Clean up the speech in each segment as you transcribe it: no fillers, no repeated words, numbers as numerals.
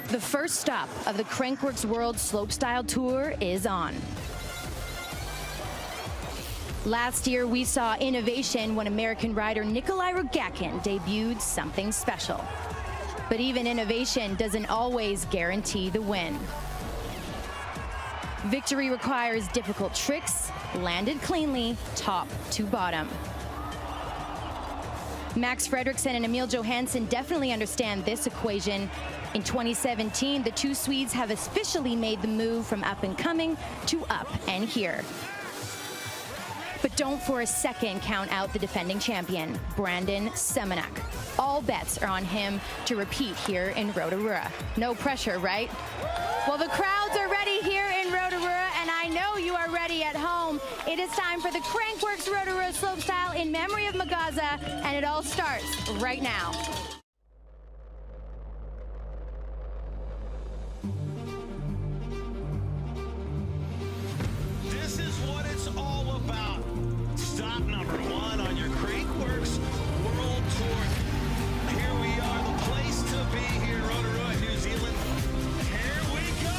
The first stop of the Crankworx World Slopestyle Tour is on. Last year, we saw innovation when American rider Nikolai Rogakin debuted something special. But even innovation doesn't always guarantee the win. Victory requires difficult tricks, landed cleanly, top to bottom. Max Fredriksson and Emil Johansson definitely understand this equation. In 2017, the two Swedes have officially made the move from up and coming to up and here. But don't for a second count out the defending champion, Brandon Semenak. All bets are on him to repeat here in Rotorua. No pressure, right? Well, the crowds are ready here in Rotorua, and I know you are ready at home. It is time for the Crankworx Rotorua Slopestyle in memory of Magaza, and it all starts right now. This is what it's all about. Stop number one on your Crankworx World Tour. Here we are, the place to be here, Rotorua, New Zealand. Here we go.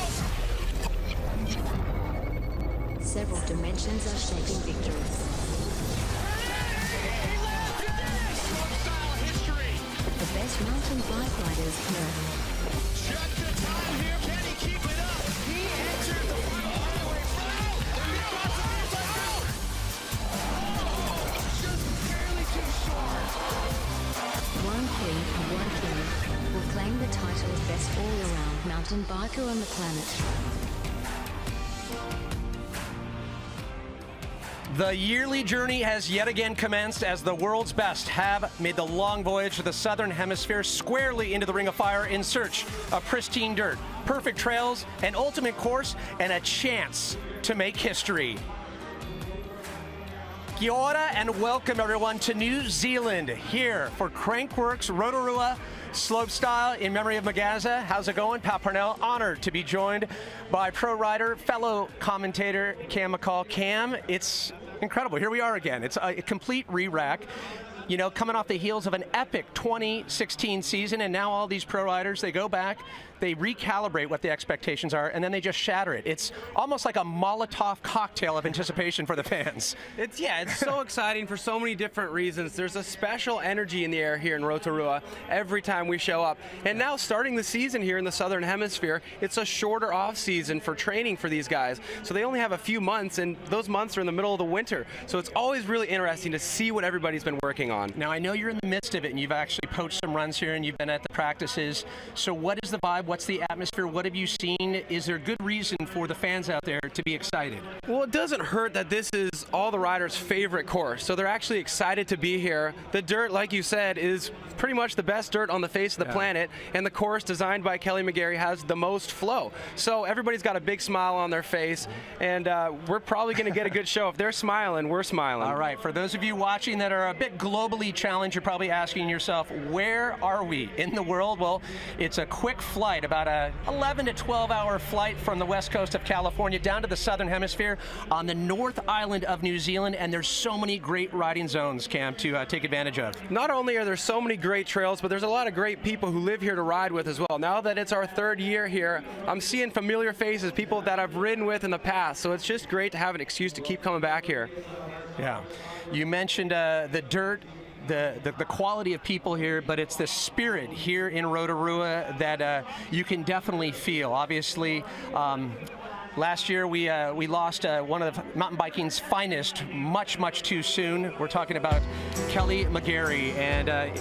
Several dimensions are shaping victories. The best mountain bike riders here. Check the time here. Can he keep it up? He entered the final highway final. Just barely too short. One king and one king will claim the title of best all-around mountain biker on the planet. The yearly journey has yet again commenced as the world's best have made the long voyage to the southern hemisphere squarely into the Ring of Fire in search of pristine dirt, perfect trails, an ultimate course, and a chance to make history. Kia ora and welcome everyone to New Zealand here for Crankworx Rotorua Slopestyle in memory of Magaza. How's it going? Pat Parnell, honored to be joined by pro rider, fellow commentator Cam McCall. Cam, it's incredible. Here we are again. It's a complete re-rack. You know, coming off the heels of an epic 2016 season, and now all these pro riders, they go back, they recalibrate what the expectations are, and then they just shatter it. It's almost like a Molotov cocktail of anticipation for the fans. It's so exciting for so many different reasons. There's a special energy in the air here in Rotorua every time we show up. And now starting the season here in the Southern Hemisphere, it's a shorter off season for training for these guys. So they only have a few months, and those months are in the middle of the winter. So it's always really interesting to see what everybody's been working on. Now, I know you're in the midst of it, and you've actually poached some runs here, and you've been at the practices. So what is the vibe? What's the atmosphere? What have you seen? Is there good reason for the fans out there to be excited? Well, it doesn't hurt that this is all the riders' favorite course, so they're actually excited to be here. The dirt, like you said, is pretty much the best dirt on the face of the planet, and the course designed by Kelly McGarry has the most flow. So everybody's got a big smile on their face, and we're probably going to get a good show. If they're smiling, we're smiling. All right, for those of you watching that are a bit globally challenged, you're probably asking yourself, where are we in the world? Well, it's a quick flight, about a 11 to 12 hour flight from the west coast of California down to the southern hemisphere on the North Island of New Zealand, and there's so many great riding zones, Cam, to take advantage of. Not only are there so many great trails, but there's a lot of great people who live here to ride with as well. Now that it's our third year here, I'm seeing familiar faces, people that I've ridden with in the past, so it's just great to have an excuse to keep coming back here. Yeah. You mentioned the dirt, the quality of people here, but it's the spirit here in Rotorua that you can definitely feel. Obviously, last year we lost one of the mountain biking's finest much too soon. We're talking about Kelly McGarry, and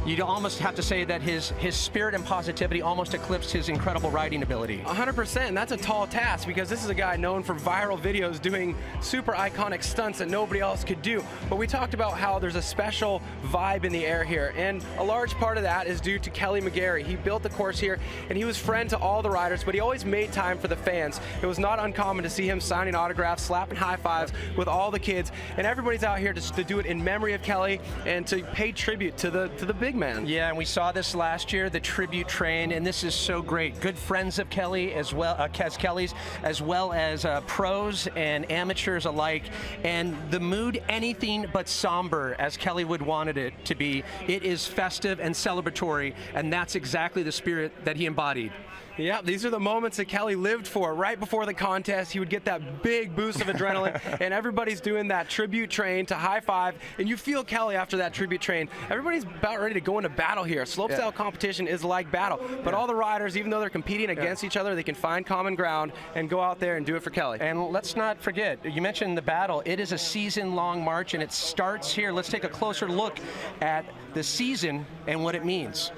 you'd almost have to say that his spirit and positivity almost eclipsed his incredible riding ability. 100%, and that's a tall task because this is a guy known for viral videos doing super iconic stunts that nobody else could do. But we talked about how there's a special vibe in the air here, and a large part of that is due to Kelly McGarry. He built the course here, and he was friend to all the riders, but he always made time for the fans. It was not uncommon to see him signing autographs, slapping high fives with all the kids, and everybody's out here to do it in memory of Kelly and to pay tribute to the big man. Yeah, and we saw this last year, the tribute train, and this is so great. Good friends of Kelly as well, Kelly's, as well as pros and amateurs alike. And the mood, anything but somber, as Kelly would wanted it to be. It is festive and celebratory, and that's exactly the spirit that he embodied. Yeah, these are the moments that Kelly lived for. Right before the contest, he would get that big boost of adrenaline, and everybody's doing that tribute train to high five, and you feel Kelly after that tribute train. Everybody's about ready to go into battle here. Slopestyle competition is like battle, but all the riders, even though they're competing against each other, they can find common ground and go out there and do it for Kelly. And let's not forget, you mentioned the battle. It is a season-long march, and it starts here. Let's take a closer look at the season and what it means.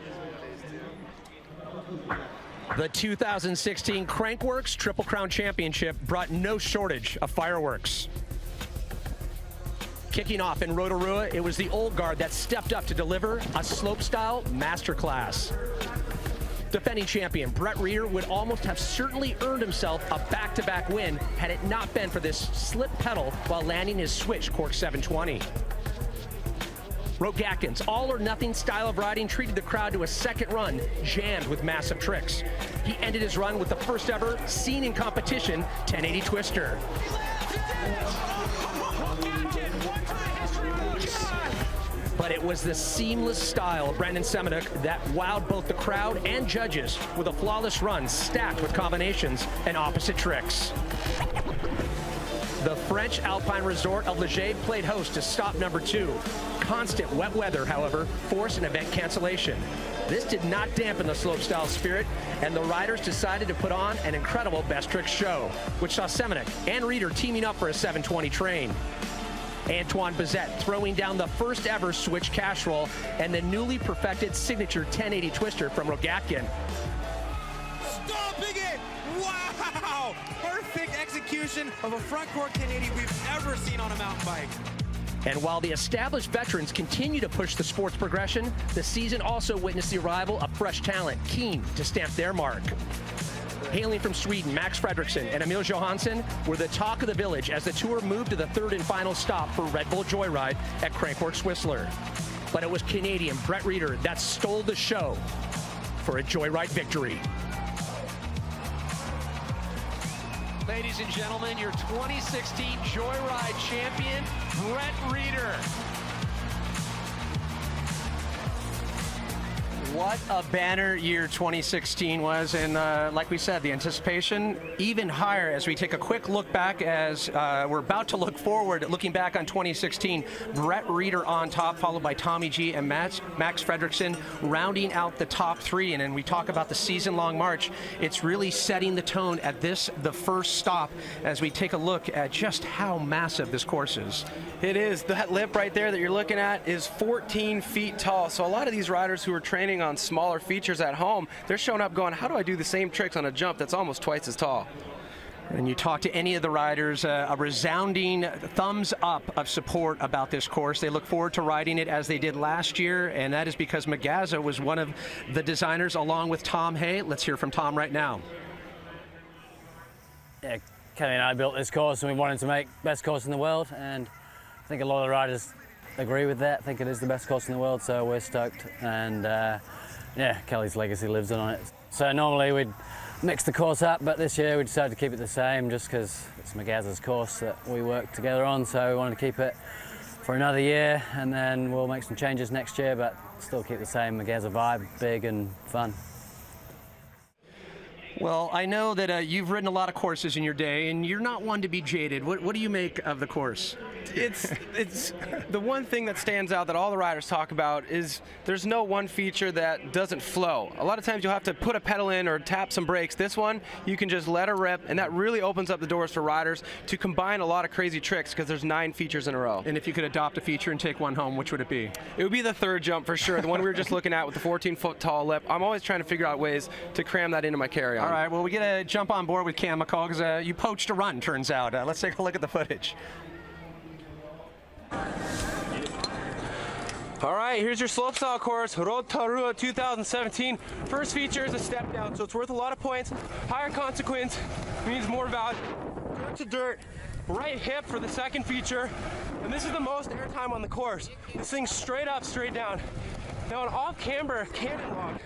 The 2016 Crankworx Triple Crown Championship brought no shortage of fireworks. Kicking off in Rotorua, it was the old guard that stepped up to deliver a slopestyle masterclass. Defending champion Brett Reeder would almost have certainly earned himself a back-to-back win had it not been for this slip pedal while landing his switch Cork 720. Rogatkin's all-or-nothing style of riding treated the crowd to a second run, jammed with massive tricks. He ended his run with the first ever seen in competition 1080 twister. But it was the seamless style of Brandon Semenuk that wowed both the crowd and judges with a flawless run stacked with combinations and opposite tricks. The French Alpine Resort of Leger played host to stop number 2. Constant wet weather, however, forced an event cancellation. This did not dampen the slopestyle spirit, and the riders decided to put on an incredible best tricks show, which saw Semenuk and Reeder teaming up for a 720 train. Antoine Bazette throwing down the first ever switch cash roll and the newly perfected signature 1080 twister from Rogatkin. Stopping it! Wow! Perfect execution of a front cork 1080 we've ever seen on a mountain bike. And while the established veterans continue to push the sport's progression, the season also witnessed the arrival of fresh talent keen to stamp their mark. Hailing from Sweden, Max Fredriksson and Emil Johansson were the talk of the village as the tour moved to the third and final stop for Red Bull Joyride at Crankworx Whistler. But it was Canadian Brett Reeder that stole the show for a Joyride victory. Ladies and gentlemen, your 2016 Joyride champion, Brett Reeder. What a banner year 2016 was, and like we said, the anticipation even higher as we take a quick look back as we're about to look forward, looking back on 2016. Brett Reeder on top, followed by Tommy G and Max Fredriksson rounding out the top 3. And then we talk about the season-long march. It's really setting the tone at this, the first stop, as we take a look at just how massive this course is. It is. That lip right there that you're looking at is 14 feet tall. So a lot of these riders who are training on smaller features at home, they're showing up going, how do I do the same tricks on a jump that's almost twice as tall? And you talk to any of the riders, a resounding thumbs up of support about this course. They look forward to riding it as they did last year, and that is because Magaza was one of the designers along with Tom Hay. Let's hear from Tom right now. Yeah, Kelly and I built this course and we wanted to make best course in the world, and I think a lot of the riders agree with that. I think it is the best course in the world, so we're stoked. And yeah, Kelly's legacy lives on it. So normally we'd mix the course up, but this year we decided to keep it the same just because it's Magaza's course that we worked together on, so we wanted to keep it for another year, and then we'll make some changes next year, but still keep the same Magaza vibe, big and fun. Well, I know that you've ridden a lot of courses in your day, and you're not one to be jaded. What do you make of the course? It's the one thing that stands out that all the riders talk about is there's no one feature that doesn't flow. A lot of times you'll have to put a pedal in or tap some brakes. This one, you can just let her rip, and that really opens up the doors for riders to combine a lot of crazy tricks because there's 9 features in a row. And if you could adopt a feature and take one home, which would it be? It would be the third jump for sure, the one we were just looking at with the 14-foot tall lip. I'm always trying to figure out ways to cram that into my carry-on. All right, well, we get to jump on board with Cam McCall because you poached a run, turns out. Let's take a look at the footage. All right, here's your slopestyle course, Rotorua 2017. First feature is a step down, so it's worth a lot of points. Higher consequence means more value. Dirt to dirt, right hip for the second feature, and this is the most airtime on the course. This thing's straight up, straight down. Now an off-camber cannon log,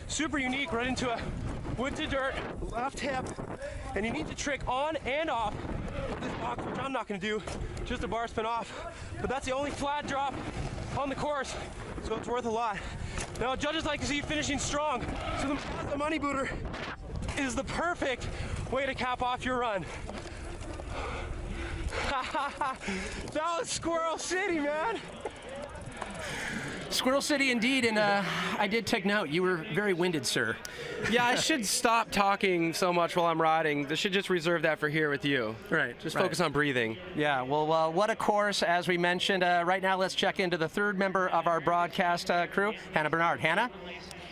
super unique, right into a wood to dirt, left hip, and you need to trick on and off this box, which I'm not gonna do, just a bar spin off. But that's the only flat drop on the course, so it's worth a lot. Now judges like to see you finishing strong, so the money booter is the perfect way to cap off your run. That was Squirrel City, man. Squirrel City indeed, and I did take note. You were very winded, sir. Yeah, I should stop talking so much while I'm riding. I should just reserve that for here with you. Right. Just focus on breathing. Yeah, well, what a course, as we mentioned. Right now, let's check into the third member of our broadcast crew, Hannah Bernard. Hannah?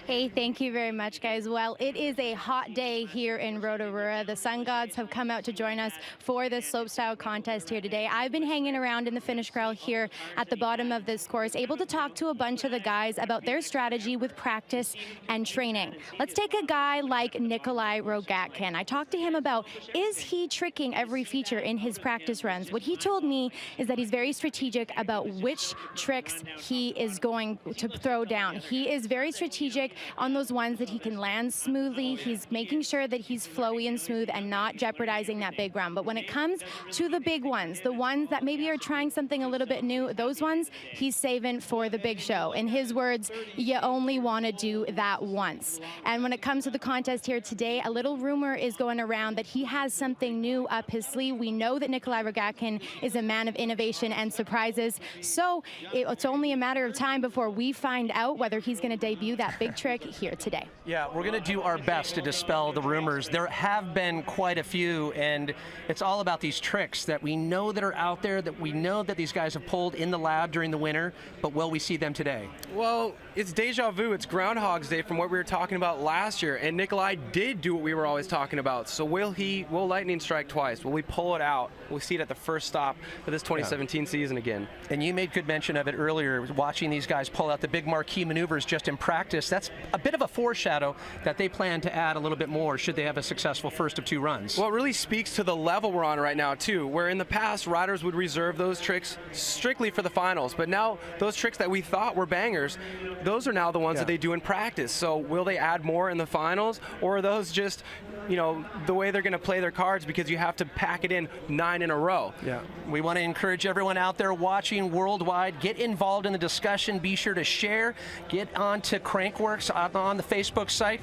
Hey, thank you very much, guys. Well, it is a hot day here in Rotorua. The sun gods have come out to join us for this slopestyle contest here today. I've been hanging around in the finish corral here at the bottom of this course, able to talk to a bunch of the guys about their strategy with practice and training. Let's take a guy like Nikolai Rogatkin. I talked to him about, is he tricking every feature in his practice runs? What he told me is that he's very strategic about which tricks he is going to throw down. He is very strategic on those ones that he can land smoothly. He's making sure that he's flowy and smooth and not jeopardizing that big run. But when it comes to the big ones, the ones that maybe are trying something a little bit new, those ones he's saving for the big show. In his words, you only want to do that once. And when it comes to the contest here today, a little rumor is going around that he has something new up his sleeve. We know that Nikolai Rogatkin is a man of innovation and surprises. So it's only a matter of time before we find out whether he's going to debut that big trick here today. Yeah, we're going to do our best to dispel the rumors. There have been quite a few, and it's all about these tricks that we know that are out there, that we know that these guys have pulled in the lab during the winter, but will we see them today? Well, it's deja vu. It's Groundhog's Day from what we were talking about last year, and Nikolai did do what we were always talking about. So will lightning strike twice? Will we pull it out? We'll see it at the first stop of this 2017 season again. And you made good mention of it earlier, watching these guys pull out the big marquee maneuvers just in practice. That's a bit of a foreshadow that they plan to add a little bit more should they have a successful first of two runs. Well, it really speaks to the level we're on right now, too, where in the past, riders would reserve those tricks strictly for the finals. But now, those tricks that we thought were bangers, those are now the ones that they do in practice. So will they add more in the finals, or are those just, you know, the way they're going to play their cards because you have to pack it in 9 in a row? Yeah. We want to encourage everyone out there watching worldwide, get involved in the discussion. Be sure to share. Get on to Crankworx on the Facebook site.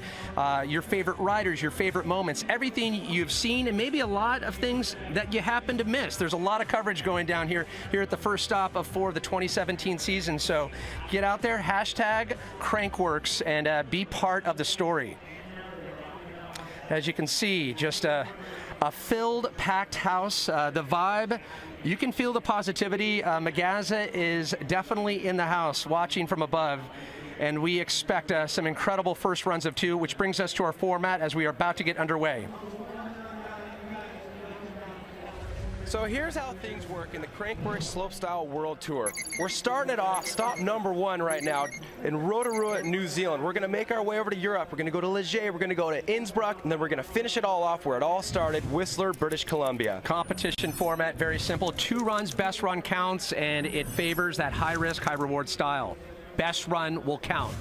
Your favorite riders, your favorite moments, everything you've seen, and maybe a lot of things that you happen to miss. There's a lot of coverage going down here at the first stop of the 2017 season. So get out there, hashtag Crankworx, and be part of the story. As you can see, just a filled, packed house. The vibe, you can feel the positivity. Magaza is definitely in the house watching from above. And we expect some incredible first runs of two, which brings us to our format as we are about to get underway. So here's how things work in the Crankworx Slopestyle World Tour. We're starting it off, stop number 1 right now in Rotorua, New Zealand. We're going to make our way over to Europe. We're going to go to Leger, we're going to go to Innsbruck, and then we're going to finish it all off where it all started, Whistler, British Columbia. Competition format, very simple. 2 runs, best run counts, and it favors that high risk, high reward style. Best run will count.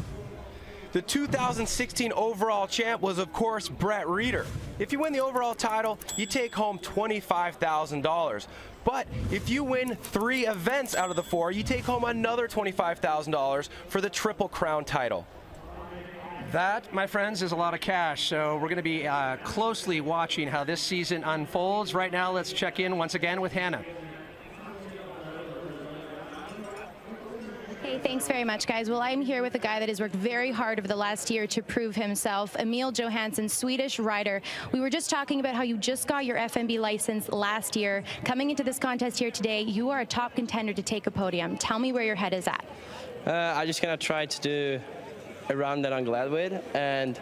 The 2016 overall champ was, of course, Brett Reeder. If you win the overall title, you take home $25,000. But if you win 3 events out of the 4, you take home another $25,000 for the Triple Crown title. That, my friends, is a lot of cash. So we're going to be closely watching how this season unfolds. Right now, let's check in once again with Hannah. Hey, thanks very much, guys. Well, I'm here with a guy that has worked very hard over the last year to prove himself, Emil Johansson, Swedish rider. We were just talking about how you just got your FMB license last year. Coming into this contest here today, you are a top contender to take a podium. Tell me where your head is at. I'm just going to try to do a run that I'm glad with and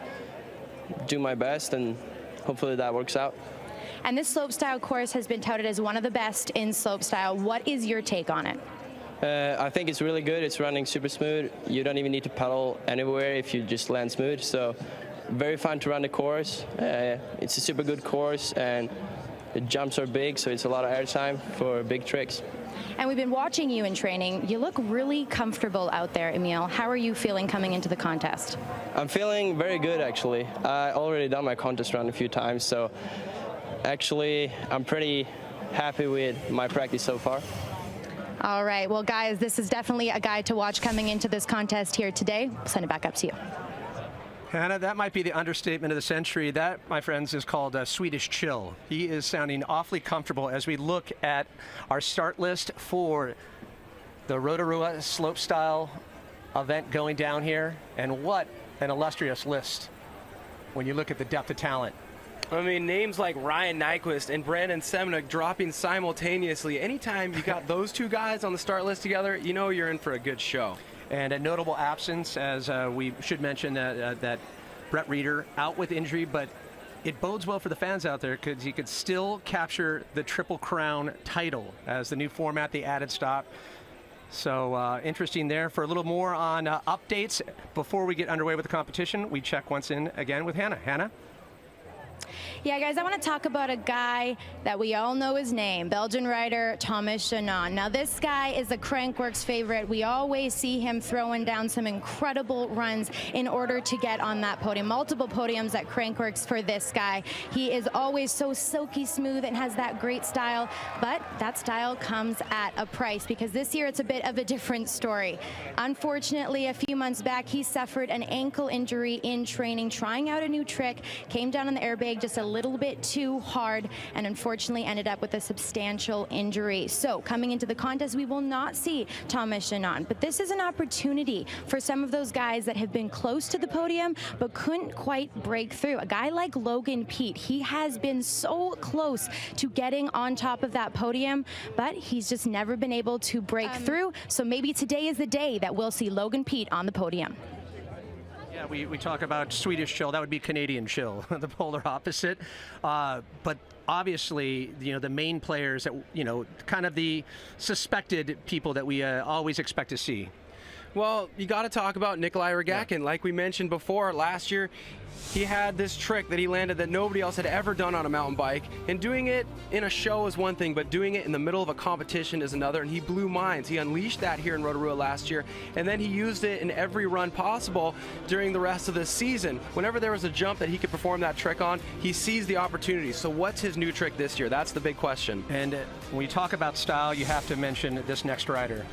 do my best, and hopefully that works out. And this slopestyle course has been touted as one of the best in slopestyle. What is your take on it? I think it's really good. It's running super smooth. You don't even need to pedal anywhere if you just land smooth. So very fun to run the course. It's a super good course, and the jumps are big, so it's a lot of air time for big tricks. And we've been watching you in training. You look really comfortable out there, Emil. How are you feeling coming into the contest? I'm feeling very good, actually. I already done my contest run a few times, so actually I'm pretty happy with my practice so far. All right, well, guys, this is definitely a guy to watch coming into this contest here today. I'll send it back up to you. Hannah, that might be the understatement of the century. That, my friends, is called Swedish chill. He is sounding awfully comfortable as we look at our start list for the Rotorua slopestyle event going down here. And what an illustrious list when you look at the depth of talent. I mean, names like Ryan Nyquist and Brandon Semenick dropping simultaneously. Anytime you got those two guys on the start list together, you know you're in for a good show. And a notable absence, as we should mention, that Brett Reeder out with injury, but it bodes well for the fans out there because he could still capture the Triple Crown title as the new format, the added stop. So interesting there. For a little more on updates before we get underway with the competition, we check once in again with Hannah. Hannah? Yeah, guys, I want to talk about a guy that we all know his name, Belgian rider Thomas Chanot. Now, this guy is a Crankworx favorite. We always see him throwing down some incredible runs in order to get on that podium. Multiple podiums at Crankworx for this guy. He is always so silky smooth and has that great style, but that style comes at a price because this year it's a bit of a different story. Unfortunately, a few months back, he suffered an ankle injury in training, trying out a new trick, came down on the airbag just a little bit too hard, and unfortunately ended up with a substantial injury. So coming into the contest, we will not see Thomas Chanot, but this is an opportunity for some of those guys that have been close to the podium but couldn't quite break through. A guy like Logan Pete, he has been so close to getting on top of that podium, but he's just never been able to break through. So maybe today is the day that we'll see Logan Pete on the podium. Yeah, we talk about Swedish chill. That would be Canadian chill, the polar opposite. But obviously, you know, the main players that, you know, kind of the suspected people that we always expect to see. Well, you got to talk about Nikolai Rogakin. Yeah. Like we mentioned before, last year he had this trick that he landed that nobody else had ever done on a mountain bike. And doing it in a show is one thing, but doing it in the middle of a competition is another. And he blew minds. He unleashed that here in Rotorua last year, and then he used it in every run possible during the rest of the season. Whenever there was a jump that he could perform that trick on, he seized the opportunity. So what's his new trick this year? That's the big question. And when you talk about style, you have to mention this next rider.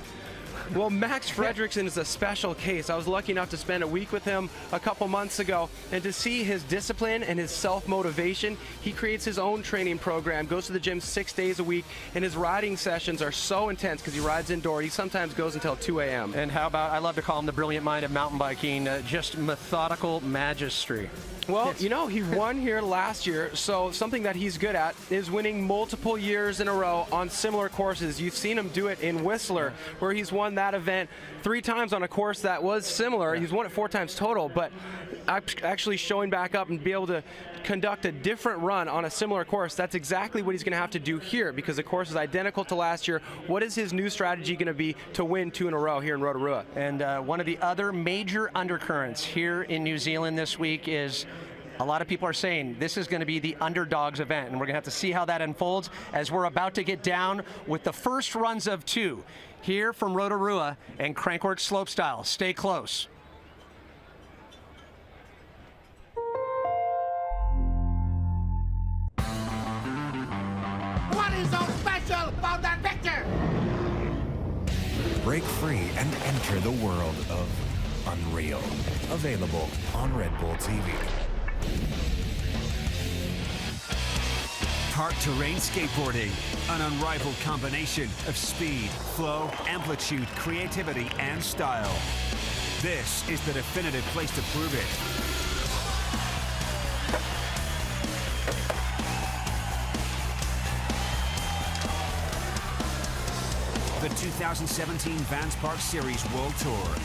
Well, Max Fredriksson is a special case. I was lucky enough to spend a week with him a couple months ago, and to see his discipline and his self-motivation. He creates his own training program, goes to the gym 6 days a week, and his riding sessions are so intense because he rides indoor. He sometimes goes until 2 a.m. And how about, I love to call him the brilliant mind of mountain biking, just methodical magistry. Well, you know, he won here last year, so something that he's good at is winning multiple years in a row on similar courses. You've seen him do it in Whistler, where he's won that event 3 times on a course that was similar. He's won it 4 times total, but actually showing back up and be able to conduct a different run on a similar course, that's exactly what he's going to have to do here because the course is identical to last year. What is his new strategy going to be to win 2 in a row here in Rotorua? And one of the other major undercurrents here in New Zealand this week is a lot of people are saying this is going to be the underdogs event, and we're going to have to see how that unfolds as we're about to get down with the first runs of 2 here from Rotorua and Crankworx Slopestyle. Stay close. What is so special about that picture? Break free and enter the world of Unreal. Available on Red Bull TV. Park terrain skateboarding, an unrivaled combination of speed, flow, amplitude, creativity, and style. This is the definitive place to prove it. The 2017 Vans Park Series World Tour.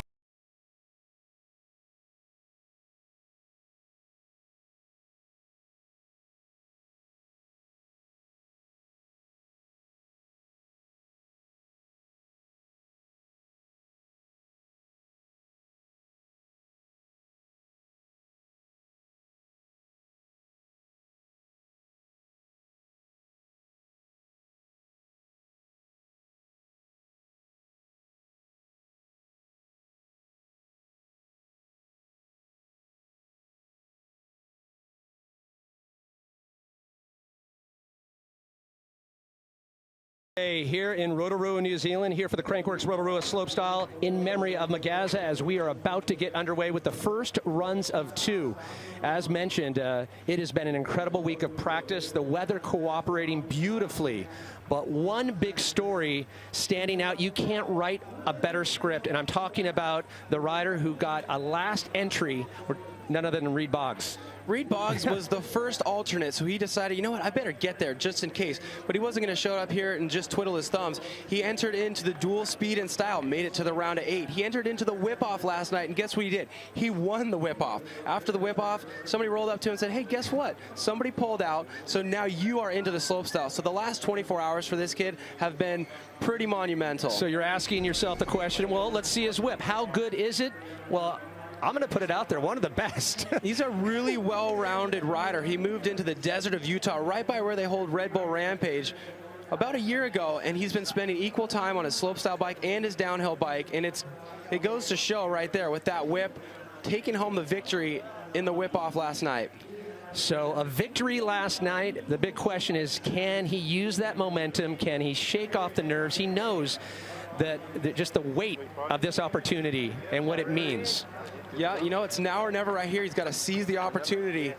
Here in Rotorua, New Zealand, here for the Crankworx Rotorua slopestyle in memory of Magaza, as we are about to get underway with the first runs of 2. As mentioned, it has been an incredible week of practice, the weather cooperating beautifully, but one big story standing out. You can't write a better script, and I'm talking about the rider who got a last entry, none other than Reed Boggs. Reed Boggs was the first alternate, so he decided, you know what, I better get there just in case. But he wasn't going to show up here and just twiddle his thumbs. He entered into the dual speed and style, made it to the round of 8. He entered into the whip-off last night, and guess what he did? He won the whip-off. After the whip-off, somebody rolled up to him and said, hey, guess what? Somebody pulled out, so now you are into the slopestyle. So the last 24 hours for this kid have been pretty monumental. So you're asking yourself the question, well, let's see his whip. How good is it? Well, I'm going to put it out there, one of the best. He's a really well-rounded rider. He moved into the desert of Utah, right by where they hold Red Bull Rampage, about a year ago, and he's been spending equal time on his slopestyle bike and his downhill bike, and it goes to show right there with that whip, taking home the victory in the whip-off last night. So a victory last night. The big question is, can he use that momentum? Can he shake off the nerves? He knows that just the weight of this opportunity and what it means. Yeah, you know, it's now or never right here. He's got to seize the opportunity.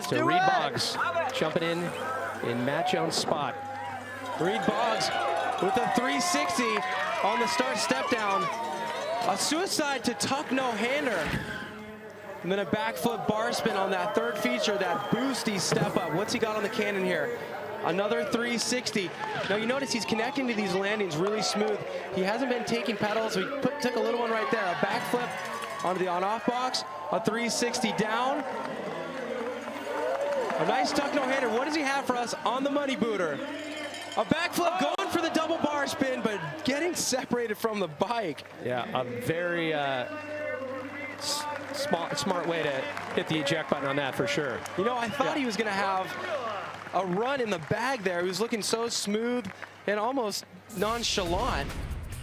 So Reed Boggs jumping in Matt Jones' spot. Reed Boggs with a 360 on the start step down. A suicide to tuck no-hander. And then a backflip bar spin on that third feature, that boosty step up. What's he got on the cannon here? Another 360. Now you notice he's connecting to these landings really smooth. He hasn't been taking pedals, so he took a little one right there. A backflip onto the on-off box, a 360 down. A nice tuck no-hander. What does he have for us on the money booter? A backflip going for the double bar spin, but getting separated from the bike. Yeah, a very smart way to hit the eject button on that for sure. You know, I thought he was going to have a run in the bag there. He was looking so smooth and almost nonchalant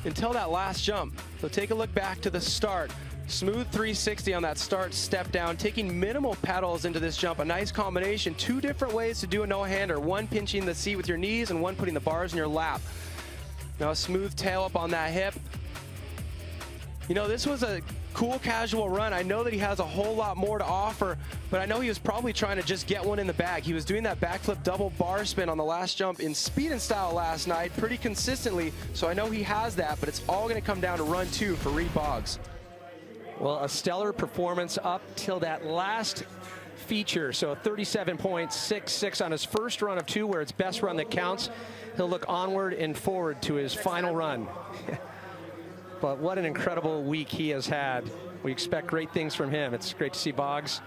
until that last jump. So take a look back to the start. Smooth 360 on that start step down, taking minimal pedals into this jump. A nice combination. 2 different ways to do a no-hander. One pinching the seat with your knees and one putting the bars in your lap. Now a smooth tail up on that hip. You know, this was a cool casual run. I know that he has a whole lot more to offer, but I know he was probably trying to just get one in the bag. He was doing that backflip double bar spin on the last jump in speed and style last night pretty consistently, so I know he has that, but it's all going to come down to run 2 for Reed Boggs. Well, a stellar performance up till that last feature. So 37.66 on his first run of 2, where it's best run that counts. He'll look onward and forward to his final run. But what an incredible week he has had. We expect great things from him. It's great to see Boggs.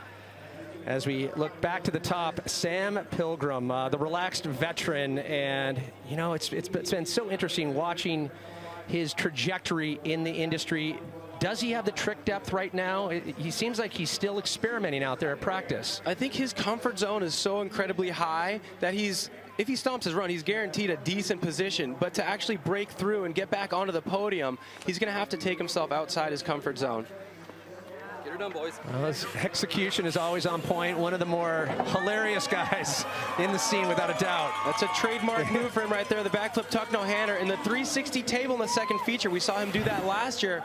As we look back to the top, Sam Pilgrim, the relaxed veteran. And, you know, it's been so interesting watching his trajectory in the industry. Does he have the trick depth right now? He seems like he's still experimenting out there at practice. I think his comfort zone is so incredibly high that if he stomps his run, he's guaranteed a decent position. But to actually break through and get back onto the podium, he's going to have to take himself outside his comfort zone. Get her done, boys. Well, his execution is always on point. One of the more hilarious guys in the scene, without a doubt. That's a trademark move for him right there. The backflip tuck no-hander and the 360 table in the second feature. We saw him do that last year.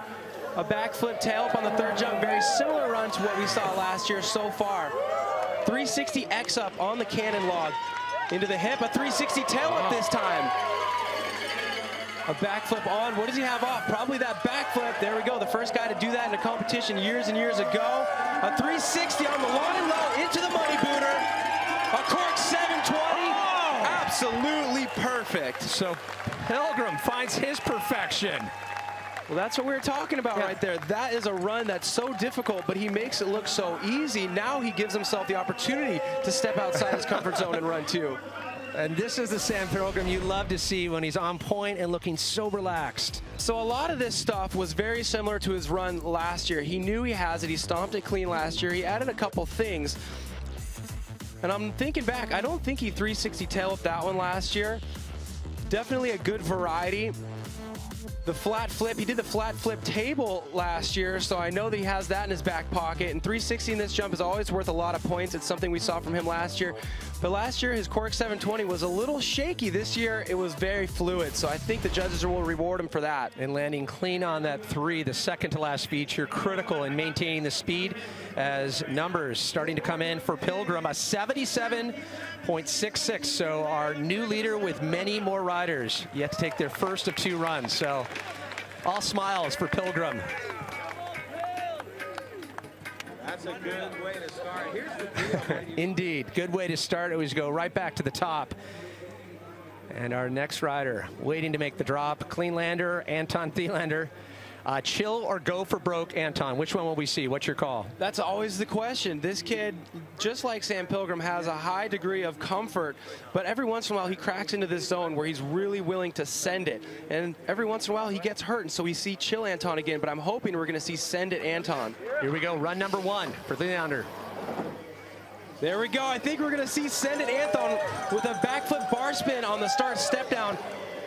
A backflip tail up on the third jump. Very similar run to what we saw last year so far. 360 X up on the cannon log. Into the hip, a 360 tail up this time. A backflip on, what does he have off? Probably that backflip. There we go, the first guy to do that in a competition years and years ago. A 360 on the long and low into the money booter. A cork 720, absolutely perfect. So Pilgrim finds his perfection. Well, that's what we were talking about right there. That is a run that's so difficult, but he makes it look so easy. Now he gives himself the opportunity to step outside his comfort zone and run 2. And this is the Sam Pilgrim you love to see when he's on point and looking so relaxed. So a lot of this stuff was very similar to his run last year. He knew he has it. He stomped it clean last year. He added a couple things. And I'm thinking back, I don't think he 360 tail up that one last year. Definitely a good variety. the flat flip. He did the flat flip table last year, so I know that he has that in his back pocket. And 360 in this jump is always worth a lot of points. It's something we saw from him last year. But last year, his Quark 720 was a little shaky. This year, it was very fluid, so I think the judges will reward him for that. And landing clean on that 3, the second to last feature, critical in maintaining the speed as numbers starting to come in for Pilgrim, a 77.66. So our new leader with many more riders yet to take their first of 2 runs. So all smiles for Pilgrim. That's a good way to start. Here's the deal. Indeed, good way to start. Always go right back to the top. And our next rider waiting to make the drop, clean lander, Anton Thielander. Chill or go for broke, Anton? Which one will we see? What's your call? That's always the question. This kid, just like Sam Pilgrim, has a high degree of comfort, but every once in a while he cracks into this zone where he's really willing to send it. And every once in a while he gets hurt, and so we see Chill Anton again, but I'm hoping we're going to see Send It Anton. Here we go, run number 1 for Thielander. There we go. I think we're going to see Send It Anton with a backflip bar spin on the start step down.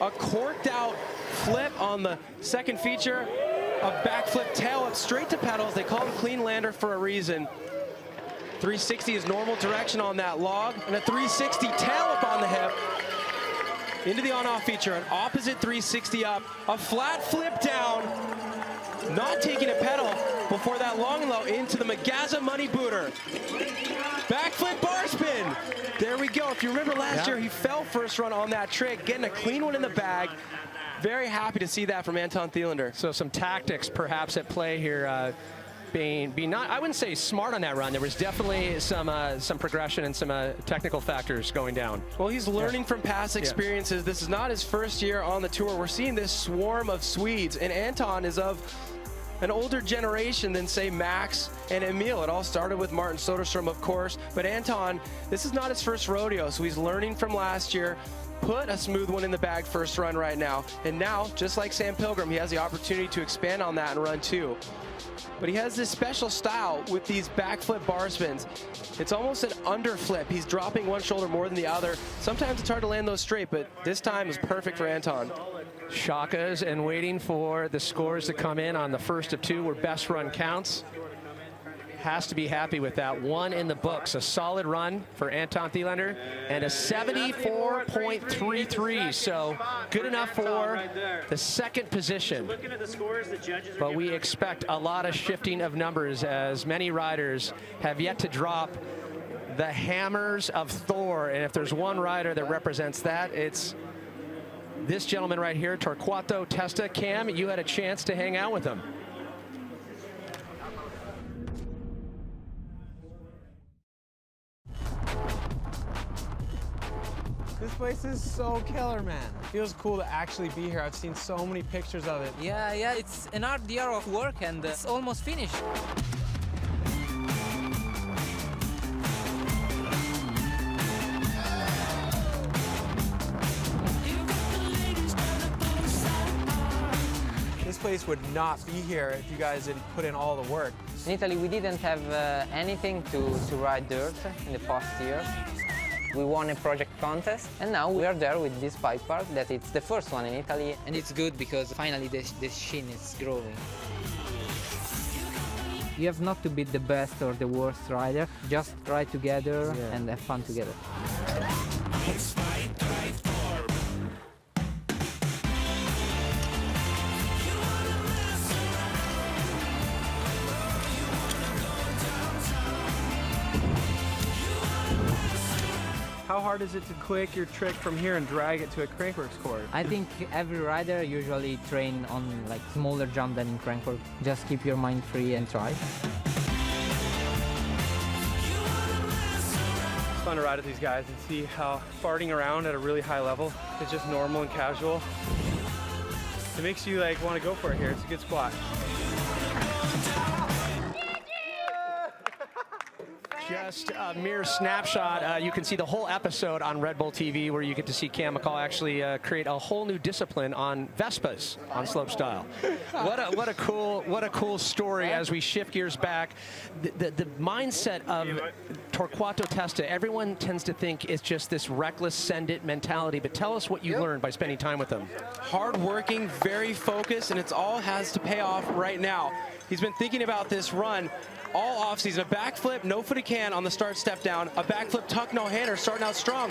A corked out flip on the second feature. A backflip tail up straight to pedals. They call him clean lander for a reason. 360 is normal direction on that log. And a 360 tail up on the hip. Into the on-off feature. An opposite 360 up. A flat flip down. Not taking a pedal before that long and low into the Magaza money booter. Backflip bar spin. There we go. If you remember last year, he fell first run on that trick, getting a clean one in the bag. Very happy to see that from Anton Thielander. So some tactics perhaps at play here. Being not, I wouldn't say smart on that run. There was definitely some progression and some technical factors going down. Well, he's learning from past experiences. This is not his first year on the tour. We're seeing this swarm of Swedes, and Anton is of an older generation than, say, Max and Emil. It all started with Martin Soderstrom, of course, but Anton, this is not his first rodeo, so he's learning from last year. Put a smooth one in the bag first run right now, and now, just like Sam Pilgrim, he has the opportunity to expand on that and run 2. But he has this special style with these backflip bar spins. It's almost an underflip. He's dropping one shoulder more than the other. Sometimes it's hard to land those straight, but this time is perfect for Anton. Shakas and waiting for the scores to come in on the first of 2 where best run counts. Has to be happy with that. 1 in the books. A solid run for Anton Thielander and a 74.33. So good enough for the second position. But we expect a lot of shifting of numbers as many riders have yet to drop the hammers of Thor. And if there's one rider that represents that, it's this gentleman right here, Torquato Testa. Cam, you had a chance to hang out with him. This place is so killer, man. It feels cool to actually be here. I've seen so many pictures of it. Yeah, it's an hard year of work and it's almost finished. This place would not be here if you guys didn't put in all the work. In Italy, we didn't have anything to ride dirt in the past years. We won a project contest, and now we are there with this bike park that it's the first one in Italy. And it's good because finally the scene is growing. You have not to be the best or the worst rider, just ride together and have fun together. How hard is it to click your trick from here and drag it to a Crankworx course? I think every rider usually train on like smaller jump than in Crankworx. Just keep your mind free and try. It's fun to ride with these guys and see how farting around at a really high level is just normal and casual. It makes you like want to go for it here. It's a good spot. Just a mere snapshot. You can see the whole episode on Red Bull TV where you get to see Cam McCall actually create a whole new discipline on Vespas on slopestyle. What a cool story as we shift gears back. The mindset of Torquato Testa, everyone tends to think it's just this reckless send-it mentality, but tell us what you learned by spending time with him. Hard-working, very focused, and it's all has to pay off right now. He's been thinking about this run all offseason. A backflip, no-footed can on the start step down. A backflip tuck no-hander starting out strong.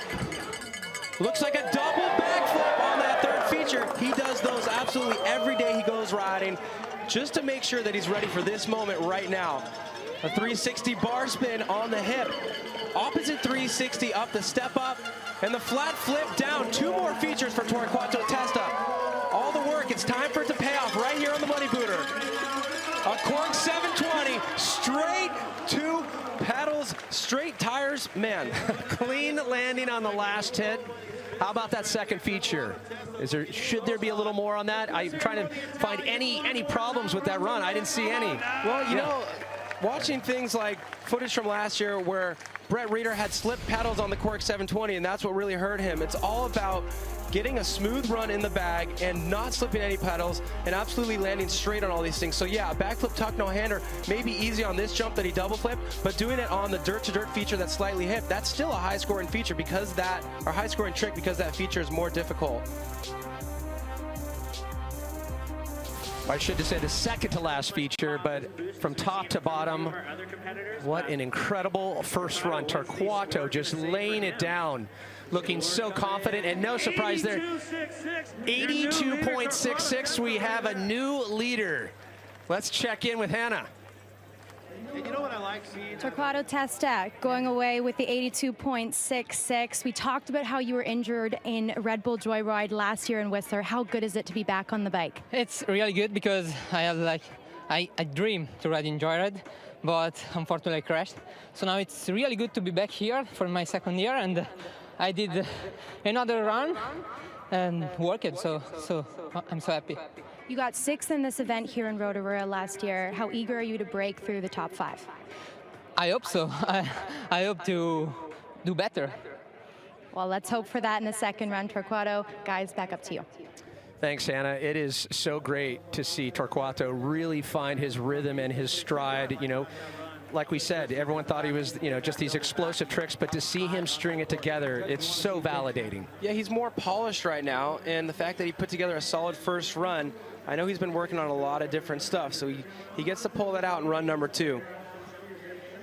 Looks like a double backflip on that third feature. He does those absolutely every day he goes riding, just to make sure that he's ready for this moment right now. A 360 bar spin on the hip. Opposite 360 up the step up, and the flat flip down. 2 more features for Torquato Testa. All the work, it's time for it to pay off right here on the Money Booter. A Quark 720, straight 2 pedals, straight tires. Man, clean landing on the last hit. How about that second feature? Should there be a little more on that? I'm trying to find any problems with that run. I didn't see any. Well, you know, watching things like footage from last year where Brett Reeder had slipped pedals on the Quark 720, and that's what really hurt him. It's all about getting a smooth run in the bag and not slipping any pedals and absolutely landing straight on all these things. So yeah, backflip tuck no-hander may be easy on this jump that he double flipped, but doing it on the dirt-to-dirt feature that's slightly hip, that's still a high-scoring feature because that, or high-scoring trick because that feature is more difficult. I should say the second to last feature, but from top to bottom, what an incredible first run. Torquato just laying it down, looking so confident, and no surprise there. 82.66, we have a new leader. Let's check in with Hannah. You know what I like? Torquato Testa going away with the 82.66. We talked about how you were injured in Red Bull Joyride last year in Whistler. How good is it to be back on the bike? It's really good because I had I dream to ride in Joyride, but unfortunately I crashed. So now it's really good to be back here for my second year, and I did another run and work it, so I'm so happy. You got 6th in this event here in Rotorua last year. How eager are you to break through the top 5? I hope so. I hope to do better. Well, let's hope for that in the second run. Torquato, guys, back up to you. Thanks, Hannah. It is so great to see Torquato really find his rhythm and his stride. You know, like we said, everyone thought he was, you know, just these explosive tricks, but to see him string it together, it's so validating. Yeah, he's more polished right now, and the fact that he put together a solid first run, I know he's been working on a lot of different stuff, so he gets to pull that out in run number 2.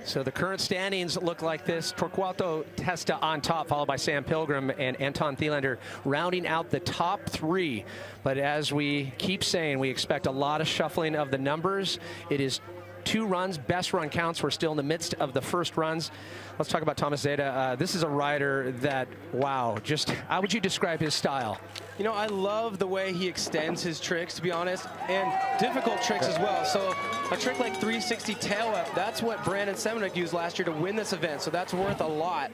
So the current standings look like this. Torquato Testa on top, followed by Sam Pilgrim and Anton Thielander rounding out the top 3. But as we keep saying, we expect a lot of shuffling of the numbers. It is 2 runs, best run counts. We're still in the midst of the first runs. Let's talk about Thomas Zeta. This is a rider that, wow, just how would you describe his style? You know, I love the way he extends his tricks, to be honest, and difficult tricks as well. So a trick like 360 tail up, that's what Brandon Semenuk used last year to win this event, so that's worth a lot.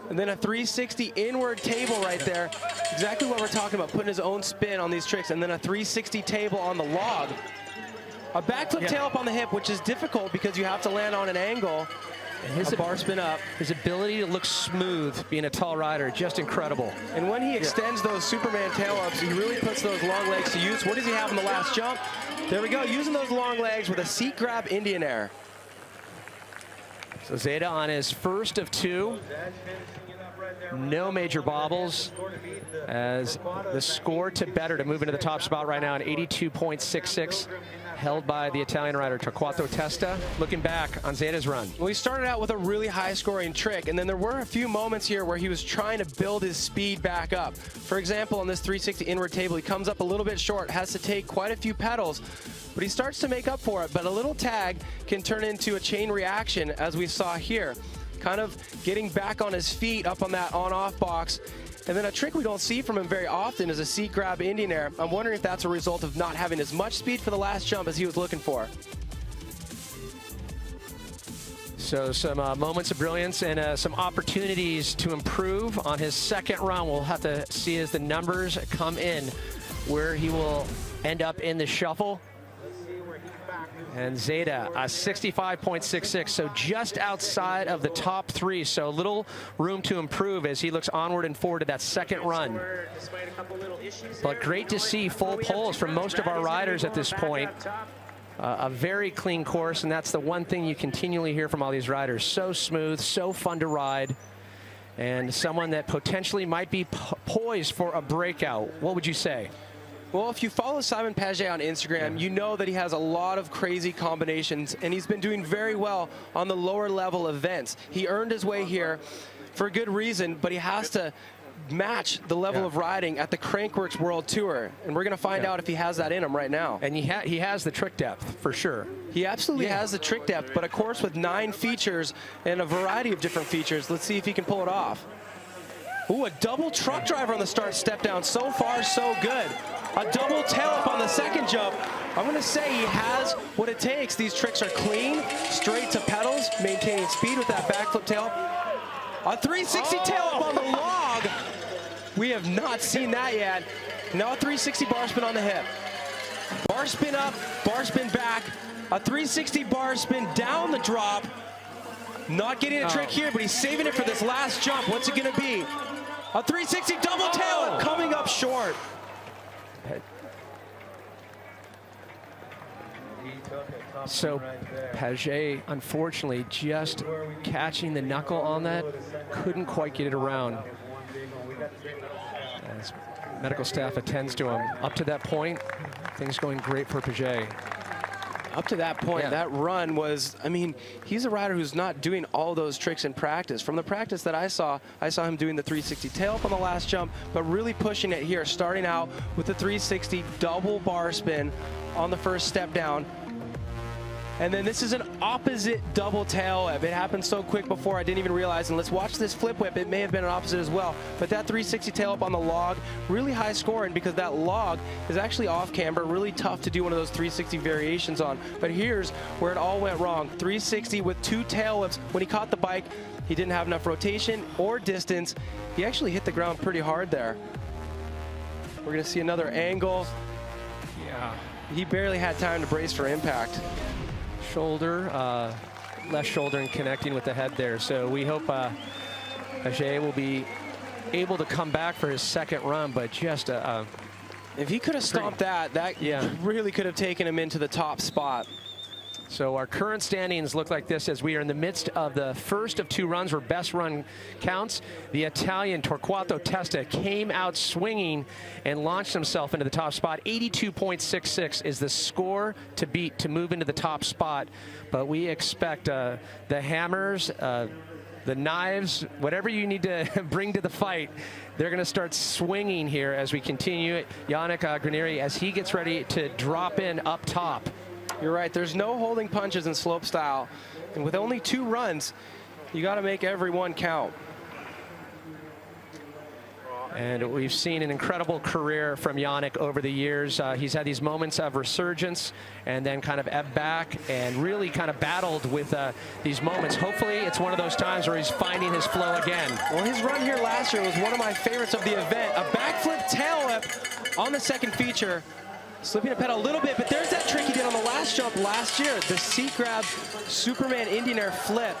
And then a 360 inward table right there, exactly what we're talking about, putting his own spin on these tricks, and then a 360 table on the log. A backflip tail up on the hip, which is difficult because you have to land on an angle. And his bar spin up. His ability to look smooth being a tall rider, just incredible. And when he extends those Superman tail ups, he really puts those long legs to use. What does he have in the last jump? There we go, using those long legs with a seat grab Indian air. So Zeta on his first of 2. No major bobbles as the score to better to move into the top spot right now at 82.66. Held by the Italian rider Torquato Testa. Looking back on Zeta's run. Well, he started out with a really high-scoring trick, and then there were a few moments here where he was trying to build his speed back up. For example, on this 360 inward table, he comes up a little bit short, has to take quite a few pedals, but he starts to make up for it. But a little tag can turn into a chain reaction, as we saw here. Kind of getting back on his feet up on that on-off box. And then a trick we don't see from him very often is a seat grab Indian air. I'm wondering if that's a result of not having as much speed for the last jump as he was looking for. So some moments of brilliance and some opportunities to improve on his second run. We'll have to see as the numbers come in where he will end up in the shuffle. And Zeta, a 65.66, so just outside of the top 3. So little room to improve as he looks onward and forward to that second run. But great to see full poles from most of our riders at this point. a very clean course, and that's the one thing you continually hear from all these riders. So smooth, so fun to ride, and someone that potentially might be poised for a breakout. What would you say? Well, if you follow Simon Paget on Instagram, you know that he has a lot of crazy combinations, and he's been doing very well on the lower level events. He earned his way here for a good reason, but he has to match the level of riding at the Crankworx World Tour, and we're going to find out if he has that in him right now. And he has the trick depth, for sure. He absolutely has the trick depth, but a course with 9 features and a variety of different features. Let's see if he can pull it off. Ooh, a double truck driver on the start step down. So far, so good. A double tail up on the second jump. I'm going to say he has what it takes. These tricks are clean, straight to pedals, maintaining speed with that backflip tail. A 360 tail up on the log. We have not seen that yet. Now a 360 bar spin on the hip. Bar spin up, bar spin back. A 360 bar spin down the drop. Not getting a trick here, but he's saving it for this last jump. What's it going to be? A 360 double tail coming up short. So Paget, unfortunately, just catching the knuckle on that, couldn't quite get it around. As medical staff attends to him. Up to that point, things going great for Paget. Up to that point, that run was, I mean, he's a rider who's not doing all those tricks in practice. From the practice that I saw him doing the 360 tail up on the last jump, but really pushing it here, starting out with the 360 double bar spin on the first step down. And then this is an opposite double tail whip. It happened so quick before I didn't even realize. And let's watch this flip whip. It may have been an opposite as well. But that 360 tail up on the log, really high scoring because that log is actually off camber. Really tough to do one of those 360 variations on. But here's where it all went wrong. 360 with 2 tail whips. When he caught the bike, he didn't have enough rotation or distance. He actually hit the ground pretty hard there. We're going to see another angle. Yeah. He barely had time to brace for impact. Shoulder, left shoulder, and connecting with the head there. So we hope Paget will be able to come back for his second run, but just if he could have stomped that really could have taken him into the top spot. So our current standings look like this as we are in the midst of the first of 2 runs where best run counts. The Italian Torquato Testa came out swinging and launched himself into the top spot. 82.66 is the score to beat to move into the top spot. But we expect the hammers, the knives, whatever you need to bring to the fight, they're going to start swinging here as we continue. Yannick Granieri, as he gets ready to drop in up top. You're right, there's no holding punches in slopestyle. And with only 2 runs, you got to make every one count. And we've seen an incredible career from Yannick over the years. He's had these moments of resurgence and then kind of ebbed back and really kind of battled with these moments. Hopefully it's one of those times where he's finding his flow again. Well, his run here last year was one of my favorites of the event. A backflip tail whip on the second feature. Slipping a pedal a little bit, but there's that trick he did on the last jump last year. The seat grab Superman Indian Air flip.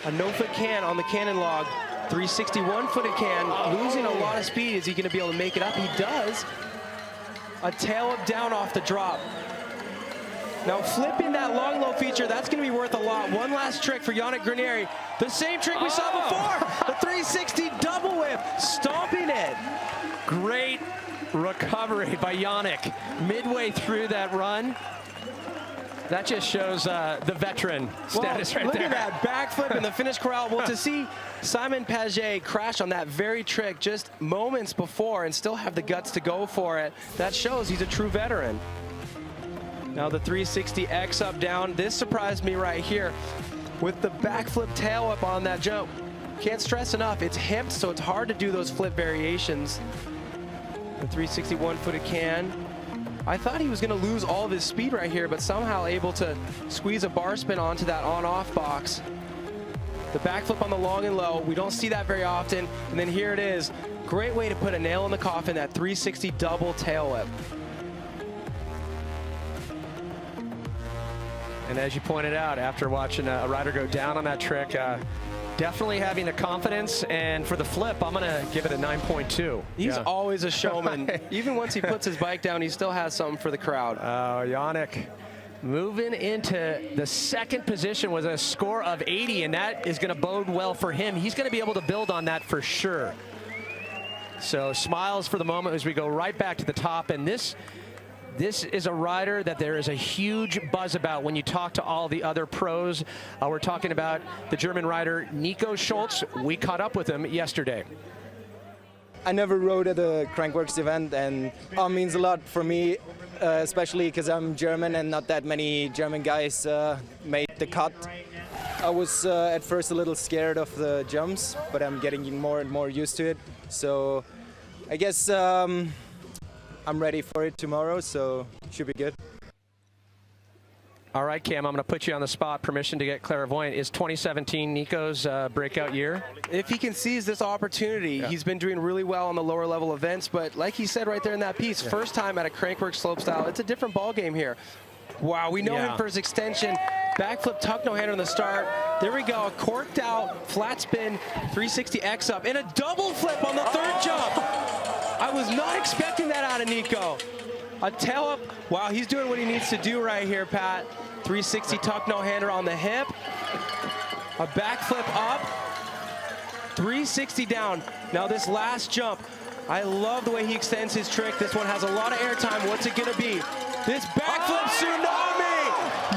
A no-foot can on the cannon log. 361 footed can, losing a lot of speed. Is he going to be able to make it up? He does. A tail up down off the drop. Now flipping that long low feature, that's going to be worth a lot. One last trick for Yannick Granieri. The same trick we saw before. The 360 double whip, stomping it. Great recovery by Yannick midway through that run. That just shows the veteran status right there. Look at that backflip in the finish corral. Well, to see Simon Paget crash on that very trick just moments before and still have the guts to go for it, that shows he's a true veteran. Now the 360X up down. This surprised me right here with the backflip tail up on that jump. Can't stress enough, it's hipped, so it's hard to do those flip variations. The 361 footed can. I thought he was going to lose all of his speed right here, but somehow able to squeeze a bar spin onto that on-off box. The backflip on the long and low, we don't see that very often. And then here it is. Great way to put a nail in the coffin, that 360 double tail whip. And as you pointed out, after watching a rider go down on that trick, definitely having the confidence, and for the flip, I'm going to give it a 9.2. He's always a showman. Even once he puts his bike down, he still has something for the crowd. Oh, Yannick Moving into the second position with a score of 80, and that is going to bode well for him. He's going to be able to build on that for sure. So smiles for the moment as we go right back to the top. And this is a rider that there is a huge buzz about when you talk to all the other pros. We're talking about the German rider Nico Schultz. We caught up with him yesterday. I never rode at a Crankworx event, and it means a lot for me, especially because I'm German and not that many German guys made the cut. I was at first a little scared of the jumps, but I'm getting more and more used to it. So I guess I'm ready for it tomorrow, so should be good. All right, Cam, I'm going to put you on the spot. Permission to get clairvoyant. Is 2017 Nico's breakout year? If he can seize this opportunity, he's been doing really well on the lower level events, but like he said right there in that piece, first time at a Crankworx slopestyle, it's a different ball game here. Wow, we know him for his extension. Backflip tuck no hander on the start. There we go, a corked out flat spin 360 X up and a double flip on the third jump. I was not expecting that out of Nico. A tail up. Wow, he's doing what he needs to do right here, Pat. 360 tuck no hander on the hip. A backflip up. 360 down. Now this last jump, I love the way he extends his trick. This one has a lot of airtime. What's it gonna be? This backflip tsunami!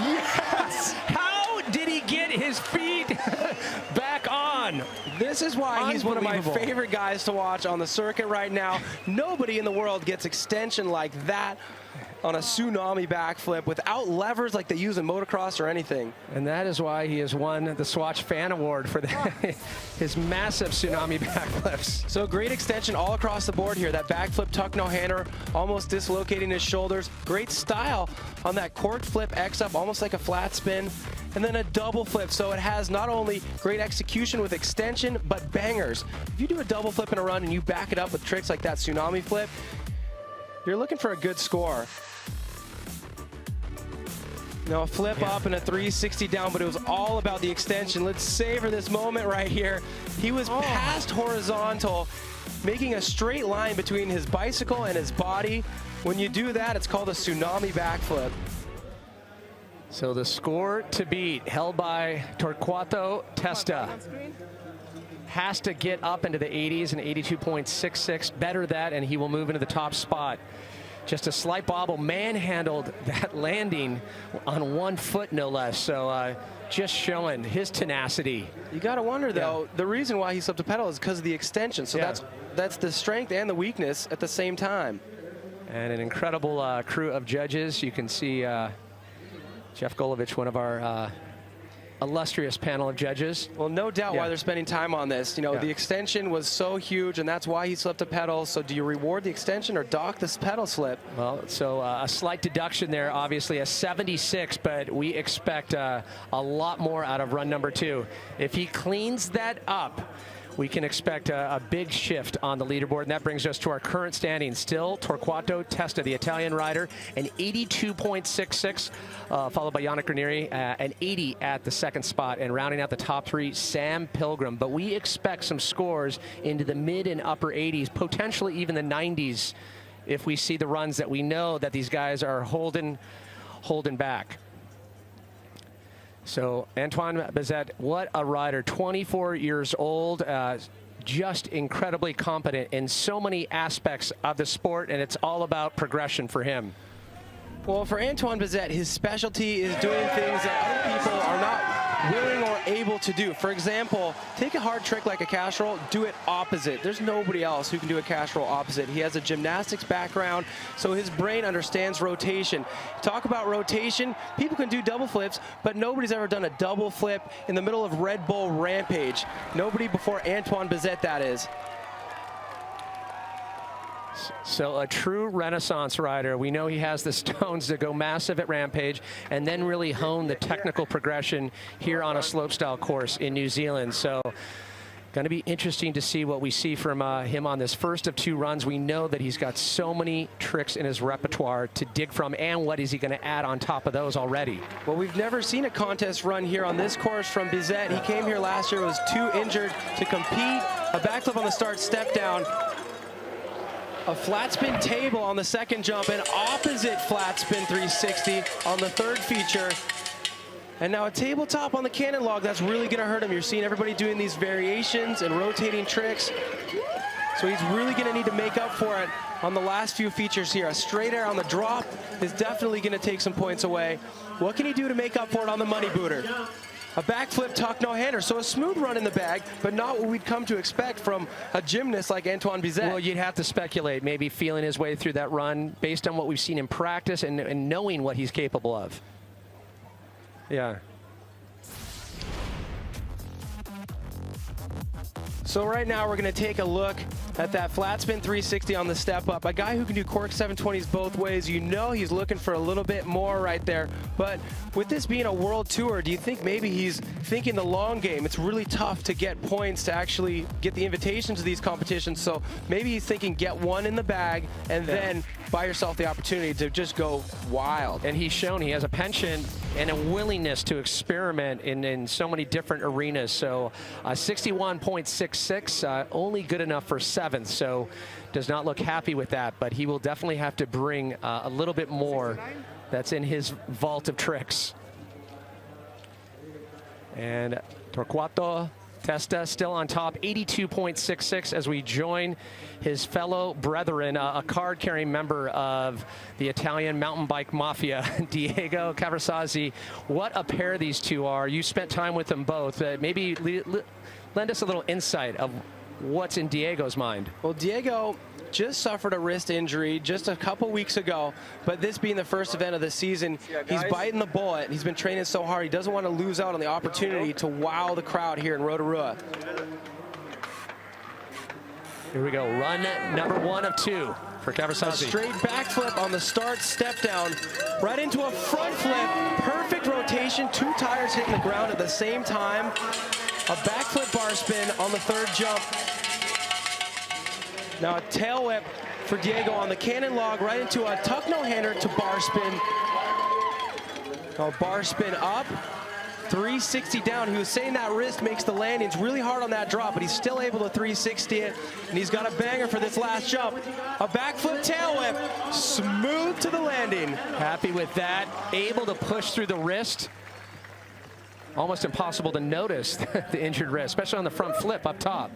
Yes! How did he get his feet back on? This is why he's one of my favorite guys to watch on the circuit right now. Nobody in the world gets extension like that on a tsunami backflip without levers like they use in motocross or anything. And that is why he has won the Swatch Fan Award for his massive tsunami backflips. So great extension all across the board here. That backflip tuck no hander, almost dislocating his shoulders. Great style on that cork flip X up, almost like a flat spin. And then a double flip. So it has not only great execution with extension, but bangers. If you do a double flip in a run and you back it up with tricks like that tsunami flip, you're looking for a good score. Now a flip up and a 360 down, but it was all about the extension. Let's savor this moment right here. He was past horizontal, making a straight line between his bicycle and his body. When you do that, it's called a tsunami backflip. So the score to beat, held by Torquato Testa. Has to get up into the 80s and 82.66. Better that, and he will move into the top spot. Just a slight bobble, manhandled that landing on 1 foot, no less. So just showing his tenacity. You got to wonder, though, the reason why he slipped a pedal is because of the extension. So that's the strength and the weakness at the same time. And an incredible crew of judges. You can see Jeff Golovich, one of our illustrious panel of judges. Well, no doubt why they're spending time on this. You know, the extension was so huge, and that's why he slipped a pedal. So do you reward the extension or dock this pedal slip? Well, so a slight deduction there, obviously a 76, but we expect a lot more out of run number 2. If he cleans that up, we can expect a big shift on the leaderboard, and that brings us to our current standing. Still, Torquato Testa, the Italian rider, an 82.66, followed by Yannick Granieri, an 80 at the second spot, and rounding out the top 3, Sam Pilgrim. But we expect some scores into the mid and upper 80s, potentially even the 90s, if we see the runs that we know that these guys are holding back. So Antoine Bezet, what a rider, 24 years old, just incredibly competent in so many aspects of the sport, and it's all about progression for him. Well, for Antoine Bezet, his specialty is doing things that other people are not willing or able to do. For example, take a hard trick like a cash roll, do it opposite. There's nobody else who can do a cash roll opposite. He has a gymnastics background, so his brain understands rotation. Talk about rotation, people can do double flips, but nobody's ever done a double flip in the middle of Red Bull Rampage. Nobody before Antoine Bezet, that is. So a true Renaissance rider. We know he has the stones to go massive at Rampage and then really hone the technical progression here on a slopestyle course in New Zealand. So going to be interesting to see what we see from him on this first of 2 runs. We know that he's got so many tricks in his repertoire to dig from, and what is he going to add on top of those already? Well, we've never seen a contest run here on this course from Bezet. He came here last year, was too injured to compete. A backflip on the start, step down. A flat spin table on the second jump, and opposite flat spin 360 on the third feature. And now a tabletop on the cannon log, that's really gonna hurt him. You're seeing everybody doing these variations and rotating tricks. So he's really gonna need to make up for it on the last few features here. A straight air on the drop is definitely gonna take some points away. What can he do to make up for it on the money booter? A backflip tuck no-hander, so a smooth run in the bag, but not what we'd come to expect from a gymnast like Antoine Bizet. Well, you'd have to speculate, maybe feeling his way through that run based on what we've seen in practice and knowing what he's capable of. Yeah. So right now we're going to take a look at that flat spin 360 on the step up. A guy who can do cork 720s both ways. You know he's looking for a little bit more right there. But with this being a world tour, do you think maybe he's thinking the long game? It's really tough to get points to actually get the invitations to these competitions. So maybe he's thinking get one in the bag and then buy yourself the opportunity to just go wild. And he's shown he has a penchant and a willingness to experiment in so many different arenas. So 61.66, only good enough for 7th, so does not look happy with that, but he will definitely have to bring a little bit more that's in his vault of tricks. And Torquato Testa still on top, 82.66 as we join his fellow brethren, a card-carrying member of the Italian mountain bike mafia, Diego Cavarzazzi. What a pair these two are. You spent time with them both. Maybe lend us a little insight of what's in Diego's mind. Well, Diego just suffered a wrist injury just a couple weeks ago, but this being the first event of the season, he's biting the bullet. He's been training so hard. He doesn't want to lose out on the opportunity to wow the crowd here in Rotorua. Here we go, run number 1 of 2 for Cavarzazzi. A straight backflip on the start, step down, right into a front flip. Perfect rotation, 2 tires hitting the ground at the same time. A backflip bar spin on the third jump. Now a tail whip for Diego on the cannon log, right into a tuck no-hander to bar spin. Now bar spin up, 360 down. He was saying that wrist makes the landings really hard on that drop, but he's still able to 360 it, and he's got a banger for this last jump. A backflip tail whip, smooth to the landing. Happy with that, able to push through the wrist. Almost impossible to notice the injured wrist, especially on the front flip up top.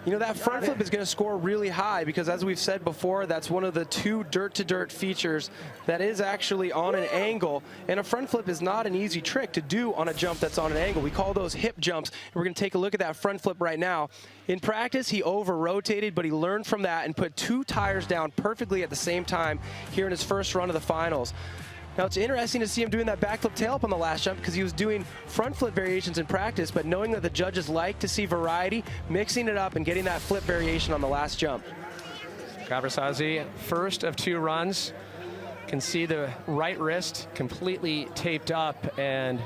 You know, that front flip is going to score really high because, as we've said before, that's one of the 2 dirt-to-dirt features that is actually on an angle. And a front flip is not an easy trick to do on a jump that's on an angle. We call those hip jumps. And we're going to take a look at that front flip right now. In practice, he over-rotated, but he learned from that and put 2 tires down perfectly at the same time here in his first run of the finals. Now, it's interesting to see him doing that backflip tail up on the last jump because he was doing front flip variations in practice, but knowing that the judges like to see variety, mixing it up and getting that flip variation on the last jump. Cavarzazzi, first of 2 runs. Can see the right wrist completely taped up, and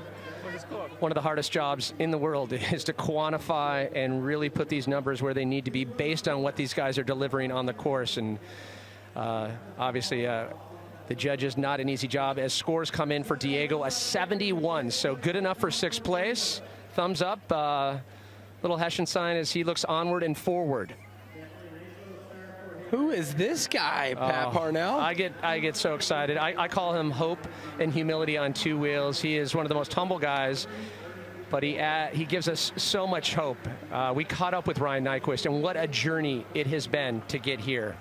one of the hardest jobs in the world is to quantify and really put these numbers where they need to be based on what these guys are delivering on the course. And obviously, the judges, not an easy job as scores come in for Diego, a 71, so good enough for 6th place. Thumbs up, little Hessian sign as he looks onward and forward. Who is this guy, Pat Parnell? I get so excited. I call him hope and humility on 2 wheels. He is one of the most humble guys, but he gives us so much hope. We caught up with Ryan Nyquist, and what a journey it has been to get here.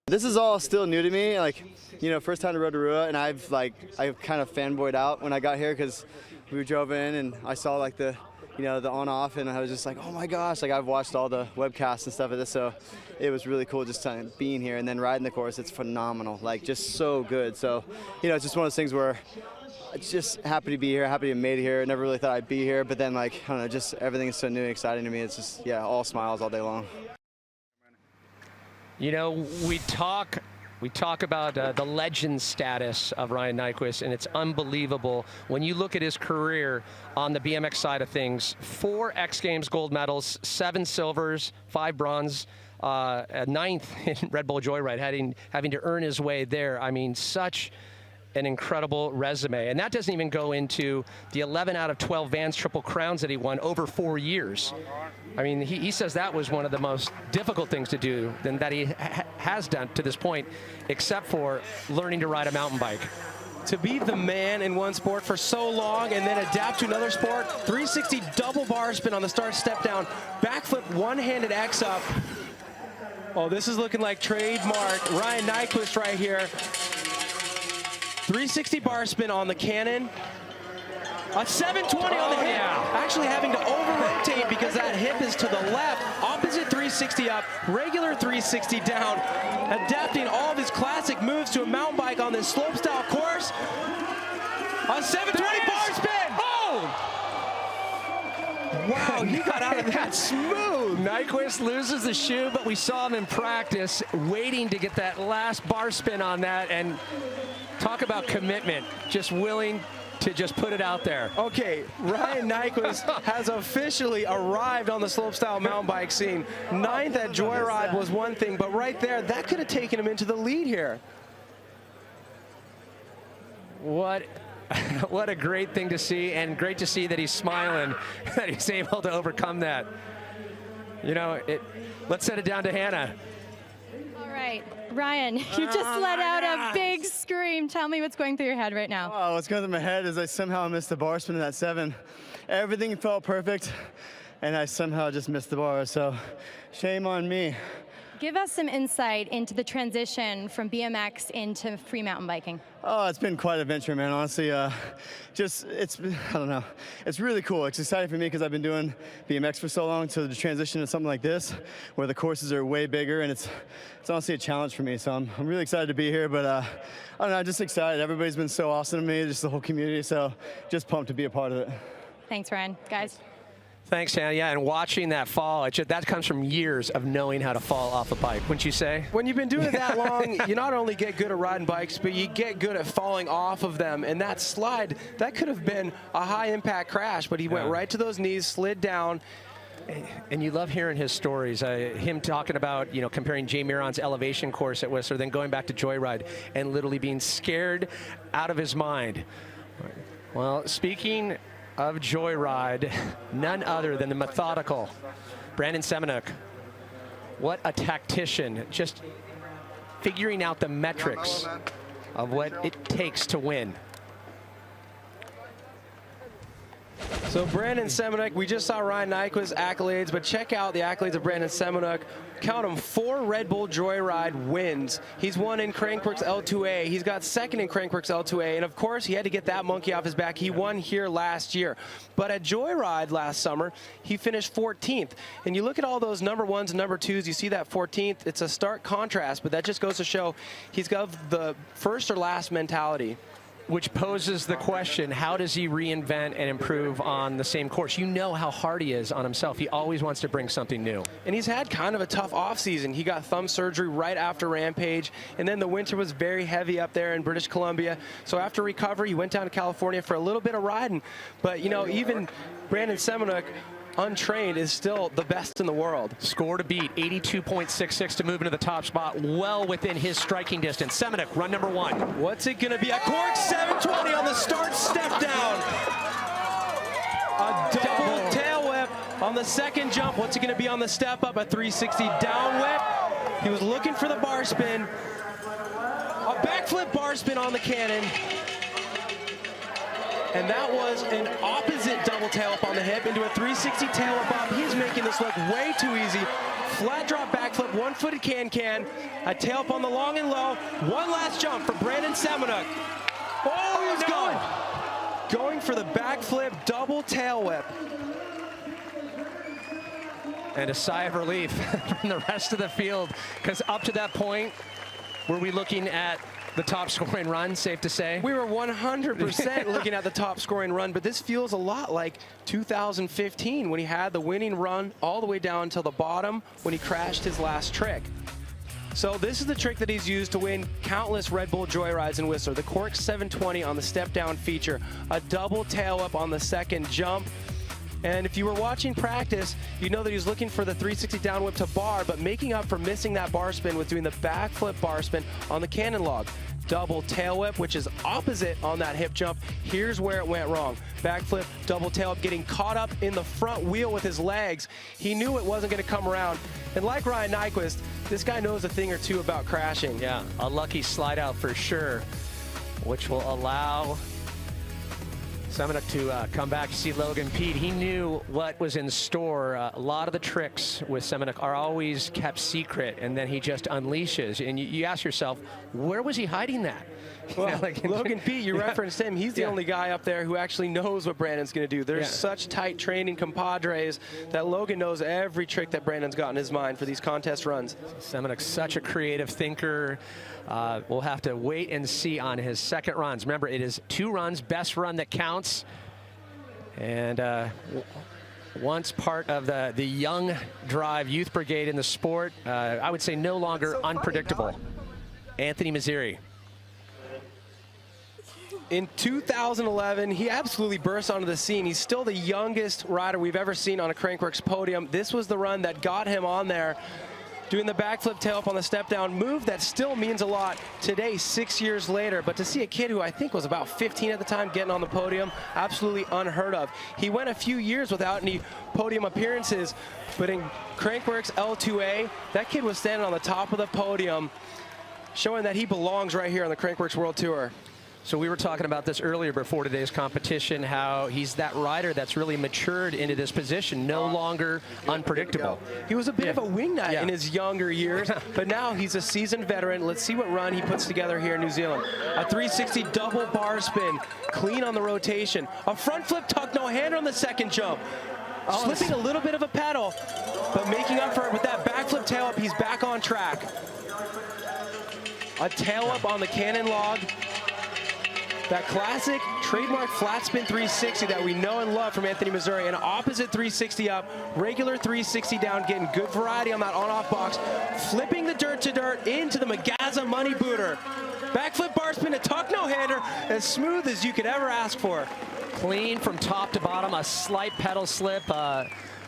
This is all still new to me, like, you know, first time to Rotorua, and I've kind of fanboyed out when I got here because we drove in and I saw like the on-off, and I was just like, oh my gosh, like I've watched all the webcasts and stuff of this, so it was really cool just being here and then riding the course. It's phenomenal, like just so good. So, you know, it's just one of those things where I'm just happy to be here, happy to have made it here. Never really thought I'd be here, but then like, I don't know, just everything is so new and exciting to me. It's just, yeah, all smiles all day long. You know, we talk about the legend status of Ryan Nyquist, and it's unbelievable when you look at his career on the BMX side of things. 4 X Games gold medals, 7 silvers, 5 bronze, a 9th in Red Bull Joyride, having to earn his way there. I mean, such an incredible resume. And that doesn't even go into the 11 out of 12 Vans Triple Crowns that he won over 4 years. I mean, he says that was one of the most difficult things to do than that he has done to this point, except for learning to ride a mountain bike. To be the man in one sport for so long and then adapt to another sport, 360 double bar spin on the start step down, backflip one-handed X up. Oh, this is looking like trademark Ryan Nyquist right here. 360 bar spin on the cannon. A 720 on the hip, actually having to over-rotate because that hip is to the left. Opposite 360 up, regular 360 down, adapting all of his classic moves to a mountain bike on this slope-style course. A 720 bar spin! Oh! Wow, he got out of that smooth. Nyquist loses the shoe, but we saw him in practice waiting to get that last bar spin on that, and talk about commitment, just willing to just put it out there. Okay, Ryan Nyquist has officially arrived on the slopestyle mountain bike scene. 9th at Joyride was one thing, but right there, that could have taken him into the lead here. What a great thing to see, and great to see that he's smiling, that he's able to overcome that. You know, let's set it down to Hannah. All right, Ryan, you just let out a big scream. Tell me what's going through your head right now. Oh, what's going through my head is I somehow missed the bar spin in that 7. Everything felt perfect, and I somehow just missed the bar, so shame on me. Give us some insight into the transition from BMX into free mountain biking. Oh, it's been quite an adventure, man. Honestly, I don't know. It's really cool. It's exciting for me because I've been doing BMX for so long, so the transition to something like this, where the courses are way bigger, and it's honestly a challenge for me. So I'm really excited to be here, but I don't know, I'm just excited. Everybody's been so awesome to me, just the whole community, so just pumped to be a part of it. Thanks, Ryan. Guys. Thanks, Hannah. Yeah, and watching that fall, that comes from years of knowing how to fall off a bike, wouldn't you say? When you've been doing it that long, you not only get good at riding bikes, but you get good at falling off of them. And that slide, that could have been a high-impact crash, but he went right to those knees, slid down. And you love hearing his stories. Him talking about, you know, comparing Jay Miron's elevation course at Whistler, then going back to Joyride and literally being scared out of his mind. Well, speaking of Joyride, none other than the methodical Brandon Semenuk. What a tactician, just figuring out the metrics of what it takes to win. So Brandon Semenuk, we just saw Ryan Nyquist's accolades, but check out the accolades of Brandon Semenuk. Count them, 4 Red Bull Joyride wins. He's won in Crankworx L2A. He's got 2nd in Crankworx L2A. And of course, he had to get that monkey off his back. He won here last year. But at Joyride last summer, he finished 14th. And you look at all those number 1s and number 2s, you see that 14th. It's a stark contrast, but that just goes to show he's got the first or last mentality. Which poses the question, how does he reinvent and improve on the same course? You know how hard he is on himself. He always wants to bring something new. And he's had kind of a tough offseason. He got thumb surgery right after Rampage, and then the winter was very heavy up there in British Columbia. So after recovery, he went down to California for a little bit of riding. But, you know, even Brandon Semenuk, untrained, is still the best in the world. Score to beat, 82.66 to move into the top spot, well within his striking distance. Semenuk, run number 1. What's it going to be? A cork 720 on the start step down. A double tail whip on the 2nd jump. What's it going to be on the step up? A 360 down whip. He was looking for the bar spin. A backflip bar spin on the cannon. And that was an opposite double tail up on the hip into a 360 tail up up. He's making this look way too easy. Flat drop backflip, 1-footed can-can, a tail up on the long and low. One last jump for Brandon Semenuk. Oh, he's going for the backflip double tail whip. And a sigh of relief from the rest of the field, because up to that point, were we looking at the top scoring run, safe to say? We were 100% looking at the top scoring run, but this feels a lot like 2015 when he had the winning run all the way down till the bottom when he crashed his last trick. So this is the trick that he's used to win countless Red Bull Joyrides in Whistler. The Cork 720 on the step down feature, a double tail up on the 2nd jump. And if you were watching practice, you know that he was looking for the 360 down whip to bar, but making up for missing that bar spin with doing the backflip bar spin on the cannon log. double tail whip, which is opposite on that hip jump. Here's where it went wrong. Backflip, double tail whip, getting caught up in the front wheel with his legs. He knew it wasn't going to come around. And like Ryan Nyquist, this guy knows a thing or two about crashing. Yeah, a lucky slide out for sure, which will allow Semenuk to come back. You see Logan Pete, he knew what was in store. A lot of the tricks with Semenuk are always kept secret, and then he just unleashes. And you ask yourself, where was he hiding that? Well, like Logan Pete, you referenced him. He's the only guy up there who actually knows what Brandon's going to do. There's such tight training compadres that Logan knows every trick that Brandon's got in his mind for these contest runs. Semenuk's such a creative thinker. We'll have to wait and see on his second runs. Remember, it is 2 runs, best run that counts. And once part of the young drive youth brigade in the sport, I would say no longer unpredictable. Anthony Mazzeri. In 2011, he absolutely burst onto the scene. He's still the youngest rider we've ever seen on a Crankworx podium. This was the run that got him on there, doing the backflip tail up on the step down move that still means a lot today, 6 years later. But to see a kid who I think was about 15 at the time getting on the podium, absolutely unheard of. He went a few years without any podium appearances, but in Crankworx L2A, that kid was standing on the top of the podium, showing that he belongs right here on the Crankworx World Tour. So we were talking about this earlier before today's competition, how he's that rider that's really matured into this position, no longer unpredictable. He was a bit of a wingnut in his younger years, but now he's a seasoned veteran. Let's see what run he puts together here in New Zealand. A 360 double bar spin, clean on the rotation. A front flip tuck no-hander on the second jump. Slipping a little bit of a pedal, but making up for it with that backflip tail up. He's back on track. A tail up on the cannon log. That classic trademark flat spin 360 that we know and love from Anthony Mazzeri. An opposite 360 up, regular 360 down, getting good variety on that on-off box, flipping the dirt to dirt into the Magaza money booter. Backflip bar spin, a tuck no-hander, as smooth as you could ever ask for. Clean from top to bottom, a slight pedal slip.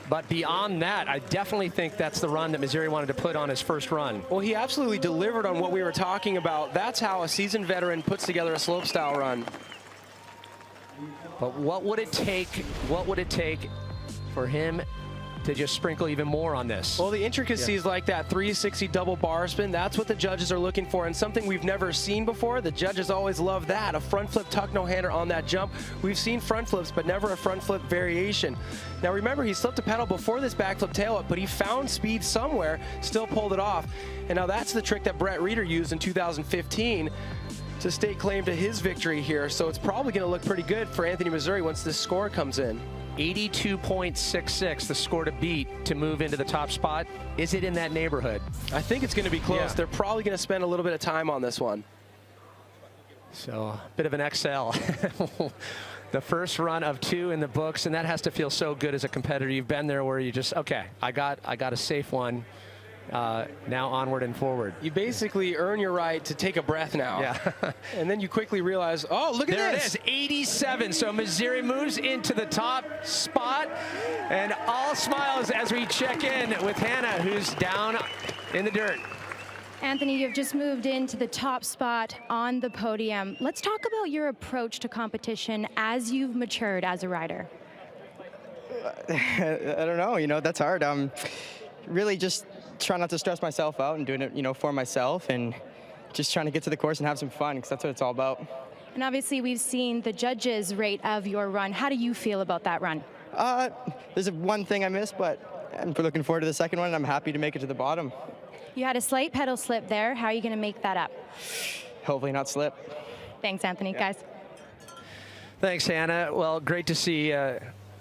But beyond that, I definitely think that's the run that Mazzeri wanted to put on his first run. Well, he absolutely delivered on what we were talking about. That's how a seasoned veteran puts together a slopestyle run. But what would it take for him to just sprinkle even more on this? Well, the intricacies like that 360 double bar spin, that's what the judges are looking for, and something we've never seen before. The judges always love that, a front flip tuck no-hander on that jump. We've seen front flips, but never a front flip variation. Now remember, he slipped a pedal before this backflip tail up, but he found speed somewhere, still pulled it off. And now that's the trick that Brett Reeder used in 2015 to stake claim to his victory here. So it's probably going to look pretty good for Anthony Mazzeri once this score comes in. 82.66, the score to beat to move into the top spot. Is it in that neighborhood? I think it's going to be close. They're probably going to spend a little bit of time on this one. So a bit of an XL. The first run of 2 in the books, and that has to feel so good as a competitor. You've been there where you just, okay, I got a safe one. Now onward and forward. You basically earn your right to take a breath now. Yeah. And then you quickly realize, oh, look at this. There it is, 87. So Mazzeri moves into the top spot. And all smiles as we check in with Hannah, who's down in the dirt. Anthony, you've just moved into the top spot on the podium. Let's talk about your approach to competition as you've matured as a rider. I don't know, you know, that's hard. Really just try not to stress myself out and doing it, you know, for myself, and just trying to get to the course and have some fun, because that's what it's all about. And obviously we've seen the judges' rate of your run. How do you feel about that run? There's one thing I missed, but I'm looking forward to the second one, and I'm happy to make it to the bottom. You had a slight pedal slip there. How are you going to make that up? Hopefully not slip. Thanks, Anthony. Guys. Thanks, Hannah. Well, great to see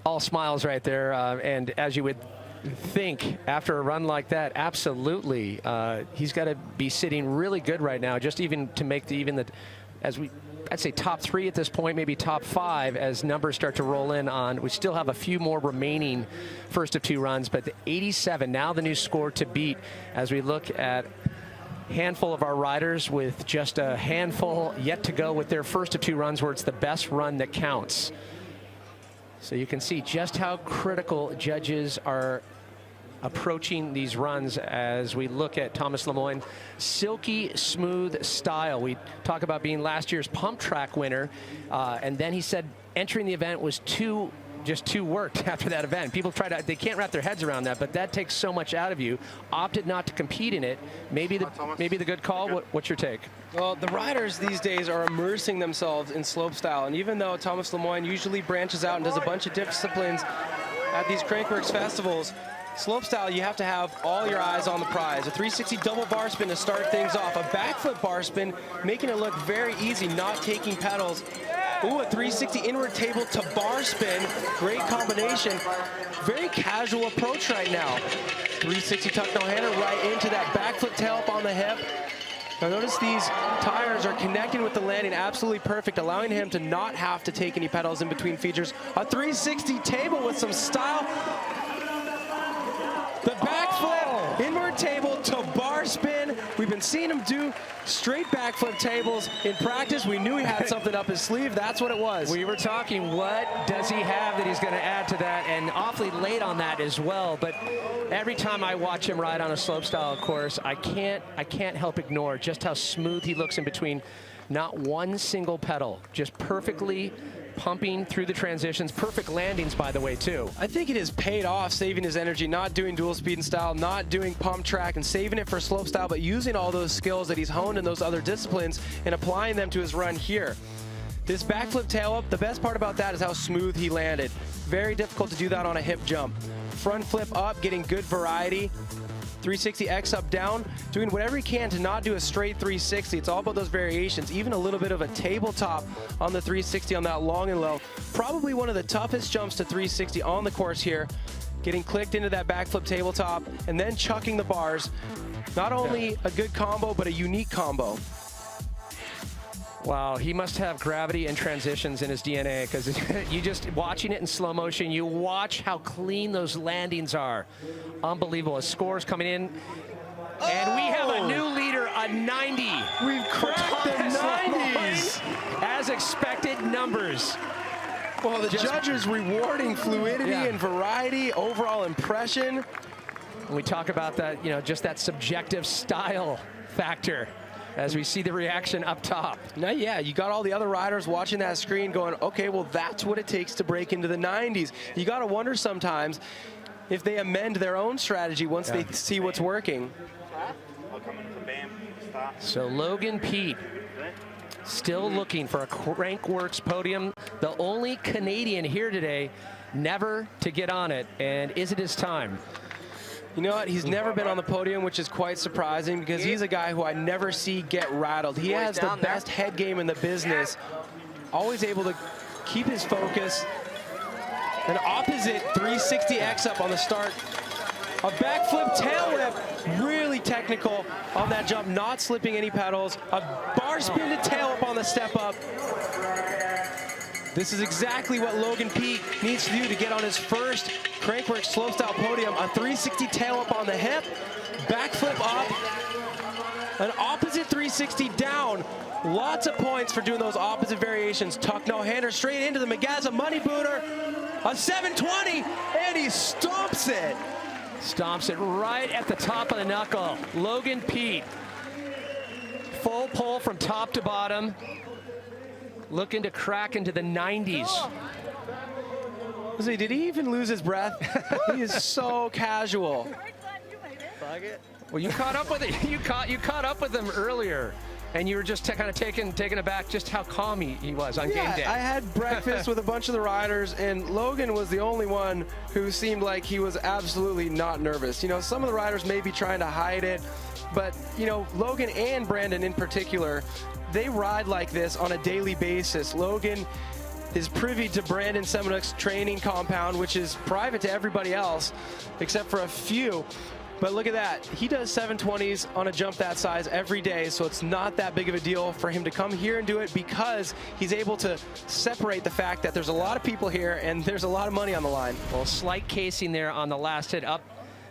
all smiles right there. And as you would think, after a run like that, absolutely, he's got to be sitting really good right now, just even to make I'd say top 3 at this point, maybe top 5 as numbers start to roll in on. We still have a few more remaining first of 2 runs, but the 87, now the new score to beat as we look at a handful of our riders with just a handful yet to go with their first of 2 runs where it's the best run that counts. So you can see just how critical judges are approaching these runs as we look at Thomas Lemoine. Silky smooth style. We talk about being last year's pump track winner, and then he said entering the event was just too worked after that event. People they can't wrap their heads around that, but that takes so much out of you. Opted not to compete in it. Maybe the good call. What's your take? Well, the riders these days are immersing themselves in slopestyle, and even though Thomas Lemoine usually branches out and does a bunch of disciplines at these Crankworx festivals, slopestyle, you have to have all your eyes on the prize. A 360 double bar spin to start things off. A backflip bar spin, making it look very easy, not taking pedals. Ooh, a 360 inward table to bar spin. Great combination. Very casual approach right now. 360 tuck no hander right into that backflip tail up on the hip. Now notice these tires are connecting with the landing absolutely perfect, allowing him to not have to take any pedals in between features. A 360 table with some style. The backflip, inward table to bar spin. We've been seeing him do straight backflip tables in practice. We knew he had something up his sleeve. That's what it was. We were talking, what does he have that he's going to add to that? And awfully late on that as well. But every time I watch him ride on a slopestyle course, I can't help ignore just how smooth he looks in between. Not one single pedal, just perfectly pumping through the transitions. Perfect landings, by the way, too. I think it has paid off, saving his energy, not doing dual speed and style, not doing pump track and saving it for slope style, but using all those skills that he's honed in those other disciplines and applying them to his run here. This backflip tail up, the best part about that is how smooth he landed. Very difficult to do that on a hip jump. Front flip up, getting good variety. 360 X up down, doing whatever he can to not do a straight 360. It's all about those variations, even a little bit of a tabletop on the 360 on that long and low. Probably one of the toughest jumps to 360 on the course here. Getting clicked into that backflip tabletop and then chucking the bars. Not only a good combo, but a unique combo. Wow, he must have gravity and transitions in his DNA, because you just watching it in slow motion, you watch how clean those landings are. Unbelievable. His scores coming in. And we have a new leader, a 90. We've cracked the 90s. As expected numbers. Well, the judges rewarding fluidity and variety, overall impression. And we talk about that, just that subjective style factor as we see the reaction up top. Now, yeah, you got all the other riders watching that screen going, okay, well, that's what it takes to break into the 90s. You got to wonder sometimes if they amend their own strategy once they see what's working. So Logan Pete still looking for a Crankworx podium. The only Canadian here today never to get on it. And is it his time? You know what? He's never been on the podium, which is quite surprising because he's a guy who I never see get rattled. He has the best head game in the business. Always able to keep his focus. An opposite 360 X up on the start. A backflip tail whip, really technical on that jump, not slipping any pedals. A bar spin to tail up on the step up. This is exactly what Logan Pete needs to do to get on his first Crankworx slopestyle podium. A 360 tail up on the hip, backflip up, an opposite 360 down. Lots of points for doing those opposite variations. Tuck no hander straight into the Magaza money booter. A 720, and he stomps it. Stomps it right at the top of the knuckle. Logan Pete, full pull from top to bottom. Looking to crack into the 90s. Did he even lose his breath? He is so casual. Well, you caught up with it. You caught up with him earlier, and you were just kind of taken aback just how calm he was on game day. I had breakfast with a bunch of the riders, and Logan was the only one who seemed like he was absolutely not nervous. Some of the riders may be trying to hide it, but Logan and Brandon in particular, they ride like this on a daily basis. Logan is privy to Brandon Semenuk's training compound, which is private to everybody else, except for a few. But look at that. He does 720s on a jump that size every day, so it's not that big of a deal for him to come here and do it because he's able to separate the fact that there's a lot of people here and there's a lot of money on the line. Well, slight casing there on the last hit up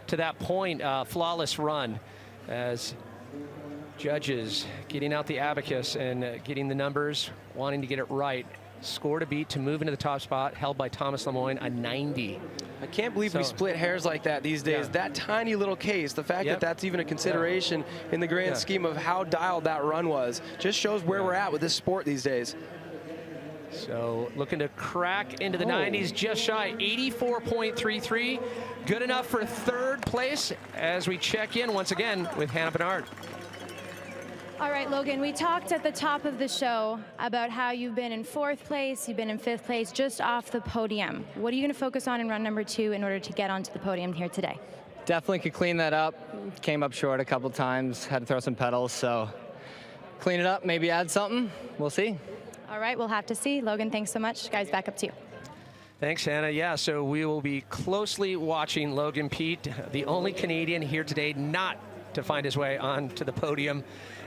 to that point. Flawless run as judges getting out the abacus and getting the numbers, wanting to get it right. Score to beat to move into the top spot, held by Thomas Lemoine, a 90. I can't believe we split hairs like that these days. That tiny little case, the fact that that's even a consideration in the grand scheme of how dialed that run was, just shows where we're at with this sport these days. So looking to crack into the 90s, just shy, 84.33. Good enough for third place as we check in once again with Hannah Bernard. All right, Logan, we talked at the top of the show about how you've been in 4th place, you've been in 5th place, just off the podium. What are you going to focus on in run number 2 in order to get onto the podium here today? Definitely could clean that up. Came up short a couple times, had to throw some pedals, so clean it up, maybe add something. We'll see. All right, we'll have to see. Logan, thanks so much. Guys, back up to you. Thanks, Hannah. Yeah, so we will be closely watching Logan Pete, the only Canadian here today not to find his way onto the podium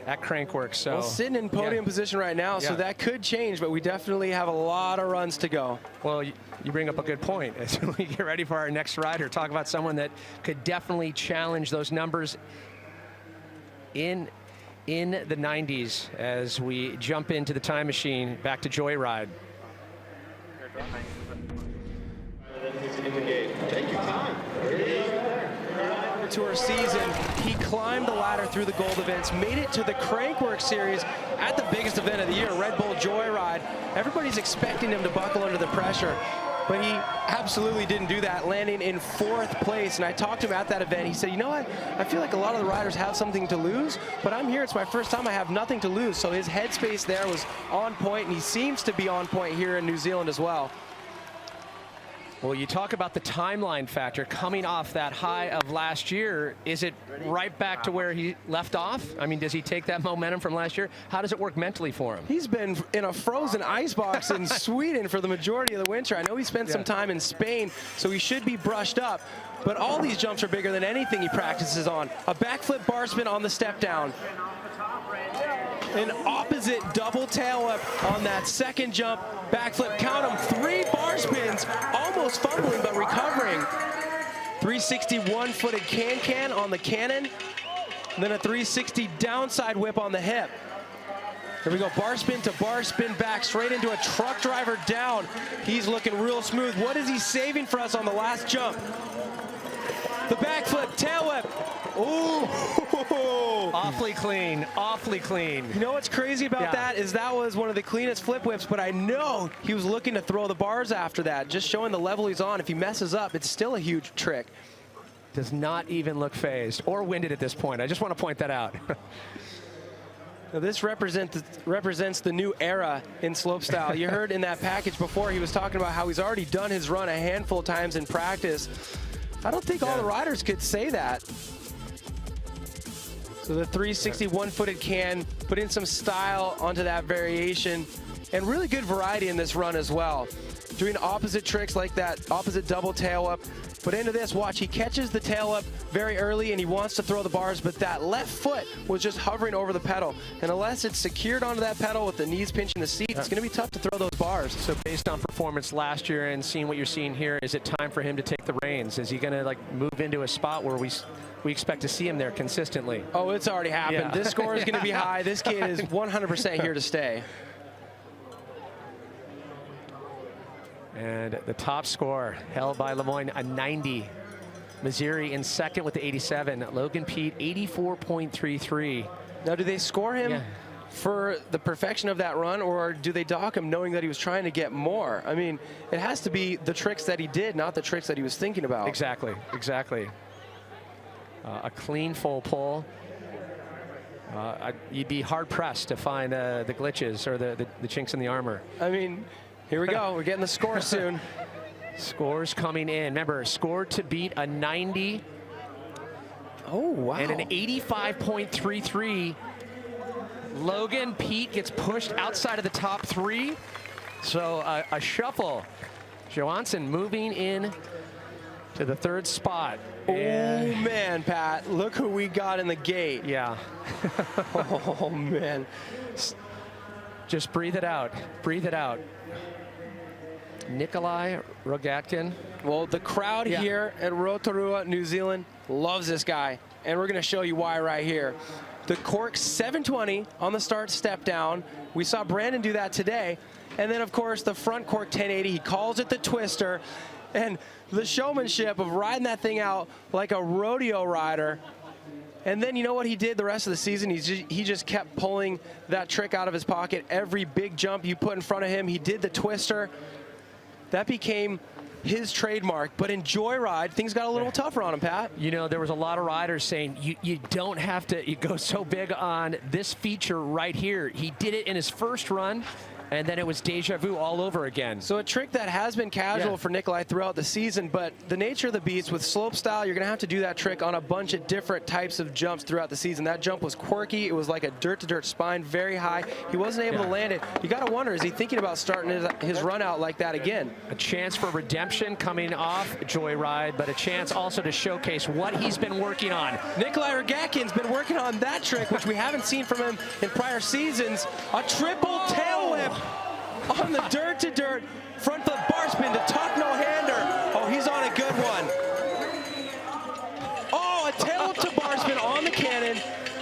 at Crankworx. So well, sitting in podium position right now, so that could change, but we definitely have a lot of runs to go. Well, you bring up a good point. As we get ready for our next rider, talk about someone that could definitely challenge those numbers in the 90s as we jump into the time machine back to Joyride. Take your time. Tour season, he climbed the ladder through the gold events, made it to the Crankworx series at the biggest event of the year, Red Bull Joyride. Everybody's expecting him to buckle under the pressure, but he absolutely didn't do that, landing in 4th place. And I talked to him at that event. He said, you know what, I feel like a lot of the riders have something to lose, but I'm here, it's my first time, I have nothing to lose. So his headspace there was on point, and he seems to be on point here in New Zealand as well. Well, you talk about the timeline factor coming off that high of last year. Is it right back to where he left off? I mean, does he take that momentum from last year? How does it work mentally for him? He's been in a frozen ice box in Sweden for the majority of the winter. I know he spent some time in Spain, so he should be brushed up. But all these jumps are bigger than anything he practices on. A backflip bar spin on the step down. An opposite double tail whip on that second jump. Backflip, count them, 3 bar spins, almost fumbling but recovering. 360 one-footed can-can on the cannon, and then a 360 downside whip on the hip. Here we go, bar spin to bar spin back, straight into a truck driver down. He's looking real smooth. What is he saving for us on the last jump? The backflip, tail whip. Ooh. Awfully clean, awfully clean. You know what's crazy about that is that was one of the cleanest flip whips, but I know he was looking to throw the bars after that, just showing the level he's on. If he messes up, it's still a huge trick. Does not even look phased or winded at this point. I just want to point that out. Now this represents the new era in slopestyle. You heard in that package before, he was talking about how he's already done his run a handful of times in practice. I don't think all the riders could say that. So the 360 one-footed can, put in some style onto that variation, and really good variety in this run as well. Doing opposite tricks like that opposite double tail up. But into this, watch, he catches the tail up very early and he wants to throw the bars, but that left foot was just hovering over the pedal. And unless it's secured onto that pedal with the knees pinching the seat, it's gonna be tough to throw those bars. So based on performance last year and seeing what you're seeing here, is it time for him to take the reins? Is he gonna like move into a spot where we expect to see him there consistently? Oh, it's already happened. This score is gonna be high. This kid is 100% here to stay. And the top score held by Lemoyne, a 90. Missouri in second with the 87. Logan Pete, 84.33. Now, do they score him for the perfection of that run, or do they dock him knowing that he was trying to get more? I mean, it has to be the tricks that he did, not the tricks that he was thinking about. Exactly, exactly. A clean full pull. You'd be hard-pressed to find the glitches or the chinks in the armor. I mean, here we go. We're getting the score soon. Scores coming in. Remember, score to beat a 90. Oh, wow. And an 85.33. Logan Pete gets pushed outside of the top 3. So a shuffle. Johansson moving in to the 3rd spot. Oh, man, Pat. Look who we got in the gate. Yeah. Oh, man. Just breathe it out. Breathe it out. Nikolai Rogatkin. Well, the crowd here at Rotorua, New Zealand, loves this guy. And we're going to show you why right here. The cork 720 on the start step down. We saw Brandon do that today. And then, of course, the front cork 1080. He calls it the twister. And the showmanship of riding that thing out like a rodeo rider. And then you know what he did the rest of the season? He just kept pulling that trick out of his pocket. Every big jump you put in front of him, he did the twister. That became his trademark. But in Joyride, things got a little tougher on him, Pat. You know, there was a lot of riders saying you don't have to go so big on this feature right here. He did it in his first run, and then it was deja vu all over again. So a trick that has been casual for Nikolai throughout the season, but the nature of the beast with slope style, you're going to have to do that trick on a bunch of different types of jumps throughout the season. That jump was quirky. It was like a dirt-to-dirt spine, very high. He wasn't able to land it. You got to wonder, is he thinking about starting his run out like that again? A chance for redemption coming off Joyride, but a chance also to showcase what he's been working on. Nikolai Rogatkin's been working on that trick, which we haven't seen from him in prior seasons. A triple tail whip on the dirt-to-dirt, front flip bar spin to tuck no-hander. Oh, he's on a good one. Oh, a tail whip to bar spin on the cannon.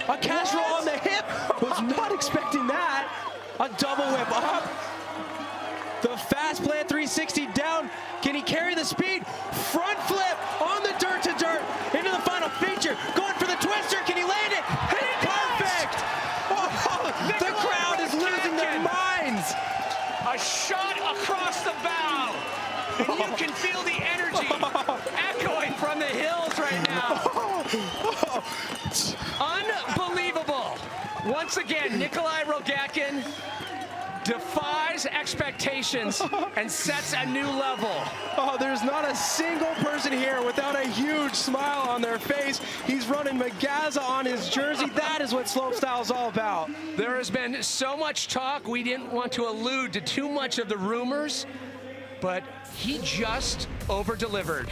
A cash roll on the hip. Was not expecting that. A double whip up. The fast plant 360 down. Can he carry the speed? Front flip on the dirt-to-dirt into the final feature. Going for the twister. Can he land it? And perfect! Oh, the crowd is losing their minds. A shot across the bow, and you can feel the energy echoing from the hills right now. Unbelievable. Once again, Nikolai Rogatkin defies expectations and sets a new level. Oh, there's not a single person here without a huge smile on their face. He's running Magaza on his jersey. That is what slopestyle is all about. There has been so much talk. We didn't want to allude to too much of the rumors, but he just over-delivered.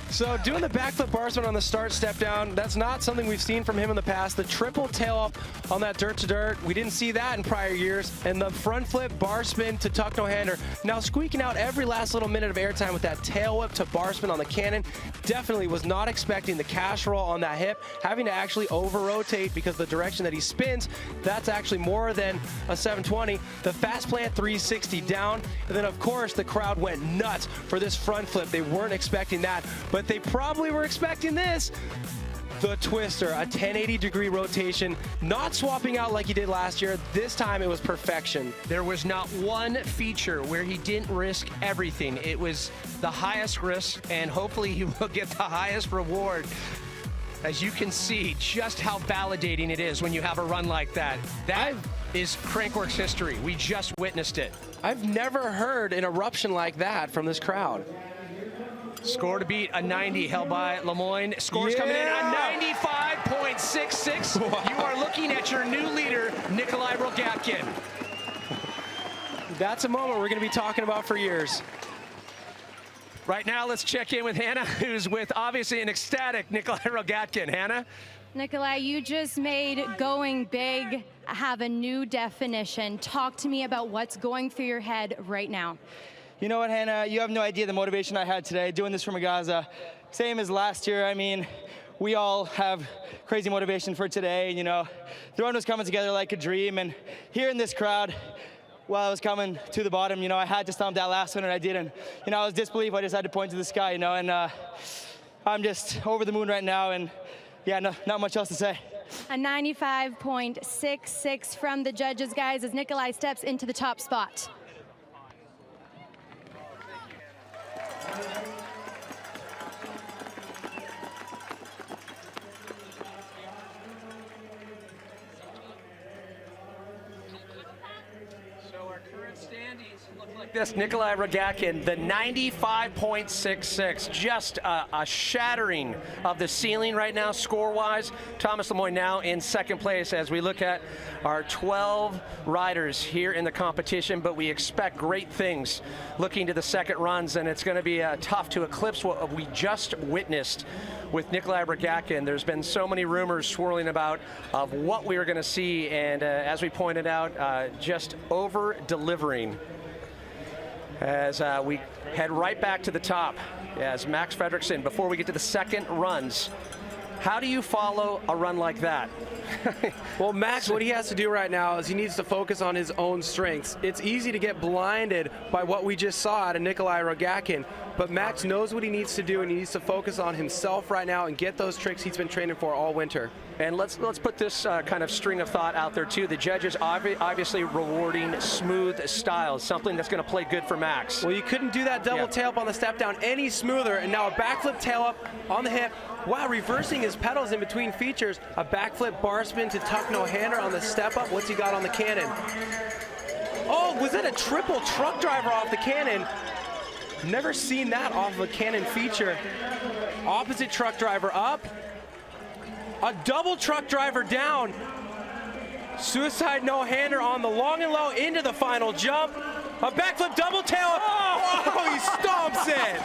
So doing the backflip bar spin on the start step down, that's not something we've seen from him in the past. The triple tail up on that dirt-to-dirt, we didn't see that in prior years. And the front flip bar spin to tuck no-hander. Now squeaking out every last little minute of airtime with that tail whip to bar spin on the cannon. Definitely was not expecting the cash roll on that hip, having to actually over-rotate because the direction that he spins, that's actually more than a 720. The fast plant 360 down, and then of course the crowd went nuts for this front flip. They weren't expecting that, but they probably were expecting this. The twister, a 1080-degree rotation, not swapping out like he did last year. This time it was perfection. There was not one feature where he didn't risk everything. It was the highest risk, and hopefully he will get the highest reward. As you can see just how validating it is when you have a run like that. That is Crankworx history. We just witnessed it. I've never heard an eruption like that from this crowd. Score to beat, a 90 held by Lemoyne. Scores coming in a 95.66. Wow. You are looking at your new leader, Nikolai Rogatkin. That's a moment we're going to be talking about for years. Right now, let's check in with Hannah, who's with obviously an ecstatic Nikolai Rogatkin. Hannah? Nikolai, you just made going big have a new definition. Talk to me about what's going through your head right now. You know what, Hannah? You have no idea the motivation I had today doing this for Magaza. Same as last year. I mean, we all have crazy motivation for today. You know, the run was coming together like a dream. And hearing this crowd while I was coming to the bottom, you know, I had to stomp that last one, and I did. And, you know, I was disbelief. I just had to point to the sky, you know. And I'm just over the moon right now. And, yeah, not much else to say. A 95.66 from the judges, guys, as Nikolai steps into the top spot. This Nikolai Rogatkin, the 95.66, just a shattering of the ceiling right now score-wise. Thomas Lemoyne now in second place as we look at our 12 riders here in the competition, but we expect great things looking to the second runs, and it's going to be tough to eclipse what we just witnessed with Nikolai Rogatkin. There's been so many rumors swirling about of what we were going to see, and as we pointed out, just over-delivering. As we head right back to the top, as Max Fredriksson, before we get to the second runs, how do you follow a run like that? Well, Max, what he has to do right now is he needs to focus on his own strengths. It's easy to get blinded by what we just saw out of Nikolai Rogatkin, but Max knows what he needs to do, and he needs to focus on himself right now and get those tricks he's been training for all winter. And let's put this kind of string of thought out there too. The judges obviously rewarding smooth styles, something that's going to play good for Max. Well, you couldn't do that double tail up on the step down any smoother, and now a backflip tail up on the hip. Wow, reversing his pedals in between features. A backflip bar spin to tuck no hander on the step up. What's he got on the cannon? Oh, was it a triple truck driver off the cannon? Never seen that off of a cannon feature. Opposite truck driver up. A double truck driver down. Suicide no-hander on the long and low into the final jump. A backflip double tail. Oh, he stomps it.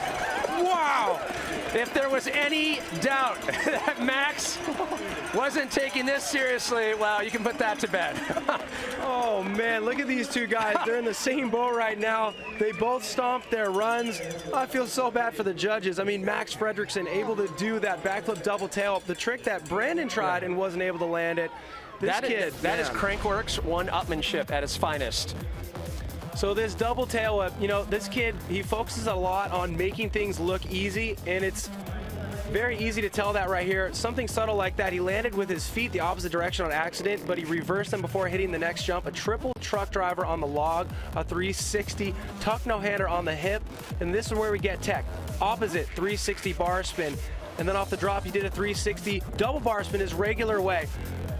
Wow. If there was any doubt that Max wasn't taking this seriously, well, you can put that to bed. Oh, man, look at these two guys. They're in the same boat right now. They both stomped their runs. I feel so bad for the judges. I mean, Max Fredriksson able to do that backflip double tail, the trick that Brandon tried and wasn't able to land it. That is Crankworx one-upmanship at its finest. So this double tail up, you know, this kid, he focuses a lot on making things look easy, and it's very easy to tell that right here. Something subtle like that. He landed with his feet the opposite direction on accident, but he reversed them before hitting the next jump. A triple truck driver on the log, a 360, tuck no-hander on the hip, and this is where we get tech. Opposite 360 bar spin, and then off the drop he did a 360 double bar spin his regular way.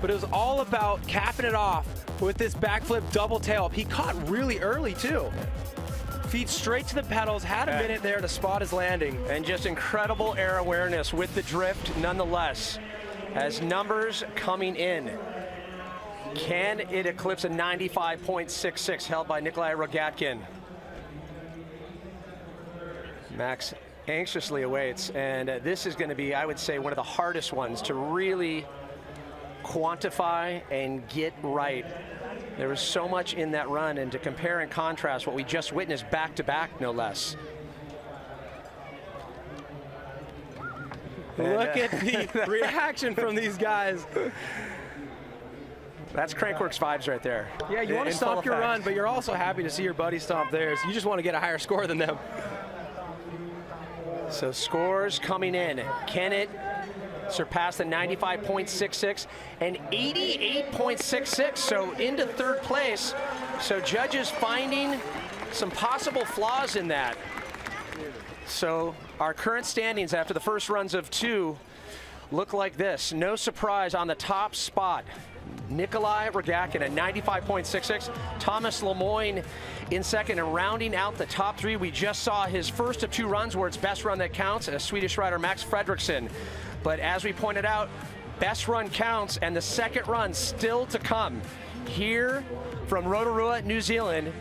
But it was all about capping it off with this backflip double tail up. He caught really early too. Feet straight to the pedals, had a minute there to spot his landing. And just incredible air awareness with the drift nonetheless. As numbers coming in, can it eclipse a 95.66 held by Nikolai Rogatkin? Max anxiously awaits, and this is going to be, I would say, one of the hardest ones to really quantify and get right. There was so much in that run, and to compare and contrast what we just witnessed back-to-back, no less. Look at the reaction from these guys. That's Crankworx vibes right there. Yeah, you want to stomp your run, but you're also happy to see your buddy stomp theirs. You just want to get a higher score than them. So scores coming in. Can it surpass the 95.66 and 88.66, so into third place. So judges finding some possible flaws in that. So our current standings after the first runs of two look like this. No surprise on the top spot. Nikolai Rogatkin at 95.66. Thomas Lemoyne in second, and rounding out the top three, we just saw his first of two runs where it's best run that counts, a Swedish rider, Max Fredriksson. But as we pointed out, best run counts, and the second run still to come. Here from Rotorua, New Zealand,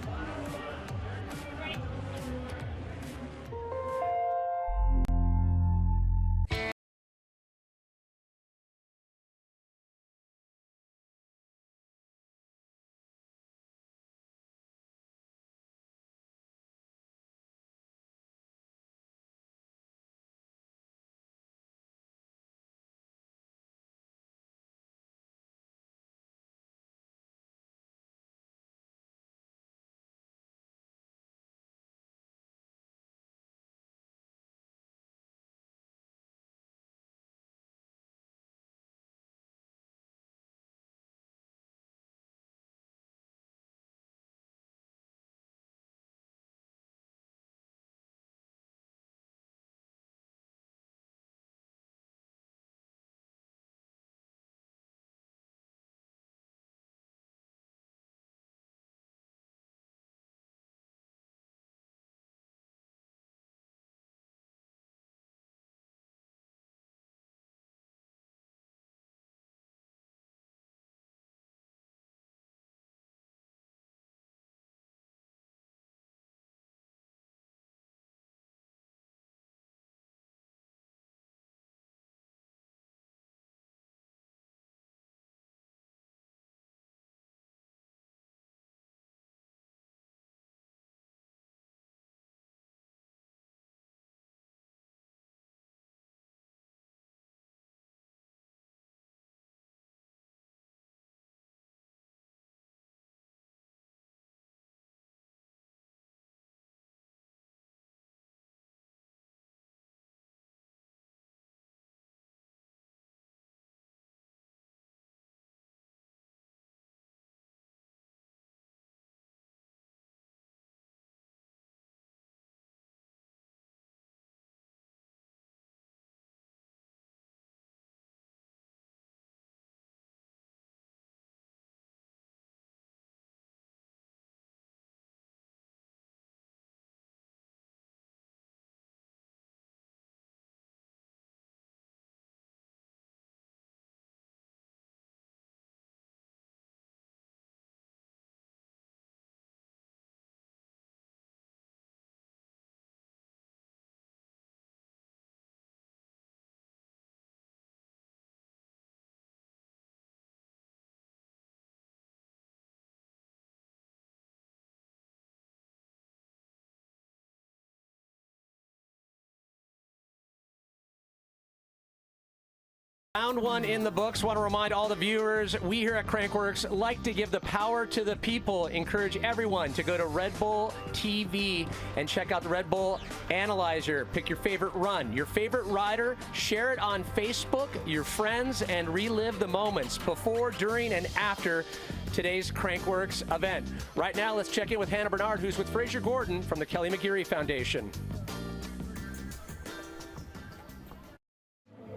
Round one in the books. Want to remind all the viewers, we here at Crankworx like to give the power to the people. Encourage everyone to go to Red Bull TV and check out the Red Bull Analyzer. Pick your favorite run, your favorite rider, share it on Facebook, your friends, and relive the moments before, during, and after today's Crankworx event. Right now, let's check in with Hannah Bernard, who's with Fraser Gordon from the Kelly McGarry Foundation.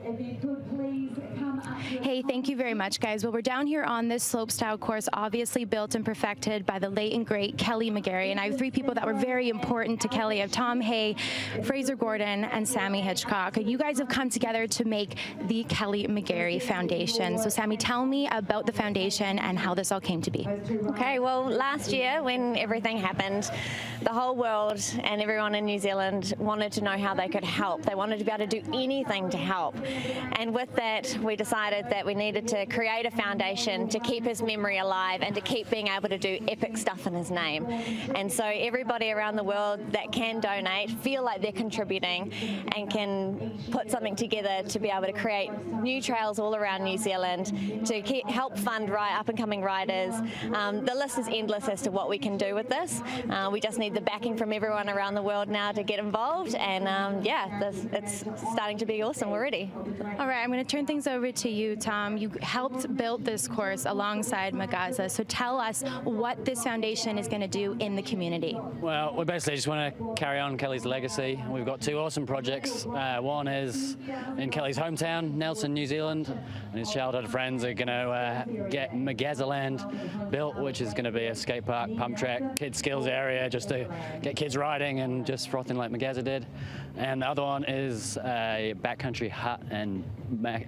If you could please come up. Hey, thank you very much, guys. Well, we're down here on this slopestyle course, obviously built and perfected by the late and great Kelly McGarry. And I have three people that were very important to Kelly. I have Tom Hay, Fraser Gordon, and Sammy Hitchcock. You guys have come together to make the Kelly McGarry Foundation. So, Sammy, tell me about the foundation and how this all came to be. Okay, well, last year when everything happened, the whole world and everyone in New Zealand wanted to know how they could help. They wanted to be able to do anything to help. And with that, we decided that we needed to create a foundation to keep his memory alive and to keep being able to do epic stuff in his name. And so everybody around the world that can donate feel like they're contributing and can put something together to be able to create new trails all around New Zealand to help fund up-and-coming riders. The list is endless as to what we can do with this. We just need the backing from everyone around the world now to get involved, and yeah, it's starting to be awesome already. All right, I'm going to turn things over to you, Tom. You helped build this course alongside Magaza, so tell us what this foundation is going to do in the community. Well, we basically just want to carry on Kelly's legacy. We've got two awesome projects. One is in Kelly's hometown, Nelson, New Zealand, and his childhood friends are going to get Magaza Land built, which is going to be a skate park, pump track, kids skills area, just to get kids riding and just frothing like Magaza did. And the other one is a backcountry hut and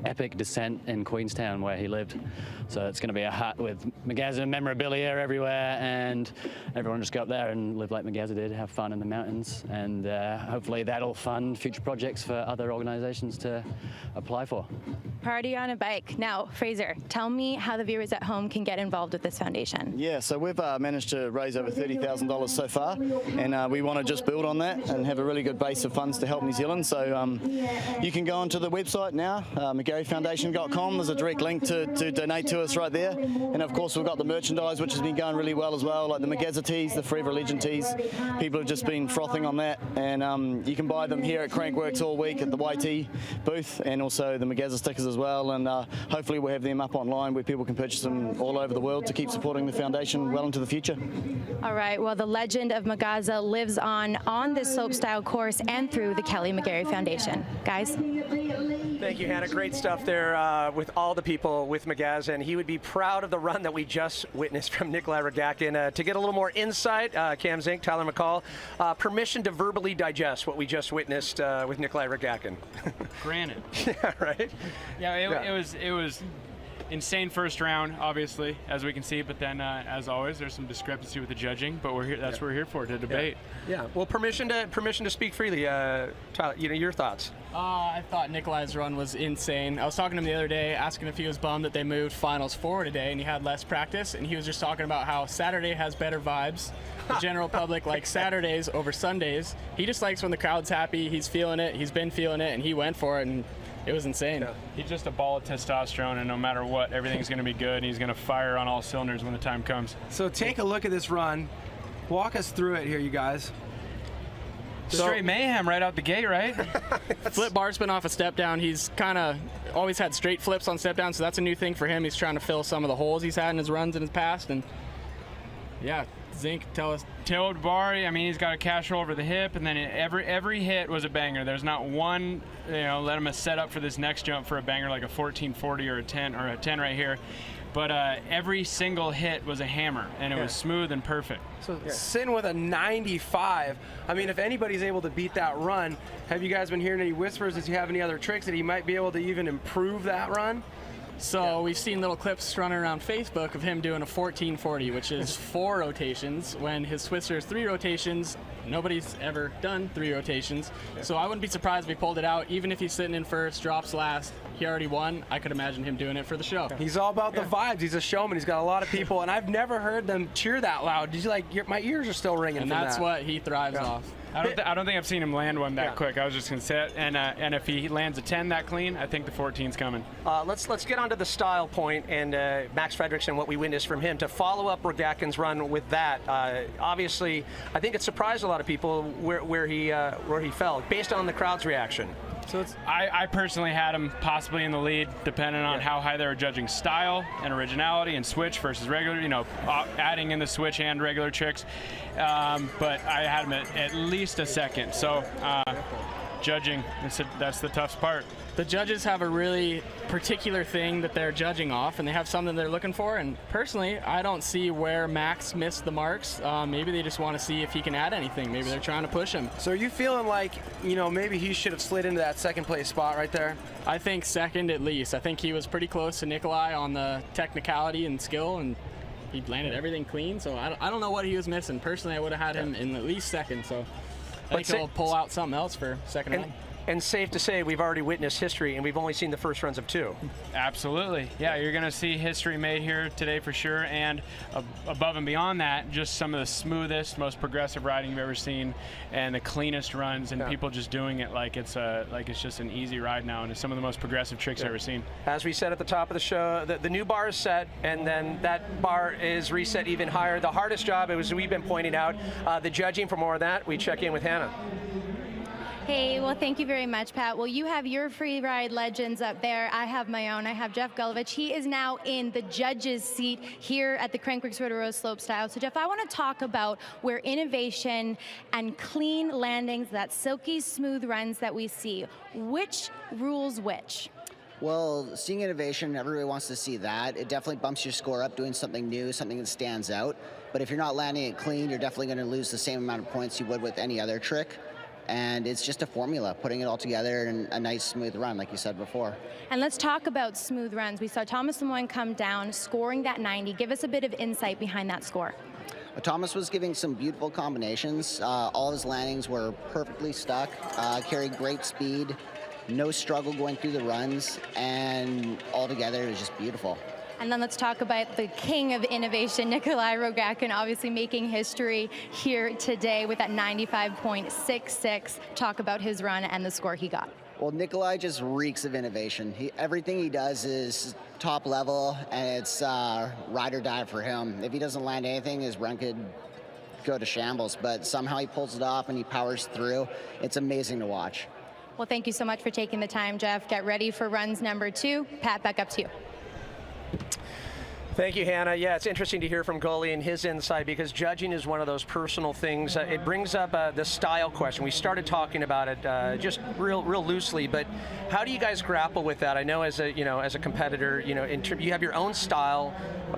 epic descent in Queenstown where he lived. So it's going to be a hut with Magaza memorabilia everywhere, and everyone just go up there and live like Magaza did, have fun in the mountains, and hopefully that'll fund future projects for other organizations to apply for. Party on a bike. Now, Fraser, tell me how the viewers at home can get involved with this foundation. Yeah, so we've managed to raise over $30,000 so far, and we want to just build on that and have a really good base of funds to help New Zealand. So you can go onto the website now, McGarryFoundation.com. There's a direct link to donate to us right there. And of course, we've got the merchandise, which has been going really well as well, like the Magaza tees, the Forever Legend tees. People have just been frothing on that, and you can buy them here at Crankworx all week at the YT booth, and also the Magaza stickers as well. And hopefully we'll have them up online where people can purchase them all over the world to keep supporting the foundation well into the future. All right, well, the legend of Magaza lives on this slopestyle course and through the Kelly McGarry Foundation. Guys? Thank you, Hannah. Great stuff there with all the people with Magaza, and he would be proud of the run that we just witnessed from Nikolai Rogakin. To get a little more insight, Cam Zink, Tyler McCall, permission to verbally digest what we just witnessed with Nikolai Rogakin. Granted. Yeah, right? Yeah, it was insane first round, obviously, as we can see, but then as always there's some discrepancy with the judging, but we're here, that's what we're here for, to debate. Yeah. Well, permission to speak freely. Tyler, your thoughts. I thought Nikolai's run was insane. I was talking to him the other day, asking if he was bummed that they moved finals forward today and he had less practice, and he was just talking about how Saturday has better vibes. The general public likes Saturdays over Sundays. He just likes when the crowd's happy, he's feeling it, he's been feeling it, and he went for it, and it was insane. Yeah. He's just a ball of testosterone, and no matter what, everything's going to be good, and he's going to fire on all cylinders when the time comes. So take a look at this run. Walk us through it here, you guys. Straight mayhem right out the gate, right? Flip bar spin off a step down. He's kind of always had straight flips on step down, so that's a new thing for him. He's trying to fill some of the holes he's had in his runs in his past, and yeah, Zink, tell us. Tailed bar, I mean, he's got a cash roll over the hip, and then every hit was a banger. There's not one, let him set up for this next jump for a banger like a 1440 or a 10 right here. But every single hit was a hammer, and it was smooth and perfect. So Sin with a 95. I mean, if anybody's able to beat that run, have you guys been hearing any whispers that you have any other tricks that he might be able to even improve that run? So we've seen little clips running around Facebook of him doing a 1440, which is 4 rotations, when his Switzer is 3 rotations. Nobody's ever done 3 rotations. So I wouldn't be surprised if he pulled it out. Even if he's sitting in first, drops last, he already won. I could imagine him doing it for the show. He's all about the vibes. He's a showman. He's got a lot of people, and I've never heard them cheer that loud. Did you my ears are still ringing and from that's that. what he thrives off. I don't think I've seen him land one that quick. I was just going to say it. And if he lands a 10 that clean, I think the 14's coming. Let's get onto the style point and Max Fredriksson, what we witnessed from him. To follow up Rogakin's run with that, obviously, I think it surprised a lot of people where he fell, based on the crowd's reaction. So I personally had him possibly in the lead, depending on how high they were judging style and originality and switch versus regular, adding in the switch and regular tricks. But I had him at least a second. So judging, that's the toughest part. The judges have a really particular thing that they're judging off, and they have something they're looking for. And personally, I don't see where Max missed the marks. Maybe they just want to see if he can add anything. Maybe they're trying to push him. So are you feeling like, maybe he should have slid into that second place spot right there? I think second at least. I think he was pretty close to Nikolai on the technicality and skill, and he landed everything clean. So I don't know what he was missing. Personally, I would have had him in at least second. So I think he'll pull out something else for second run. And safe to say, we've already witnessed history, and we've only seen the first runs of 2. Absolutely. Yeah, you're going to see history made here today for sure. And above and beyond that, just some of the smoothest, most progressive riding you've ever seen, and the cleanest runs, and people just doing it like it's just an easy ride now, and it's some of the most progressive tricks I've ever seen. As we said at the top of the show, the new bar is set, and then that bar is reset even higher. The hardest job, as we've been pointing out, the judging. For more of that, we check in with Hannah. Hey, well, thank you very much, Pat. Well, you have your free ride legends up there. I have my own. I have Jeff Gulovich. He is now in the judge's seat here at the Crankworx Rotorua Slopestyle. So, Jeff, I want to talk about where innovation and clean landings, that silky smooth runs that we see. Which rules which? Well, seeing innovation, everybody wants to see that. It definitely bumps your score up doing something new, something that stands out. But if you're not landing it clean, you're definitely going to lose the same amount of points you would with any other trick. And it's just a formula, putting it all together in a nice, smooth run, like you said before. And let's talk about smooth runs. We saw Thomas Lemoyne come down, scoring that 90. Give us a bit of insight behind that score. Thomas was giving some beautiful combinations. All his landings were perfectly stuck, carried great speed, no struggle going through the runs, and altogether it was just beautiful. And then let's talk about the king of innovation, Nikolai Rogakin, obviously making history here today with that 95.66. Talk about his run and the score he got. Well, Nikolai just reeks of innovation. Everything he does is top level, and it's ride or die for him. If he doesn't land anything, his run could go to shambles, but somehow he pulls it off and he powers through. It's amazing to watch. Well, thank you so much for taking the time, Jeff. Get ready for runs number 2. Pat, back up to you. Thank you, Hannah. Yeah, it's interesting to hear from Gully and his insight, because judging is one of those personal things. It brings up the style question. We started talking about it just real loosely, but how do you guys grapple with that? I know as a competitor, you have your own style,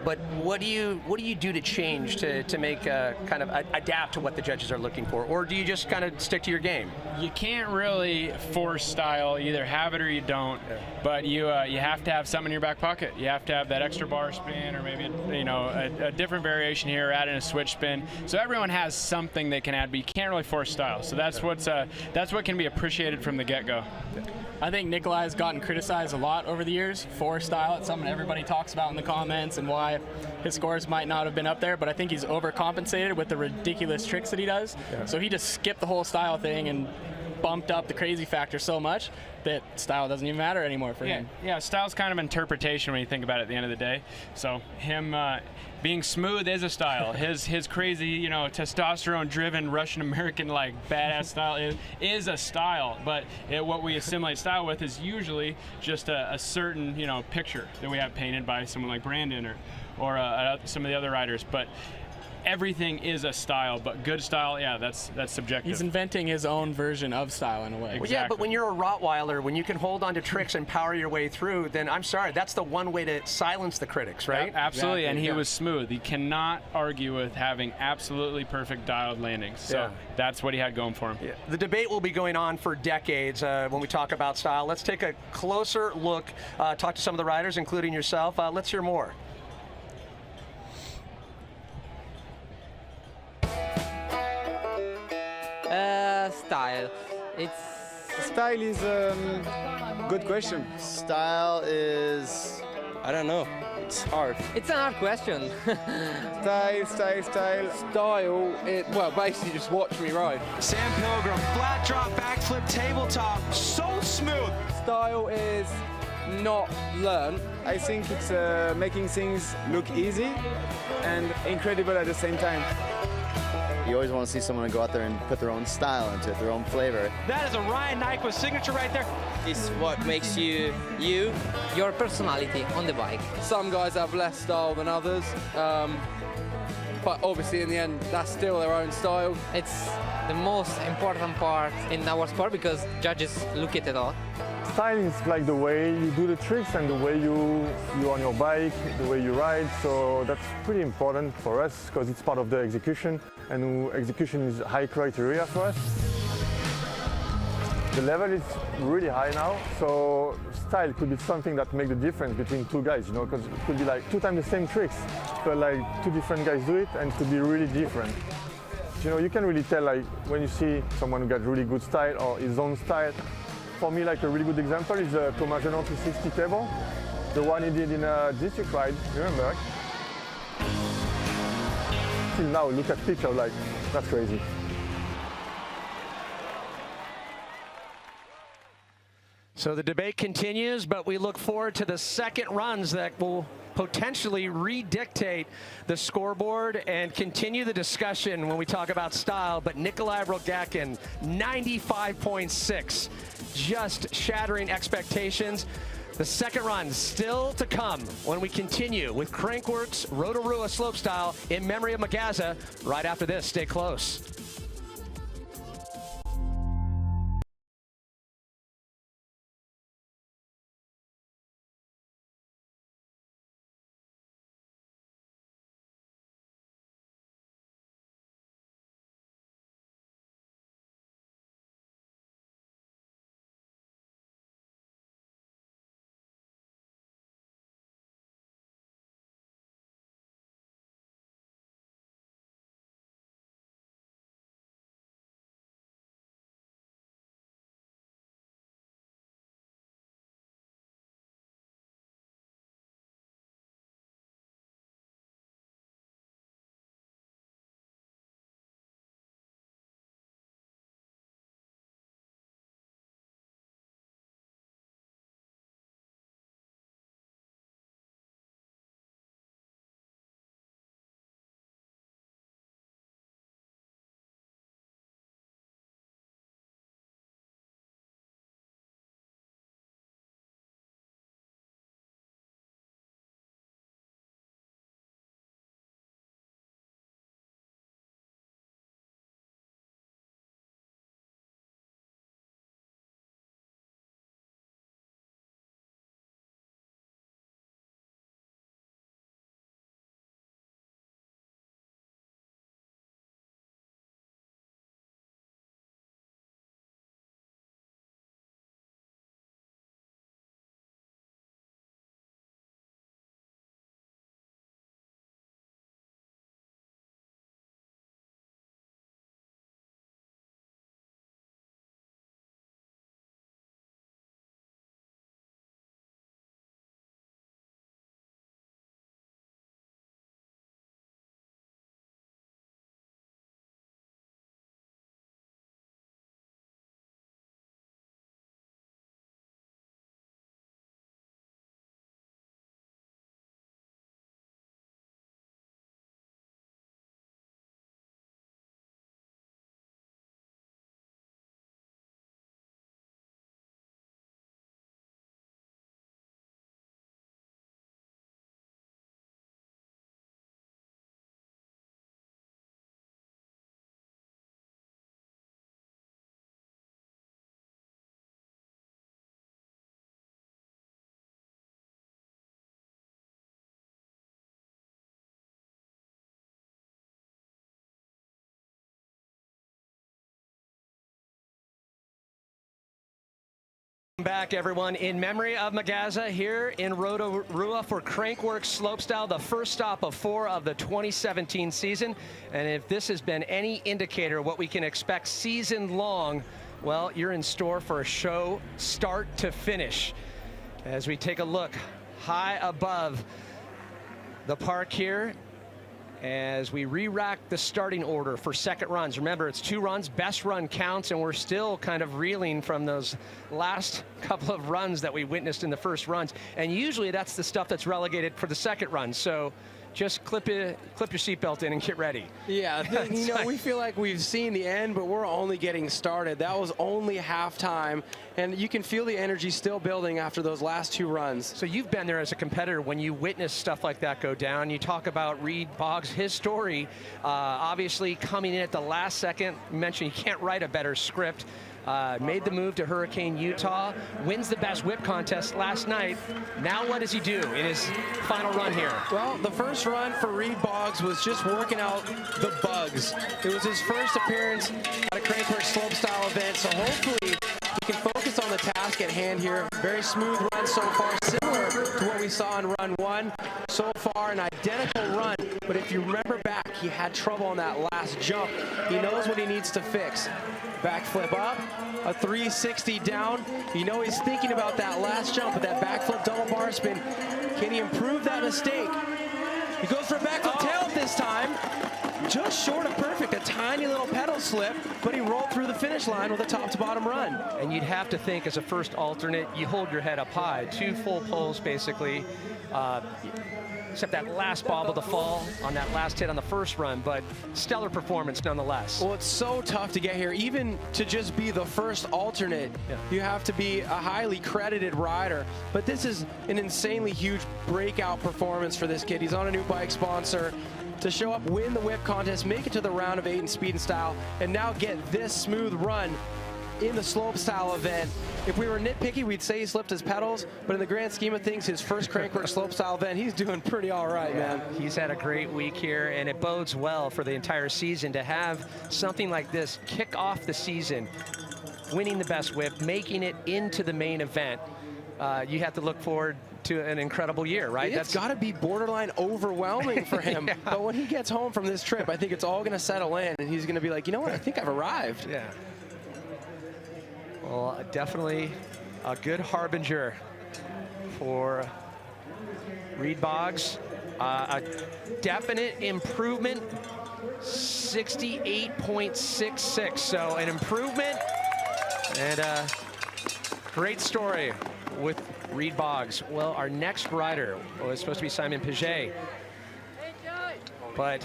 but what do you do to change to make kind of adapt to what the judges are looking for, or do you just kind of stick to your game? You can't really force style. You either have it or you don't. But you have to have something in your back pocket. You have to have that extra bar spin, or maybe a different variation here, add in a switch spin. So everyone has something they can add, but you can't really force style. So that's what can be appreciated from the get-go. I think Nikolai has gotten criticized a lot over the years for style. It's something everybody talks about in the comments and why his scores might not have been up there, but I think he's overcompensated with the ridiculous tricks that he does. Yeah. So he just skipped the whole style thing and bumped up the crazy factor so much that style doesn't even matter anymore for him. Yeah, style's kind of interpretation when you think about it at the end of the day. So him being smooth is a style. His crazy, testosterone-driven Russian-American badass style is a style. But what we assimilate style with is usually just a certain picture that we have painted by someone like Brandon or some of the other riders. But everything is a style, but good style, yeah, that's subjective. He's inventing his own version of style in a way. Well, yeah, but when you're a Rottweiler, when you can hold on to tricks and power your way through, then I'm sorry, that's the one way to silence the critics, right? Yeah, absolutely, exactly. And he was smooth. You cannot argue with having absolutely perfect dialed landings. So that's what he had going for him. Yeah. The debate will be going on for decades when we talk about style. Let's take a closer look, talk to some of the riders, including yourself. Let's hear more. Style. Style is a good question. Style is, I don't know. It's hard. It's an hard question. Style. Well, basically just watch me ride. Sam Pilgrim, flat drop, backflip, tabletop, so smooth. Style is not learned. I think it's making things look easy and incredible at the same time. You always want to see someone go out there and put their own style into it, their own flavor. That is a Ryan Nyquist signature right there. It's what makes you, you. Your personality on the bike. Some guys have less style than others, but obviously in the end, that's still their own style. It's the most important part in our sport because judges look at it all. Style is like the way you do the tricks and the way you on your bike, the way you ride. So that's pretty important for us because it's part of the execution, and execution is high criteria for us. The level is really high now, so style could be something that makes the difference between two guys, you know, because it could be like 2 times the same tricks, but like 2 different guys do it, and it could be really different. You know, you can really tell like when you see someone who got really good style or his own style. For me, like a really good example is the Thomas Genon 260 table, the one he did in a district ride, remember? Till now, look at picture, like, that's crazy. So the debate continues, but we look forward to the second runs that will potentially redictate the scoreboard and continue the discussion when we talk about style. But Nikolai Rogakin, 95.6, just shattering expectations. The second run still to come when we continue with Crankworx Rotorua slopestyle in memory of Magaza. Right after this, stay close. Back, everyone, in memory of Magaza here in Rotorua for Crankworx slopestyle, the first stop of 4 of the 2017 season. And if this has been any indicator what we can expect season long, well, you're in store for a show start to finish. As we take a look high above the park here as we re-rack the starting order for second runs. Remember, it's 2 runs, best run counts, and we're still kind of reeling from those last couple of runs that we witnessed in the first runs. And usually that's the stuff that's relegated for the second run. So just clip your seatbelt in and get ready. Yeah, you know, we feel like we've seen the end, but we're only getting started. That was only halftime, and you can feel the energy still building after those last 2 runs. So you've been there as a competitor when you witness stuff like that go down. You talk about Reed Boggs, his story, obviously coming in at the last second. You mentioned you can't write a better script. Made the move to Hurricane Utah, wins the best whip contest last night. Now what does he do in his final run here? Well, the first run for Reed Boggs was just working out the bugs. It was his first appearance at a Crankworx slopestyle event, so hopefully he can focus on the task at hand here. Very smooth run so far, similar to what we saw in run 1. So far, an identical run, but if you remember back, he had trouble on that last jump. He knows what he needs to fix. Backflip up, a 360 down. You know he's thinking about that last jump with that backflip double bar spin. Can he improve that mistake? He goes for a backflip tail this time. Just short of perfect, a tiny little pedal slip, but he rolled through the finish line with a top to bottom run. And you'd have to think as a first alternate, you hold your head up high. 2 full poles basically. Except that last bobble to fall on that last hit on the first run, but stellar performance nonetheless. Well, it's so tough to get here. Even to just be the first alternate, you have to be a highly credited rider. But this is an insanely huge breakout performance for this kid. He's on a new bike sponsor. To show up, win the whip contest, make it to the round of 8 in speed and style, and now get this smooth run in the slopestyle event. If we were nitpicky, we'd say he slipped his pedals, but in the grand scheme of things, his first Crankworx slopestyle event, he's doing pretty all right, man. He's had a great week here, and it bodes well for the entire season to have something like this kick off the season, winning the best whip, making it into the main event. You have to look forward to an incredible year, right? It's got to be borderline overwhelming for him. But when he gets home from this trip, I think it's all going to settle in, and he's going to be like, you know what, I think I've arrived. Yeah. Well, definitely a good harbinger for Reed Boggs. A definite improvement, 68.66. So an improvement and a great story with Reed Boggs. Well, our next rider was supposed to be Simon Paget, but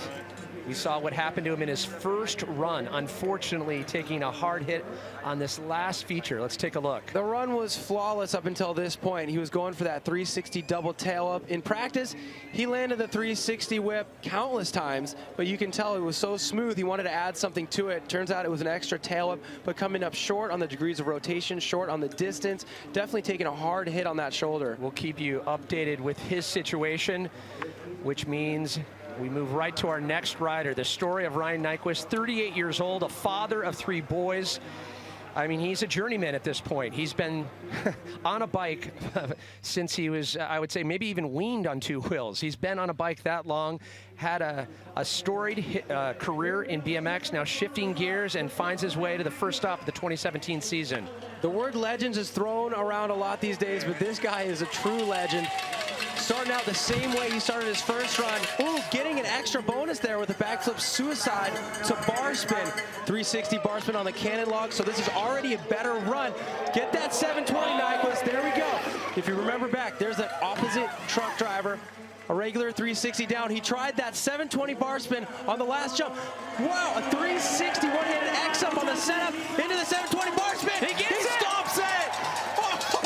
we saw what happened to him in his first run, unfortunately taking a hard hit on this last feature. Let's take a look. The run was flawless up until this point. He was going for that 360 double tail up. In practice, he landed the 360 whip countless times, but you can tell it was so smooth, he wanted to add something to it. Turns out it was an extra tail up, but coming up short on the degrees of rotation, short on the distance, definitely taking a hard hit on that shoulder. We'll keep you updated with his situation, which means we move right to our next rider, the story of Ryan Nyquist, 38 years old, a father of 3 boys. I mean, he's a journeyman at this point. He's been on a bike since he was, I would say, maybe even weaned on 2 wheels. He's been on a bike that long, had a storied career in BMX, now shifting gears and finds his way to the first stop of the 2017 season. The word legends is thrown around a lot these days, but this guy is a true legend. Starting out the same way he started his first run. Ooh, getting an extra bonus there with a backflip suicide to bar spin. 360 bar spin on the cannon log, so this is already a better run. Get that 720, Nyquist, there we go. If you remember back, there's that opposite truck driver, a regular 360 down. He tried that 720 bar spin on the last jump. Wow, a 360 one-handed X up on the setup into the 720 bar spin. He stops it!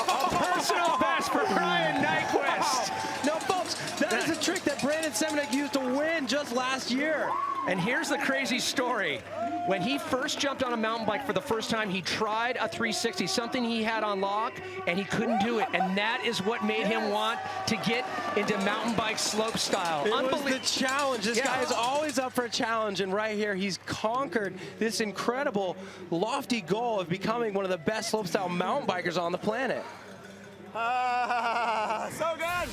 A personal best for Ryan Nyquist. Now, folks, that is a trick that Brandon Semenek used to win just last year. And here's the crazy story. When he first jumped on a mountain bike for the first time, he tried a 360, something he had on lock, and he couldn't do it. And that is what made him want to get into mountain bike slope style. It was the challenge. This guy is always up for a challenge, and right here, he's conquered this incredible, lofty goal of becoming one of the best slopestyle mountain bikers on the planet. So good.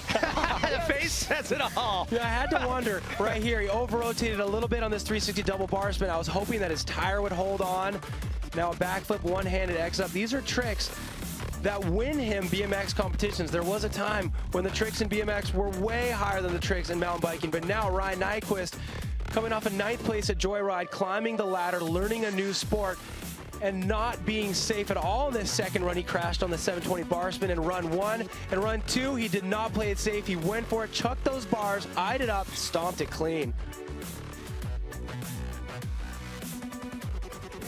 The face says it all. Yeah, I had to wonder right here. He over-rotated a little bit on this 360 double bar spin. I was hoping that his tire would hold on. Now a backflip, one-handed X up. These are tricks that win him BMX competitions. There was a time when the tricks in BMX were way higher than the tricks in mountain biking, but now Ryan Nyquist, coming off a 9th place at Joyride, climbing the ladder, learning a new sport, and not being safe at all in this second run. He crashed on the 720 bar spin in run 1. And run 2, he did not play it safe. He went for it, chucked those bars, eyed it up, stomped it clean.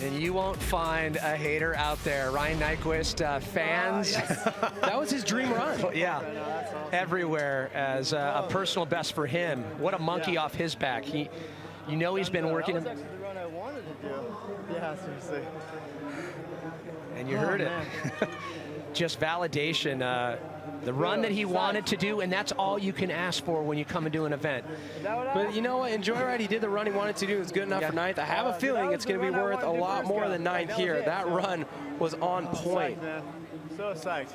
And you won't find a hater out there. Ryan Nyquist fans. That was his dream run. Yeah, everywhere as a personal best for him. What a monkey off his back. You know he's been working. That was actually the run I wanted to do. Yeah, seriously. And you heard it. Just validation. The run that he wanted to do, and that's all you can ask for when you come and do an event. But you know what? In Joyride, he did the run he wanted to do. It was good enough for 9th. I have a feeling it's going to be worth a lot more than 9th here. That run was on point. So psyched.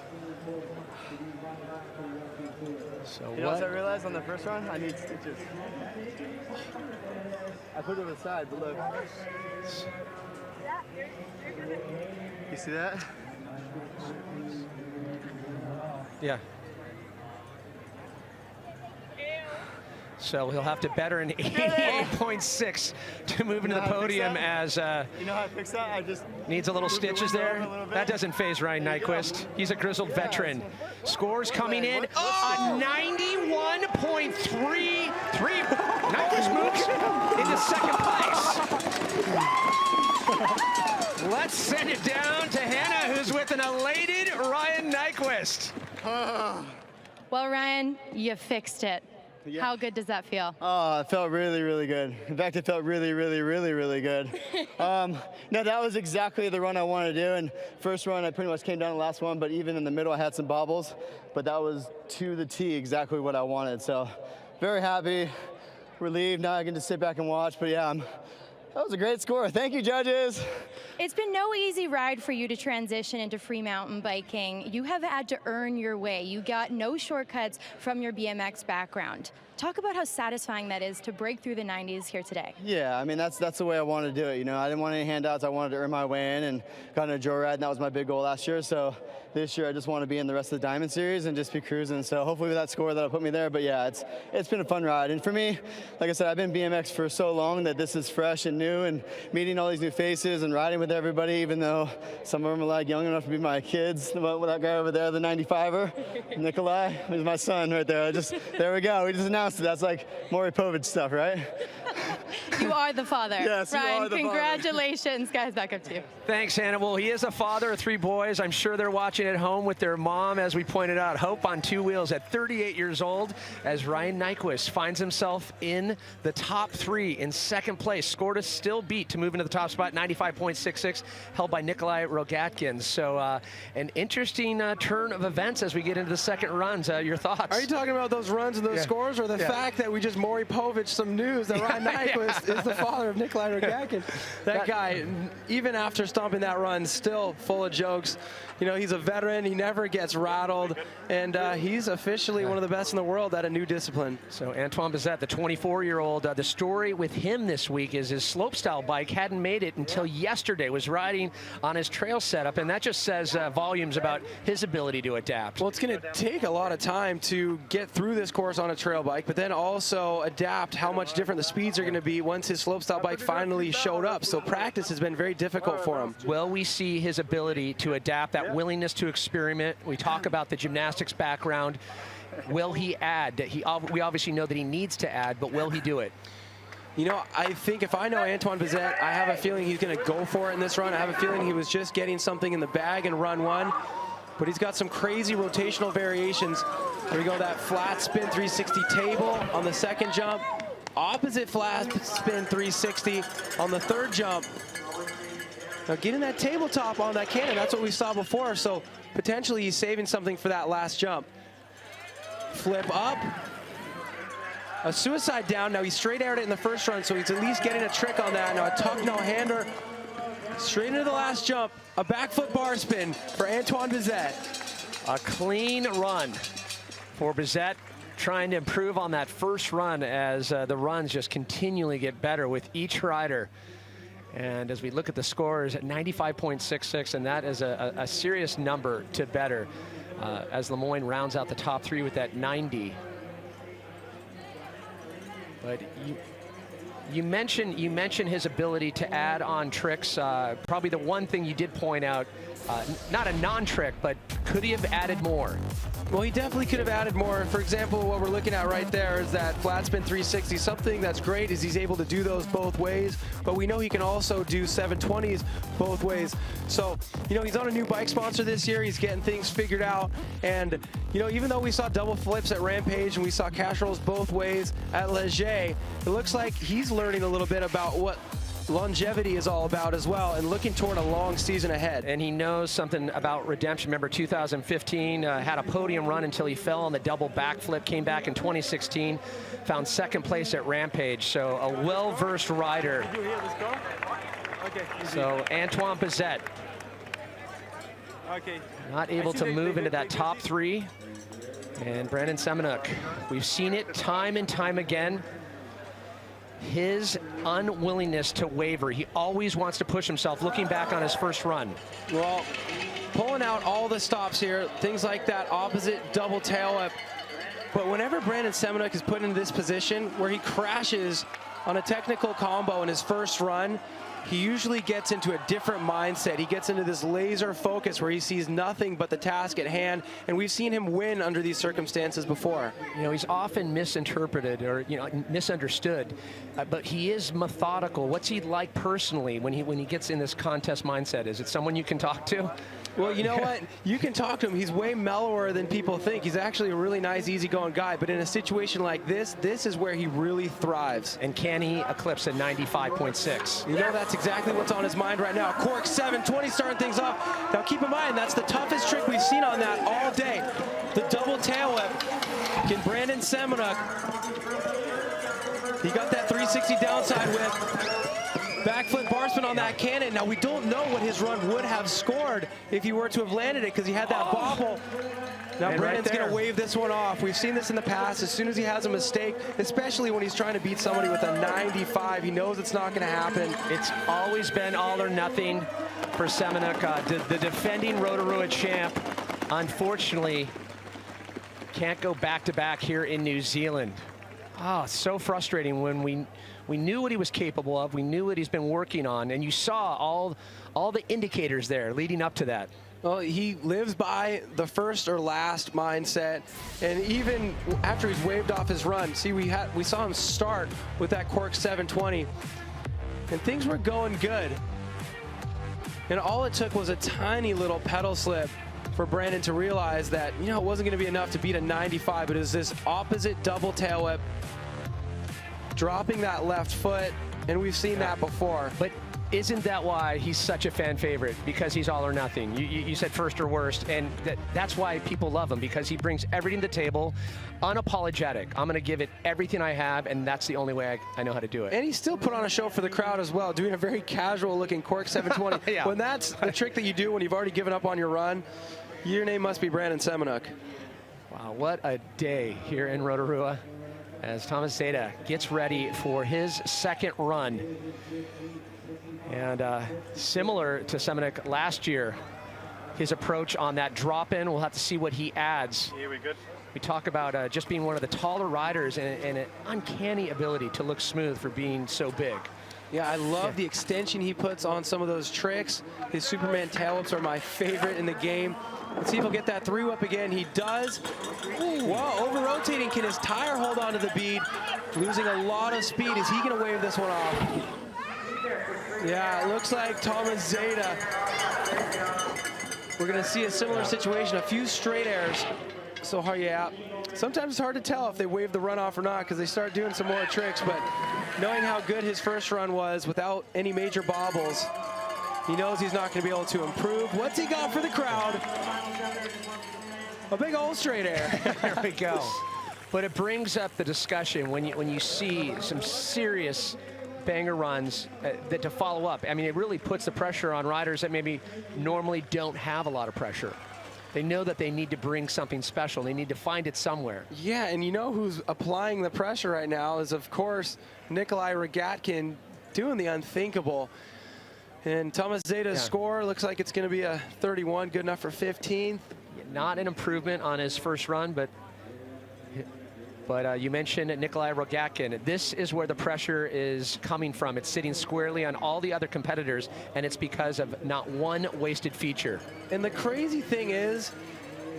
So you know what I realized on the first run? I need stitches. I put it on the side, but look. You see that? Yeah. So he'll have to better an 88.6 to move into the podium as you know how I fix that? I just needs a little stitches there. That doesn't phase Ryan Nyquist. He's a grizzled veteran. Scores coming in a 91.33. Nyquist moves into second place. Let's send it down to Hannah, who's with an elated Ryan Nyquist. Well, Ryan, you fixed it. Yeah. How good does that feel? Oh, it felt really, really good. In fact, it felt really, really, really, really good. No, that was exactly the run I wanted to do. And first run, I pretty much came down the last one, but even in the middle, I had some bobbles. But that was to the T exactly what I wanted. So very happy, relieved. Now I can just sit back and watch. But yeah, that was a great score. Thank you, judges. It's been no easy ride for you to transition into free mountain biking. You have had to earn your way. You got no shortcuts from your BMX background. Talk about how satisfying that is to break through the 90s here today. Yeah, I mean, that's the way I wanted to do it. You know, I didn't want any handouts. I wanted to earn my way in and got in a Joyride, and that was my big goal last year. So this year, I just want to be in the rest of the Diamond Series and just be cruising. So hopefully with that score, that'll put me there. But yeah, it's been a fun ride. And for me, like I said, I've been BMX for so long that this is fresh and new, and meeting all these new faces and riding with everybody, even though some of them are like young enough to be my kids. That guy over there, the 95er, Nikolai, is my son right there. There we go. We just announced it. That's like Maury Povich stuff, right? You are the father. Yes, Ryan, you are the congratulations. Father. Guys, back up to you. Thanks, Hannah. Well, he is a father of 3 boys. I'm sure they're watching at home with their mom, as we pointed out. Hope on 2 wheels at 38 years old, as Ryan Nyquist finds himself in the top 3 in second place. Scored a still beat to move into the top spot, 95.66, held by Nikolai Rogatkin. So an interesting turn of events as we get into the second runs. Your thoughts? Are you talking about those runs and those scores, or the fact that we just Maury Povich some news that Ryan Nyquist is the father of Nikolai Rogatkin? That guy, even after stomping that run, still full of jokes. You know, he's a veteran. He never gets rattled, and he's officially one of the best in the world at a new discipline. So Antoine Bizet, the 24-year-old, the story with him this week is his slopestyle bike hadn't made it until yesterday. Was riding on his trail setup, and that just says volumes about his ability to adapt. Well, it's going to take a lot of time to get through this course on a trail bike, but then also adapt how much different the speeds are going to be once his slopestyle bike finally showed up. So practice has been very difficult for him. Will we see his ability to adapt, that willingness to experiment? We talk about the gymnastics background. Will he add? We obviously know that he needs to add, but will he do it? You know, I think if I know Antoine Bizet, I have a feeling he's going to go for it in this run. I have a feeling he was just getting something in the bag in run 1, but he's got some crazy rotational variations. Here we go, that flat spin 360 table on the second jump, opposite flat spin 360 on the third jump. Now getting that tabletop on that cannon, that's what we saw before, so potentially he's saving something for that last jump. Flip up, a suicide down. Now he straight aired it in the first run, so he's at least getting a trick on that. Now a tuck no-hander, straight into the last jump, a back foot bar spin for Antoine Bizet. A clean run for Bizet, trying to improve on that first run as the runs just continually get better with each rider. And as we look at the scores at 95.66, and that is a serious number to better as Lemoyne rounds out the top 3 with that 90. But you mentioned his ability to add on tricks. Probably the one thing you did point out, not a non-trick, but could he have added more? Well, he definitely could have added more. For example, what we're looking at right there is that flat spin 360. Something that's great is he's able to do those both ways, but we know he can also do 720s both ways. So, you know, he's on a new bike sponsor this year. He's getting things figured out. And, you know, even though we saw double flips at Rampage and we saw cash rolls both ways at Leger, it looks like he's learning a little bit about what longevity is all about as well, and looking toward a long season ahead. And he knows something about redemption. Remember 2015, had a podium run until he fell on the double backflip, came back in 2016, found second place at Rampage. So a well-versed rider. So Antoine Bizet not able to move into that top 3. And Brandon Semenuk, we've seen it time and time again. His unwillingness to waver. He always wants to push himself, looking back on his first run. Well, pulling out all the stops here, things like that opposite double tail whip. But whenever Brandon Semenuk is put into this position where he crashes on a technical combo in his first run, he usually gets into a different mindset. He gets into this laser focus where he sees nothing but the task at hand, and we've seen him win under these circumstances before. You know, he's often misinterpreted or, you know, misunderstood, but he is methodical. What's he like personally when he gets in this contest mindset? Is it someone you can talk to? Well, you know what? You can talk to him. He's way mellower than people think. He's actually a really nice, easygoing guy. But in a situation like this, this is where he really thrives. And can he eclipse a 95.6? You know, that's exactly what's on his mind right now. Cork 720 starting things off. Now, keep in mind, that's the toughest trick we've seen on that all day. The double tail whip. Can Brandon Semenuk, he got that 360 downside whip. Backflip bar spin on that cannon. Now, we don't know what his run would have scored if he were to have landed it because he had that bobble. Now, Brandon's going to wave this one off. We've seen this in the past. As soon as he has a mistake, especially when he's trying to beat somebody with a 95, he knows it's not going to happen. It's always been all or nothing for Semenuk, the defending Rotorua champ. Unfortunately, can't go back-to-back here in New Zealand. Oh, so frustrating when we knew what he was capable of. We knew what he's been working on, and you saw all the indicators there leading up to that. Well, he lives by the first or last mindset, and even after he's waved off his run, see, we saw him start with that Cork 720, and things were going good. And all it took was a tiny little pedal slip for Brandon to realize that, you know, it wasn't going to be enough to beat a 95, but it was this opposite double tail whip, dropping that left foot, and we've seen that before. But isn't that why he's such a fan favorite? Because he's all or nothing. You said first or worst, and that's why people love him, because he brings everything to the table, unapologetic. I'm going to give it everything I have, and that's the only way I know how to do it. And he still put on a show for the crowd as well, doing a very casual-looking Cork 720. Yeah. When that's the trick that you do when you've already given up on your run, your name must be Brandon Semenuk. Wow, what a day here in Rotorua as Thomas Zeta gets ready for his second run. And similar to Semenuk last year, his approach on that drop-in, we'll have to see what he adds. Yeah, we good? We talk about just being one of the taller riders and an uncanny ability to look smooth for being so big. Yeah, I love the extension he puts on some of those tricks. His Superman tail whips are my favorite in the game. Let's see if he'll get that 3-whip again. He does. Whoa, over-rotating. Can his tire hold on to the bead? Losing a lot of speed. Is he going to wave this one off? Yeah, it looks like Thomas Zeta. We're going to see a similar situation, a few straight airs. So hard, yeah. Sometimes it's hard to tell if they wave the run off or not because they start doing some more tricks, but knowing how good his first run was without any major bobbles, he knows he's not going to be able to improve. What's he got for the crowd? A big old straight air. There we go. But it brings up the discussion when you see some serious banger runs that to follow up. I mean, it really puts the pressure on riders that maybe normally don't have a lot of pressure. They know that they need to bring something special. They need to find it somewhere. Yeah, and you know who's applying the pressure right now is, of course, Nikolai Rogatkin doing the unthinkable. And Thomas Zeta's score looks like it's going to be a 31, good enough for 15. Not an improvement on his first run, but you mentioned Nikolai Rogakin. This is where the pressure is coming from. It's sitting squarely on all the other competitors, and it's because of not one wasted feature. And the crazy thing is,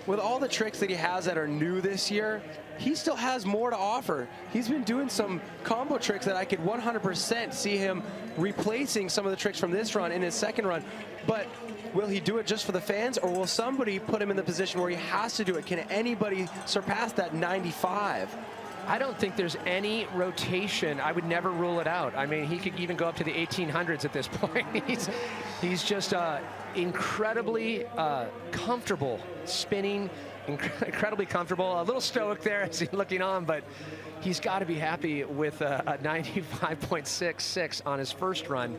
with all the tricks that he has that are new this year, he still has more to offer. He's been doing some combo tricks that I could 100% see him replacing some of the tricks from this run in his second run. But will he do it just for the fans, or will somebody put him in the position where he has to do it? Can anybody surpass that 95? I don't think there's any rotation. I would never rule it out. I mean, he could even go up to the 1800s at this point. He's just incredibly comfortable spinning, incredibly comfortable. A little stoic there as he's looking on, but he's got to be happy with a 95.66 on his first run.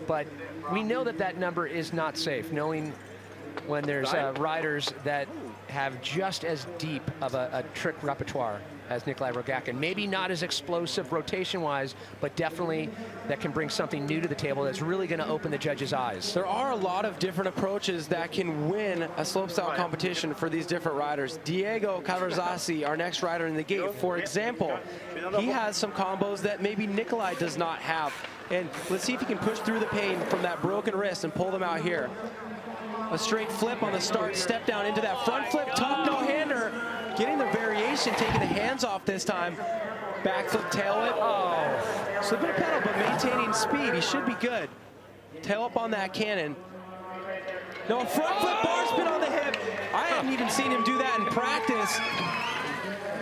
But we know that that number is not safe, knowing when there's riders that have just as deep of a trick repertoire as Nikolai Rogakin. Maybe not as explosive rotation-wise, but definitely that can bring something new to the table that's really going to open the judges' eyes. There are a lot of different approaches that can win a slopestyle competition for these different riders. Diego Cavarzasi, our next rider in the gate, for example, he has some combos that maybe Nikolai does not have. And let's see if he can push through the pain from that broken wrist and pull them out here. A straight flip on the start, step down into that front flip, top no-hander, getting the variation, taking the hands off this time. Backflip, tail whip. Oh, slipping a pedal, but maintaining speed. He should be good. Tail up on that cannon. No, front flip bar spin on the hip. I hadn't even seen him do that in practice.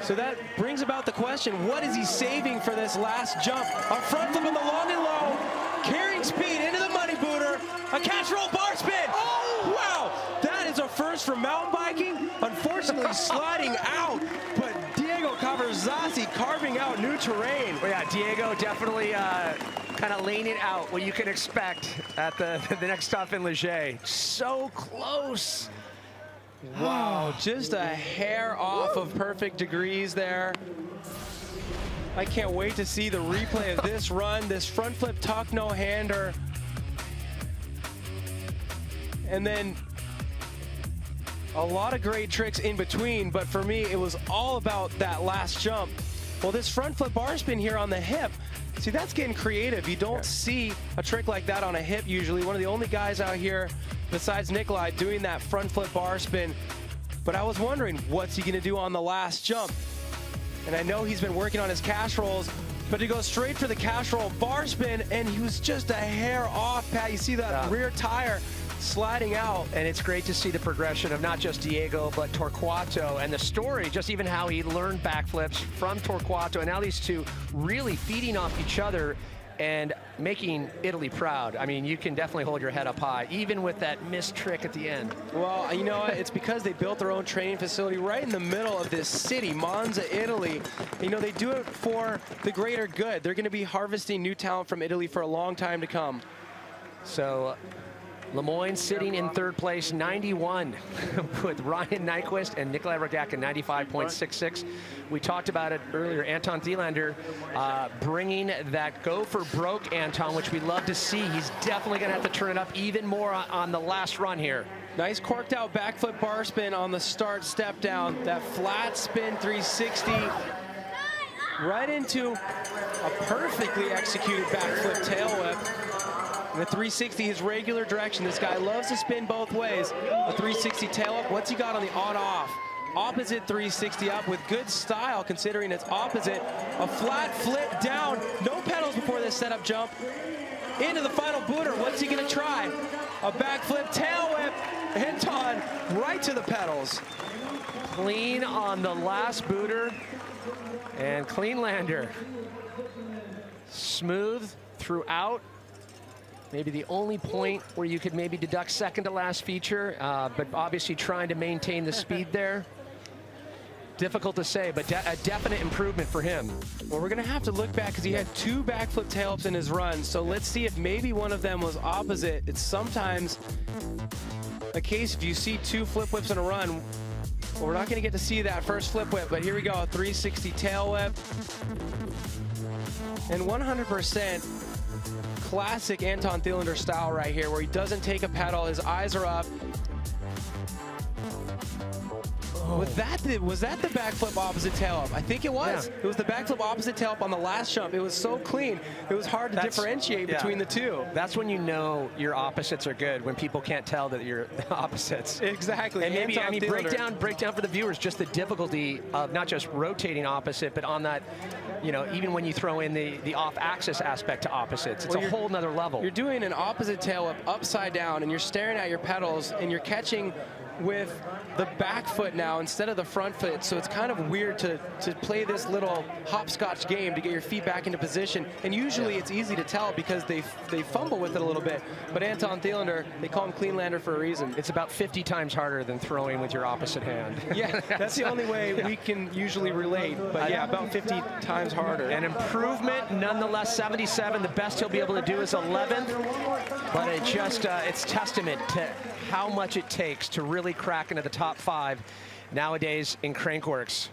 So that brings about the question, what is he saving for this last jump? A front flip on the long and low, carrying speed into the money booter, a catch roll bar spin. Oh, wow, that is a first for mountain biking. Unfortunately, sliding out, but Diego Cavarzasi carving out new terrain. Well, yeah, Diego definitely kind of laying it out, what you can expect at the next stop in Leger. So close. Wow, just a hair off of perfect degrees there. I can't wait to see the replay of this run, this front flip tuck no-hander. And then a lot of great tricks in between, but for me, it was all about that last jump. Well, this front flip bar spin here on the hip, see, that's getting creative. You don't see a trick like that on a hip usually. One of the only guys out here besides Nikolai doing that front flip bar spin. But I was wondering, what's he gonna do on the last jump? And I know he's been working on his cash rolls, but he goes straight for the cash roll bar spin, and he was just a hair off, Pat. You see that rear tire sliding out. And it's great to see the progression of not just Diego, but Torquato, and the story, just even how he learned backflips from Torquato, and now these two really feeding off each other and making Italy proud. I mean, you can definitely hold your head up high, even with that missed trick at the end. Well, you know, it's because they built their own training facility right in the middle of this city, Monza, Italy. You know, they do it for the greater good. They're going to be harvesting new talent from Italy for a long time to come. So Lemoyne sitting in third place, 91, with Ryan Nyquist and Nikolai Rogakin, 95.66. We talked about it earlier. Anton Thielander bringing that go for broke Anton, which we love to see. He's definitely going to have to turn it up even more on the last run here. Nice corked out backflip bar spin on the start step down. That flat spin 360 right into a perfectly executed backflip tail whip. And the 360 is regular direction. This guy loves to spin both ways. A 360 tail up. What's he got on the on-off? Opposite 360 up with good style, considering it's opposite. A flat flip down. No pedals before this setup jump. Into the final booter. What's he going to try? A backflip tail whip. Anton right to the pedals. Clean on the last booter. And clean lander. Smooth throughout. Maybe the only point where you could maybe deduct second to last feature, but obviously trying to maintain the speed there. Difficult to say, but a definite improvement for him. Well, we're going to have to look back because he had two backflip tail-ups in his run, so let's see if maybe one of them was opposite. It's sometimes a case if you see two flip whips in a run. Well, we're not going to get to see that first flip whip, but here we go, a 360 tail whip. And 100%, Classic Anton Thielander style right here, where he doesn't take a pedal, his eyes are up. Was that the backflip opposite tail up? I think it was. Yeah. It was the backflip opposite tail up on the last jump. It was so clean. It was hard to differentiate between the two. That's when you know your opposites are good, when people can't tell that you're opposites. Exactly. And maybe, I mean, break down for the viewers just the difficulty of not just rotating opposite, but on that, you know, even when you throw in the off-axis aspect to opposites, it's a whole nother level. You're doing an opposite tail up upside down, and you're staring at your pedals, and you're catching with the back foot now instead of the front foot, so it's kind of weird to play this little hopscotch game to get your feet back into position, and usually it's easy to tell because they fumble with it a little bit, but Anton Thielander, they call him Cleanlander for a reason. It's about 50 times harder than throwing with your opposite hand. Yeah, that's the only way we can usually relate, but yeah, about 50 times harder. An improvement, nonetheless. 77, the best he'll be able to do is 11th, but it just, it's testament to how much it takes to really crack into the top 5 nowadays in Crankworx.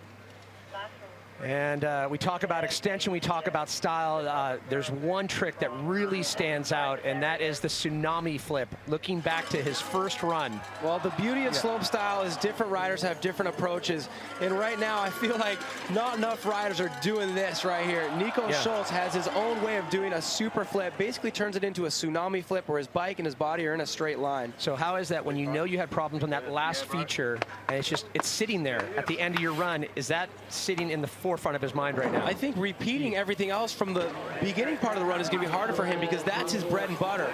And we talk about extension, we talk about style. There's one trick that really stands out, and that is the tsunami flip, looking back to his first run. Well, the beauty of slope style is different riders have different approaches, and right now I feel like not enough riders are doing this right here. Nico Schultz has his own way of doing a super flip, basically turns it into a tsunami flip where his bike and his body are in a straight line. So how is that when you know you had problems on that last feature, and it's sitting there at the end of your run? Is that sitting in the forefront of his mind right now? I think repeating everything else from the beginning part of the run is going to be harder for him because that's his bread and butter.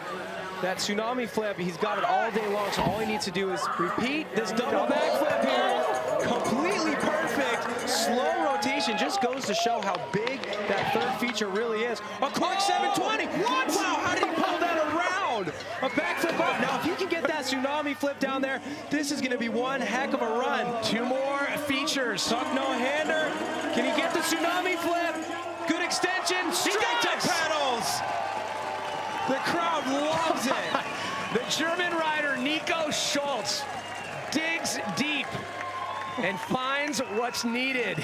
That tsunami flip, he's got it all day long, so all he needs to do is repeat this double backflip here. Completely perfect, slow rotation, just goes to show how big that third feature really is. A Cork 720, what? Wow, how did he pull that around? A backflip up. Now, if you can get that tsunami flip down there, this is going to be one heck of a run. 2 more features. Tuck no-hander. Can he get the tsunami flip? Good extension, straight to pedals. The crowd loves it. The German rider Nico Schultz digs deep and finds what's needed.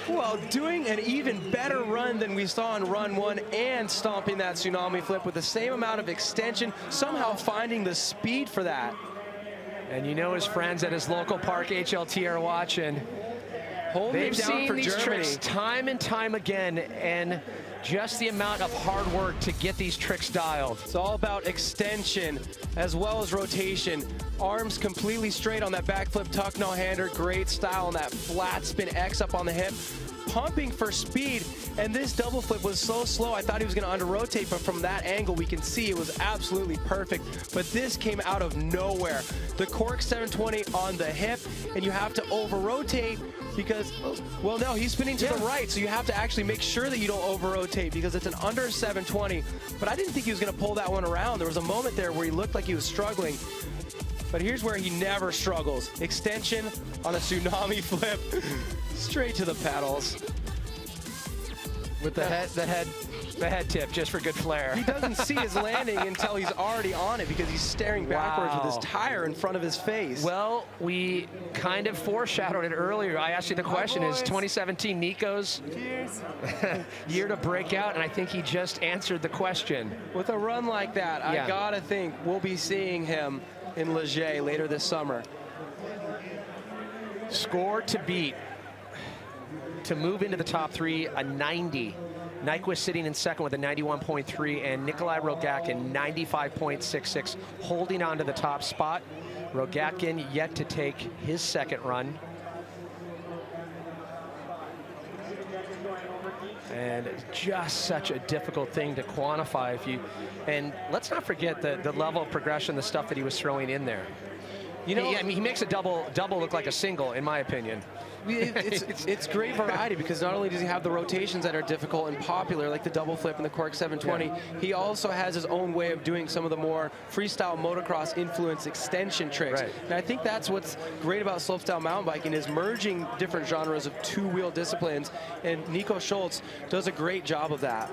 Well, doing an even better run than we saw in run 1 and stomping that tsunami flip with the same amount of extension, somehow finding the speed for that. And you know his friends at his local park HLT are watching. They've seen these tricks time and time again, and just the amount of hard work to get these tricks dialed. It's all about extension as well as rotation. Arms completely straight on that backflip tuck no-hander. Great style on that flat spin X up on the hip. Pumping for speed, and this double flip was so slow I thought he was going to under-rotate, but from that angle we can see it was absolutely perfect. But this came out of nowhere. The Cork 720 on the hip, and you have to over-rotate because, well, no, he's spinning to the right, so you have to actually make sure that you don't over-rotate because it's an under 720. But I didn't think he was going to pull that one around. There was a moment there where he looked like he was struggling. But here's where he never struggles. Extension on a tsunami flip, straight to the pedals. With the head tip, just for good flair. He doesn't see his landing until he's already on it because he's staring backwards with his tire in front of his face. Well, we kind of foreshadowed it earlier. I asked you the question, is 2017 Nico's year to break out? And I think he just answered the question. With a run like that, I gotta think we'll be seeing him in Leger later this summer. Score to beat. To move into the top 3, a 90. Nyquist sitting in second with a 91.3, and Nikolai Rogatkin 95.66, holding on to the top spot. Rogatkin yet to take his second run. And just such a difficult thing to quantify. And let's not forget the level of progression, the stuff that he was throwing in there. You know, I mean, he makes a double look like a single, in my opinion. It's great variety because not only does he have the rotations that are difficult and popular, like the double flip and the Cork 720, he also has his own way of doing some of the more freestyle motocross influence extension tricks. Right. And I think that's what's great about slopestyle mountain biking is merging different genres of two-wheel disciplines, and Nico Schultz does a great job of that.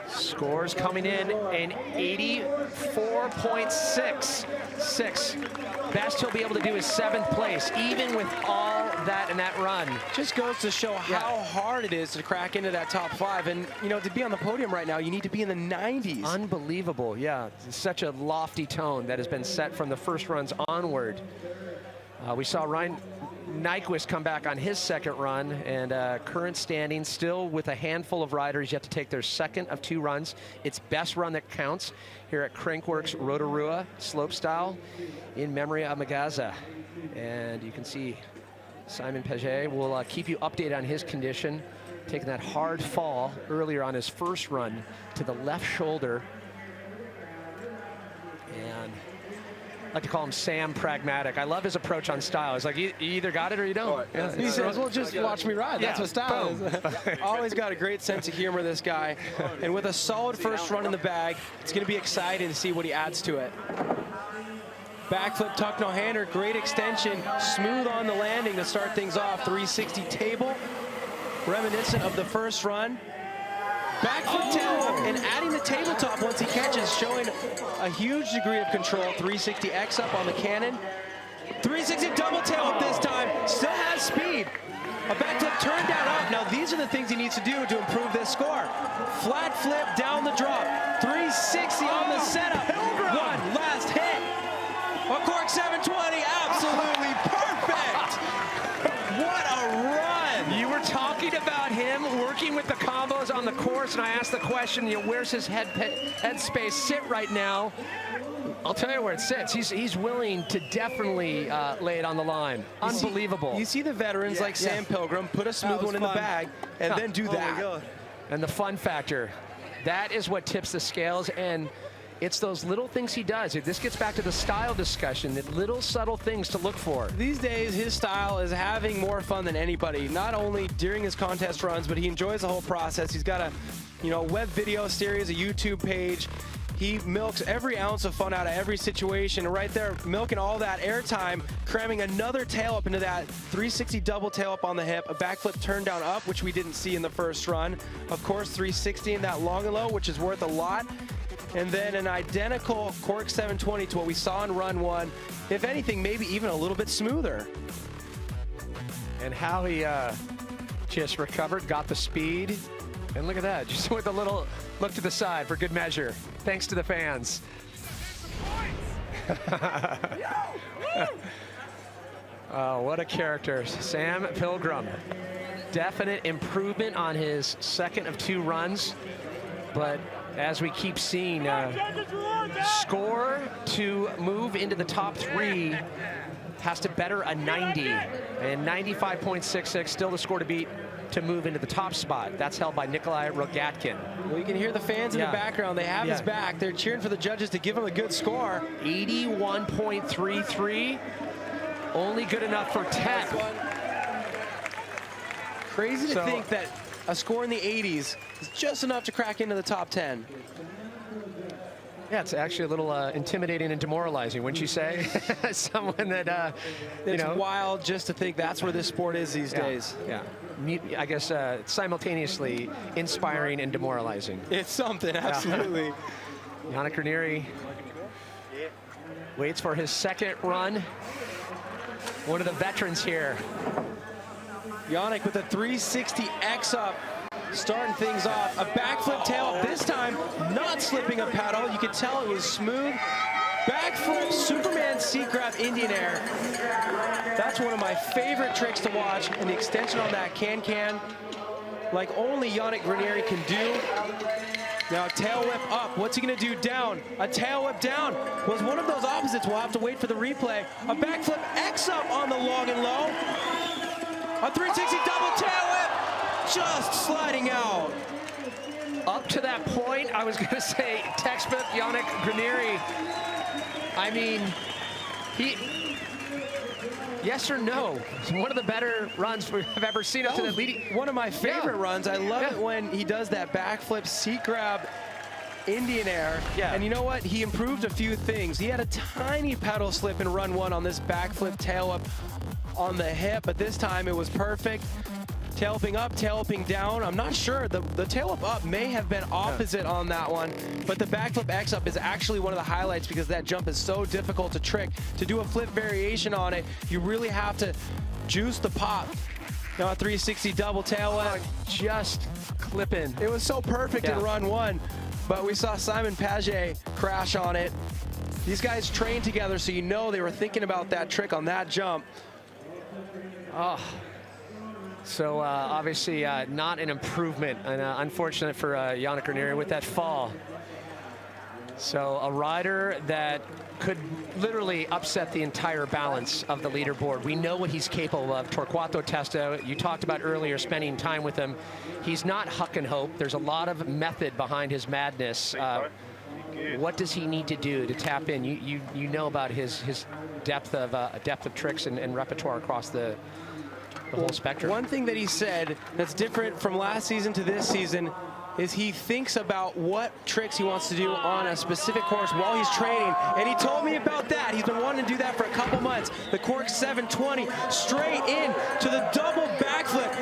Scores coming in an 84.66. best he'll be able to do is 7th place, even with all that in that run. Just goes to show how hard it is to crack into that top 5. And, you know, to be on the podium right now, you need to be in the 90s. Unbelievable, yeah. It's such a lofty tone that has been set from the first runs onward. We saw Ryan Nyquist come back on his 2nd run, and current standing still with a handful of riders yet to take their 2nd of 2 runs. It's best run that counts here at Crankworx Rotorua slopestyle in memory of Magaza. And you can see Simon Paget will keep you updated on his condition, taking that hard fall earlier on his first run to the left shoulder. And I like to call him Sam Pragmatic. I love his approach on style. It's like, you either got it or you don't. Yeah. He says, well, just watch me ride. That's what style is. Always got a great sense of humor, this guy. And with a solid first run in the bag, it's going to be exciting to see what he adds to it. Backflip tuck no hander, great extension, smooth on the landing to start things off. 360 table, reminiscent of the first run. Backflip tail up and adding the tabletop once he catches, showing a huge degree of control. 360 X up on the cannon. 360 double tail up this time, still has speed. A backflip turn down up. Now these are the things he needs to do to improve this score. Flat flip down the drop. 360 on the setup. One last hit. A cork 720, absolutely perfect. What a run. You were talking about him working with the combos on the course, and I asked the question, you know, where's his head space sit right now? I'll tell you where it sits. He's willing to definitely lay it on the line. Unbelievable. You see the veterans like Sam Pilgrim put a smooth one in the bag and then do that. And the fun factor, that is what tips the scales, and it's those little things he does. This gets back to the style discussion, the little subtle things to look for. These days, his style is having more fun than anybody, not only during his contest runs, but he enjoys the whole process. He's got a, you know, web video series, a YouTube page. He milks every ounce of fun out of every situation. And right there, milking all that airtime, cramming another tail up into that 360 double tail up on the hip, a backflip turn down up, which we didn't see in the first run. Of course, 360 in that long and low, which is worth a lot. And then an identical cork 720 to what we saw in run 1. If anything, maybe even a little bit smoother. And how he just recovered, got the speed. And look at that, just with a little look to the side for good measure. Thanks to the fans. Oh, what a character. Sam Pilgrim. Definite improvement on his 2nd of 2 runs. But as we keep seeing, score to move into the top 3 has to better a 90. And 95.66, still the score to beat to move into the top spot. That's held by Nikolai Rogatkin. Well, you can hear the fans in the background. They have his back. They're cheering for the judges to give him a good score. 81.33, only good enough for 10th. Crazy to think that a score in the 80s is just enough to crack into the top 10. Yeah, it's actually a little intimidating and demoralizing, wouldn't you say? Someone that, you know. It's wild just to think that's where this sport is these days. Yeah, I guess simultaneously inspiring and demoralizing. It's something, absolutely. Yannick Ranieri waits for his 2nd run. One of the veterans here. Yannick with a 360 X up, starting things off. A backflip tail, this time not slipping a paddle. You could tell it was smooth. Backflip Superman seat grab Indian air. That's one of my favorite tricks to watch, and the extension on that can, like only Yannick Ranieri can do. Now a tail whip up, what's he gonna do down? A tail whip down was one of those opposites. We'll have to wait for the replay. A backflip X up on the long and low. A 360 double tail whip, just sliding out. Up to that point, I was gonna say textbook Yannick Ranieri. I mean, yes or no? It's one of the better runs I've ever seen up to the leading. One of my favorite runs. I love it when he does that backflip seat grab Indian air. And you know what? He improved a few things. He had a tiny pedal slip in run 1 on this backflip tail up on the hip, but this time it was perfect. tail-upping up, tail-upping down. I'm not sure. The tail-up may have been opposite on that one, but the backflip X-up is actually one of the highlights because that jump is so difficult to trick. To do a flip variation on it, you really have to juice the pop. Now a 360 double tail whip, just clipping. It was so perfect in run one, but we saw Simon Paget crash on it. These guys trained together, so you know they were thinking about that trick on that jump. Oh. So obviously not an improvement, and unfortunate for Yannick Ranieri with that fall. So a rider that could literally upset the entire balance of the leaderboard. We know what he's capable of. Torquato Testa, you talked about earlier, spending time with him. He's not huck and hope. There's a lot of method behind his madness. What does he need to do to tap in? You know about his depth of tricks and repertoire across the whole spectrum. One thing that he said that's different from last season to this season is he thinks about what tricks he wants to do on a specific course while he's training. And he told me about that. He's been wanting to do that for a couple months. The Quark 720 straight in to the double backflip.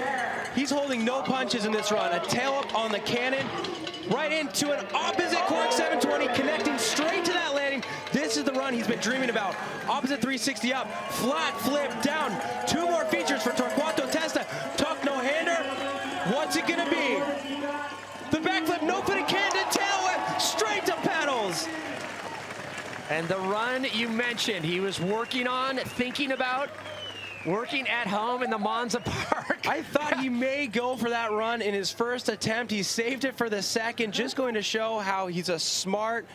He's holding no punches in this run. A tail up on the cannon, right into an opposite Quark 720, connecting straight to that landing. This is the run he's been dreaming about. Opposite 360 up, flat flip down. Two more features for Torquato Testa. Tuck no-hander. What's it gonna be? The backflip, no-footed cannon, tail whip, straight to pedals. And the run you mentioned, he was working on, thinking about, working at home in the Monza Park. I thought he may go for that run in his first attempt. He saved it for the second, just going to show how he's a smart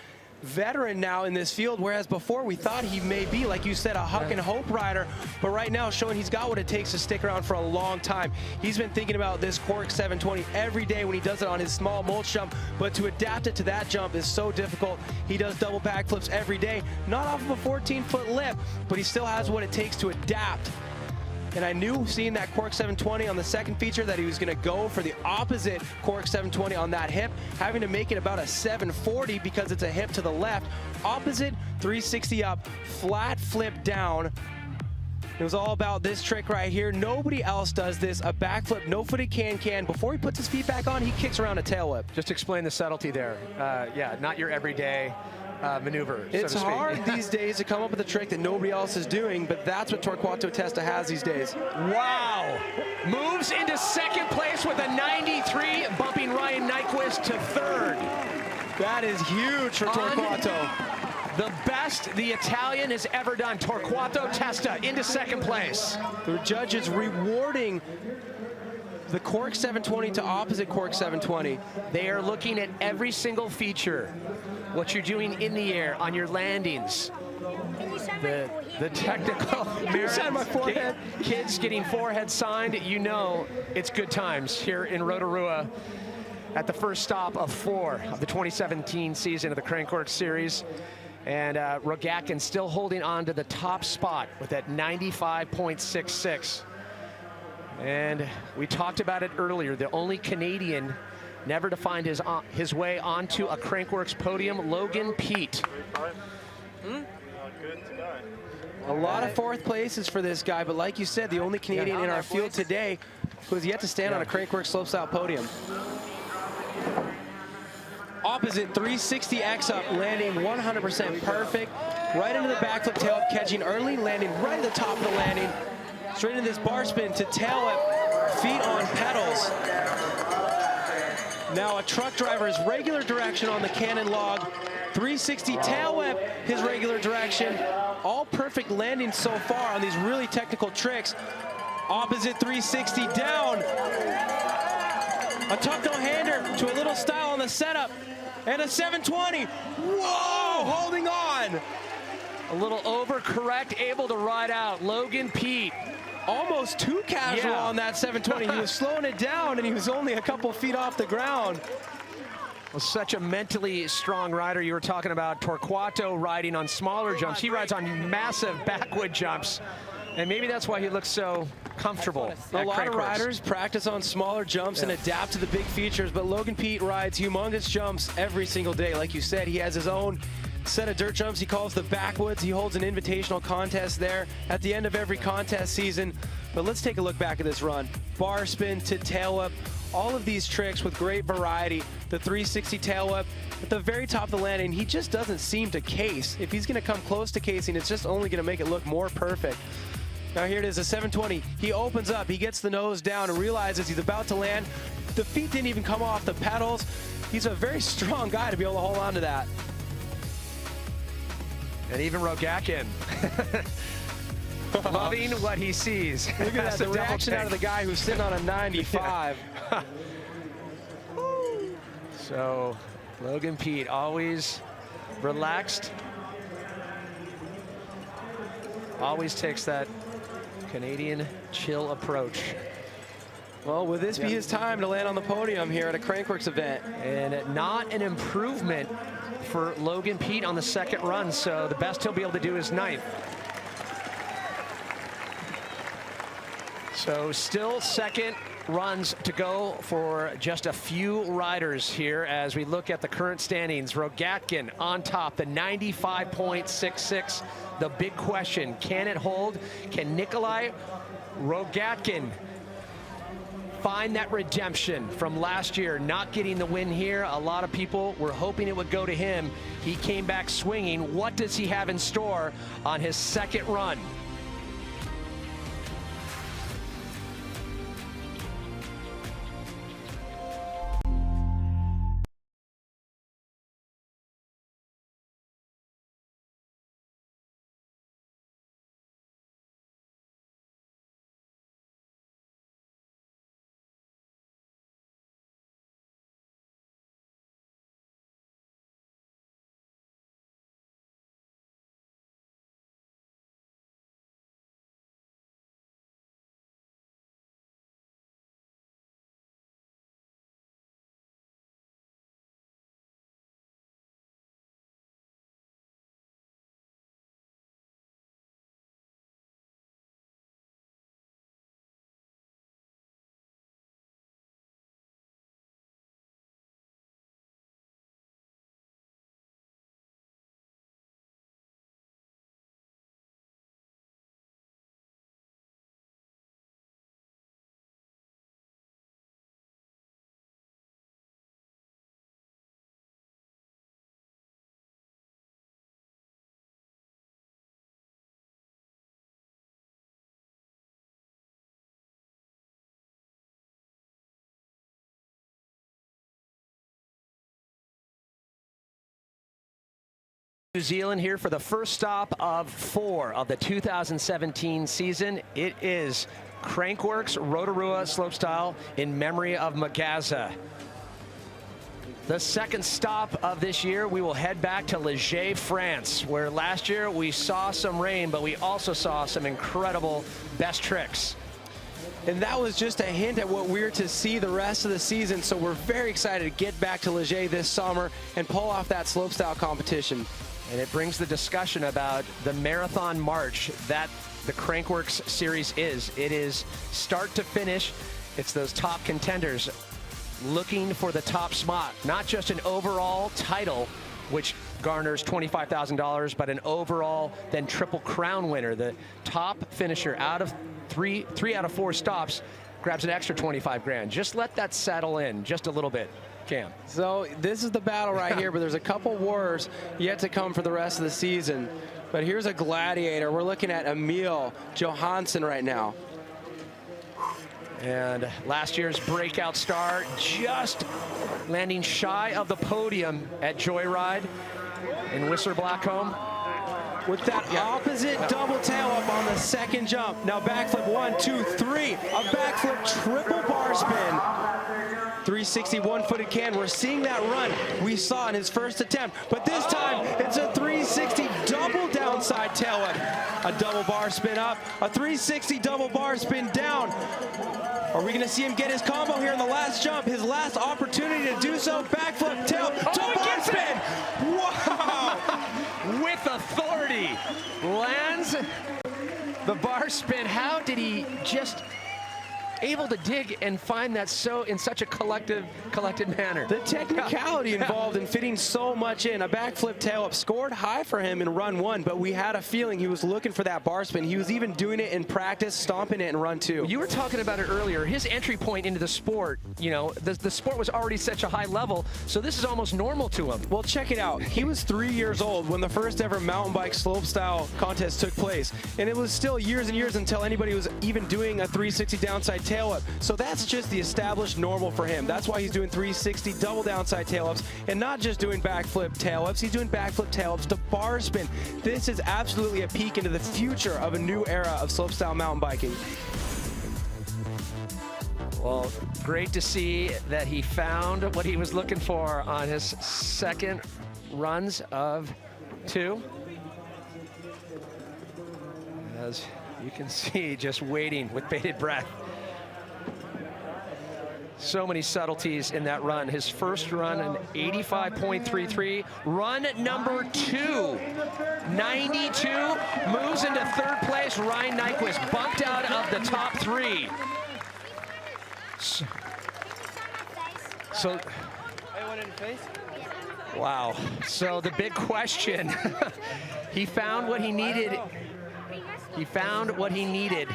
veteran now in this field, whereas before we thought he may be, like you said, a huck and hope rider, but right now showing he's got what it takes to stick around for a long time. He's been thinking about this Quark 720 every day when he does it on his small mulch jump, but to adapt it to that jump is so difficult. He does double backflips every day, not off of a 14-foot lip, but he still has what it takes to adapt. And I knew seeing that Quark 720 on the second feature that he was gonna go for the opposite Quark 720 on that hip, having to make it about a 740 because it's a hip to the left. Opposite 360 up, flat flip down. It was all about this trick right here. Nobody else does this. A backflip, no-footed can-can. Before he puts his feet back on, he kicks around a tail whip. Just explain the subtlety there. Yeah, not your everyday maneuver, It's so to speak. hard these days to come up with a trick that nobody else is doing, but that's what Torquato Testa has these days. Wow! Moves into second place with a 93, bumping Ryan Nyquist to third. That is huge for Torquato. The best the Italian has ever done. Torquato Testa into second place. The judges rewarding the Quark 720 to opposite Quark 720. They are looking at every single feature. What you're doing in the air, on your landings. The technical merit. Kids getting forehead signed, you know it's good times here in Rotorua at the first stop of 4 of the 2017 season of the Crankworx Series. And Rogakin still holding on to the top spot with that 95.66. And we talked about it earlier, the only Canadian never to find his way onto a Crankworx podium, Logan Pete. A lot of fourth places for this guy, but like you said, the only Canadian in our field today who has yet to stand on a Crankworx slopestyle podium. Opposite 360 X up, landing 100% perfect. Right into the backflip tail up, catching early, landing right at the top of the landing. Straight into this bar spin to tail whip, feet on pedals. Now a truck driver's regular direction on the cannon log. 360 tail whip, his regular direction. All perfect landings so far on these really technical tricks. Opposite 360 down. A tuck no-hander to a little style on the setup. And a 720. Whoa, holding on. A little overcorrect, able to ride out. Logan Pete. Almost too casual on that 720. He was slowing it down, and he was only a couple feet off the ground. Well, such a mentally strong rider. You were talking about Torquato riding on smaller jumps. He rides on massive backwood jumps, and maybe that's why he looks so comfortable. A lot of riders practice on smaller jumps and adapt to the big features, but Logan Pete rides humongous jumps every single day. Like you said, he has his own set of dirt jumps he calls the backwoods. He holds an invitational contest there at the end of every contest season. But let's take a look back at this run. Bar spin to tail whip, all of these tricks with great variety. The 360 tail whip at the very top of the landing, he just doesn't seem to case. If he's gonna come close to casing, it's just only gonna make it look more perfect. Now here it is, a 720. He opens up, he gets the nose down and realizes he's about to land. The feet didn't even come off the pedals. He's a very strong guy to be able to hold on to that. And even Rogatkin loving what he sees. Look at that, the reaction out of the guy who's sitting on a 95. So Logan Pete always relaxed, always takes that Canadian chill approach. Well, will this be his time to land on the podium here at a Crankworx event? And not an improvement for Logan Pete on the second run, so the best he'll be able to do is 9th. So still second runs to go for just a few riders here as we look at the current standings. Rogatkin on top, the 95.66. The big question, can it hold? Can Nikolai Rogatkin find that redemption from last year, not getting the win here? A lot of people were hoping it would go to him. He came back swinging. What does he have in store on his second run? New Zealand here for the first stop of 4 of the 2017 season. It is Crankworx Rotorua slopestyle in memory of Magaza. The second stop of this year, we will head back to Leger, France, where last year we saw some rain, but we also saw some incredible best tricks. And that was just a hint at what we're to see the rest of the season, so we're very excited to get back to Leger this summer and pull off that slopestyle competition. And it brings the discussion about the marathon march that the Crankworx series is. It is start to finish. It's those top contenders looking for the top spot, not just an overall title, which garners $25,000, but an overall then Triple Crown winner. The top finisher out of three out of 4 stops grabs an extra 25 grand. Just let that settle in just a little bit, Cam. So this is the battle right here, but there's a couple wars yet to come for the rest of the season. But here's a gladiator. We're looking at Emil Johansson right now. And last year's breakout star just landing shy of the podium at Joyride in Whistler Blackcomb. With that opposite double tail up on the second jump. Now backflip 1, 2, 3. A backflip triple bar spin. 360 one-footed can. We're seeing that run we saw in his first attempt, but this time it's a 360 double downside tail whip. A double bar spin up, a 360 double bar spin down. Are we gonna see him get his combo here in the last jump? His last opportunity to do so. Backflip, tail, double bar spin. Wow! With authority, lands the bar spin. How did he just able to dig and find that in such a collected manner. The technicality involved in fitting so much in. A backflip tail up scored high for him in run 1, but we had a feeling he was looking for that bar spin. He was even doing it in practice, stomping it in run 2. You were talking about it earlier. His entry point into the sport, you know, the sport was already such a high level, so this is almost normal to him. Well, check it out. He was 3 years old when the first ever mountain bike slopestyle contest took place, and it was still years and years until anybody was even doing a 360 downside tail up. So that's just the established normal for him. That's why he's doing 360 double downside tail ups and not just doing backflip tail ups. He's doing backflip tail ups to bar spin. This is absolutely a peek into the future of a new era of slopestyle mountain biking. Well, great to see that he found what he was looking for on his second runs of 2. As you can see, just waiting with bated breath. So many subtleties in that run. His first run, an 85.33. Run number 2, 92. Moves into 3rd place. Ryan Nyquist bumped out of the top 3. So wow. So the big question, he found what he needed. He found what he needed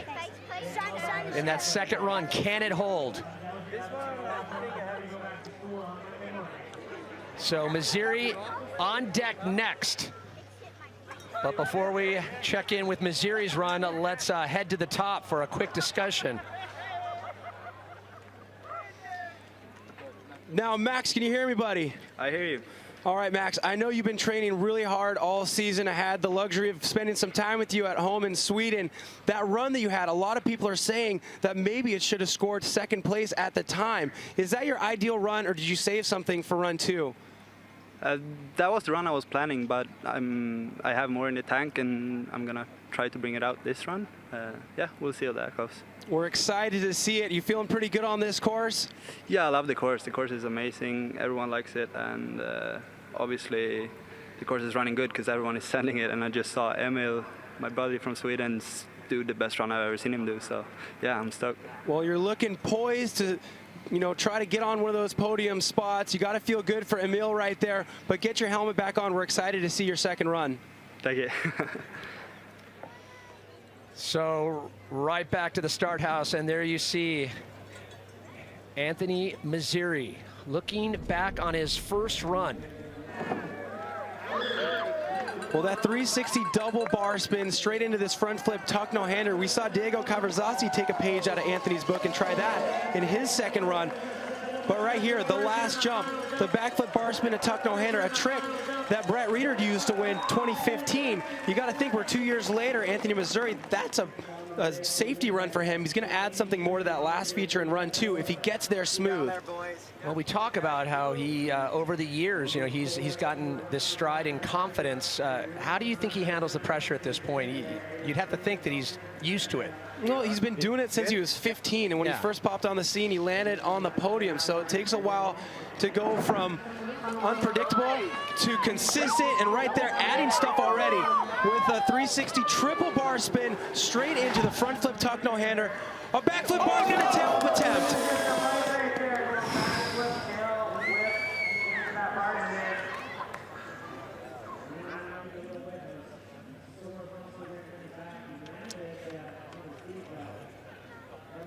in that second run. Can it hold? So Miziri on deck next. But before we check in with Miziri's run, let's head to the top for a quick discussion. Now, Max, can you hear me, buddy? I hear you. All right, Max, I know you've been training really hard all season. I had the luxury of spending some time with you at home in Sweden. That run that you had, a lot of people are saying that maybe it should have scored 2nd place at the time. Is that your ideal run, or did you save something for run 2? That was the run I was planning, but I have more in the tank, and I'm going to try to bring it out this run. Yeah, we'll see how that goes. We're excited to see it. You feeling pretty good on this course? Yeah, I love the course. The course is amazing. Everyone likes it, and obviously the course is running good because everyone is sending it, and I just saw Emil, my buddy from Sweden, do the best run I've ever seen him do, so yeah, I'm stoked. Well, you're looking poised to, you know, try to get on one of those podium spots. You got to feel good for Emil right there, but get your helmet back on. We're excited to see your second run. Thank you. So right back to the start house, and there you see Anthony Miziri looking back on his first run. Well, that 360 double bar spin straight into this front flip tuck no hander. We saw Diego Cavarzazzi take a page out of Anthony's book and try that in his second run. But right here, the last jump, the backflip bar spin to tuck no hander, a trick that Brett Reeder used to win 2015. You got to think we're 2 years later, Anthony Miziri, that's a safety run for him. He's going to add something more to that last feature in run 2 if he gets there smooth. Well, we talk about how he, over the years, you know, he's gotten this stride in confidence. How do you think he handles the pressure at this point? You'd have to think that he's used to it. Well, he's been doing it since he was 15, and when he first popped on the scene, he landed on the podium. So it takes a while to go from unpredictable to consistent, and right there adding stuff already with a 360 triple bar spin straight into the front flip tuck no hander, a backflip bar spin and tail up attempt.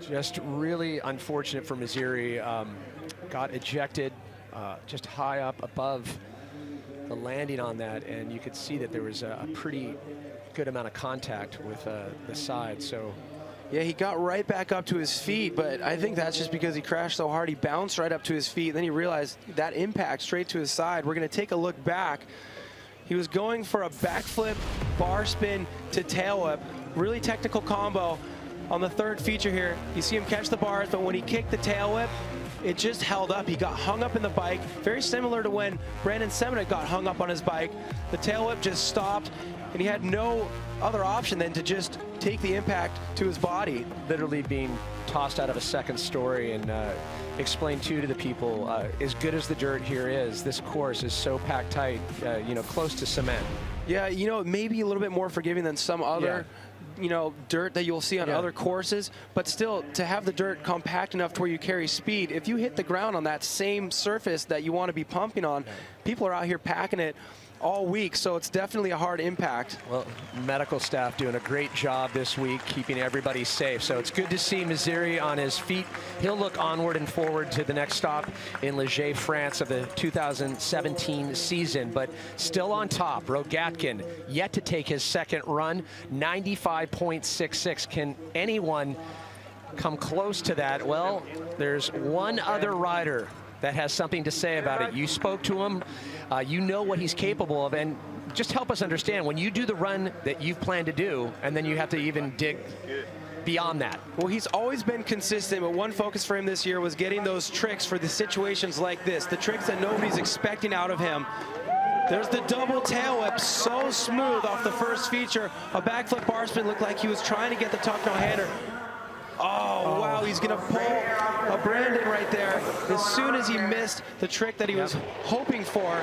Just really unfortunate for Miziri. Got ejected just high up above the landing on that, and you could see that there was a pretty good amount of contact with the side. So yeah, he got right back up to his feet, but I think that's just because he crashed so hard. He bounced right up to his feet, and then he realized that impact straight to his side. We're going to take a look back. He was going for a backflip bar spin to tail whip, really technical combo. On the third feature here, you see him catch the bars, but when he kicked the tail whip, it just held up. He got hung up in the bike, very similar to when Brandon Semina got hung up on his bike. The tail whip just stopped, and he had no other option than to just take the impact to his body. Literally being tossed out of a second story, and explain too to the people, as good as the dirt here is, this course is so packed tight, you know, close to cement. Yeah, you know, maybe a little bit more forgiving than some other you know, dirt that you'll see on other courses, but still to have the dirt compact enough to where you carry speed. If you hit the ground on that same surface that you want to be pumping on, people are out here packing it all week, so it's definitely a hard impact. Well, medical staff doing a great job this week keeping everybody safe. So it's good to see Misiri on his feet. He'll look onward and forward to the next stop in Leger, France of the 2017 season, but still on top. Rogatkin yet to take his second run, 95.66. Can anyone come close to that? Well, there's one other rider that has something to say about it. You spoke to him. You know what he's capable of, and just help us understand, when you do the run that you've planned to do, and then you have to even dig beyond that. Well, he's always been consistent, but one focus for him this year was getting those tricks for the situations like this, the tricks that nobody's expecting out of him. There's the double tail whip, so smooth off the first feature. A backflip bar spin looked like he was trying to get the tuck no-hander. Oh, wow, he's going to pull a Brandon right there. As soon as he missed the trick that he was hoping for,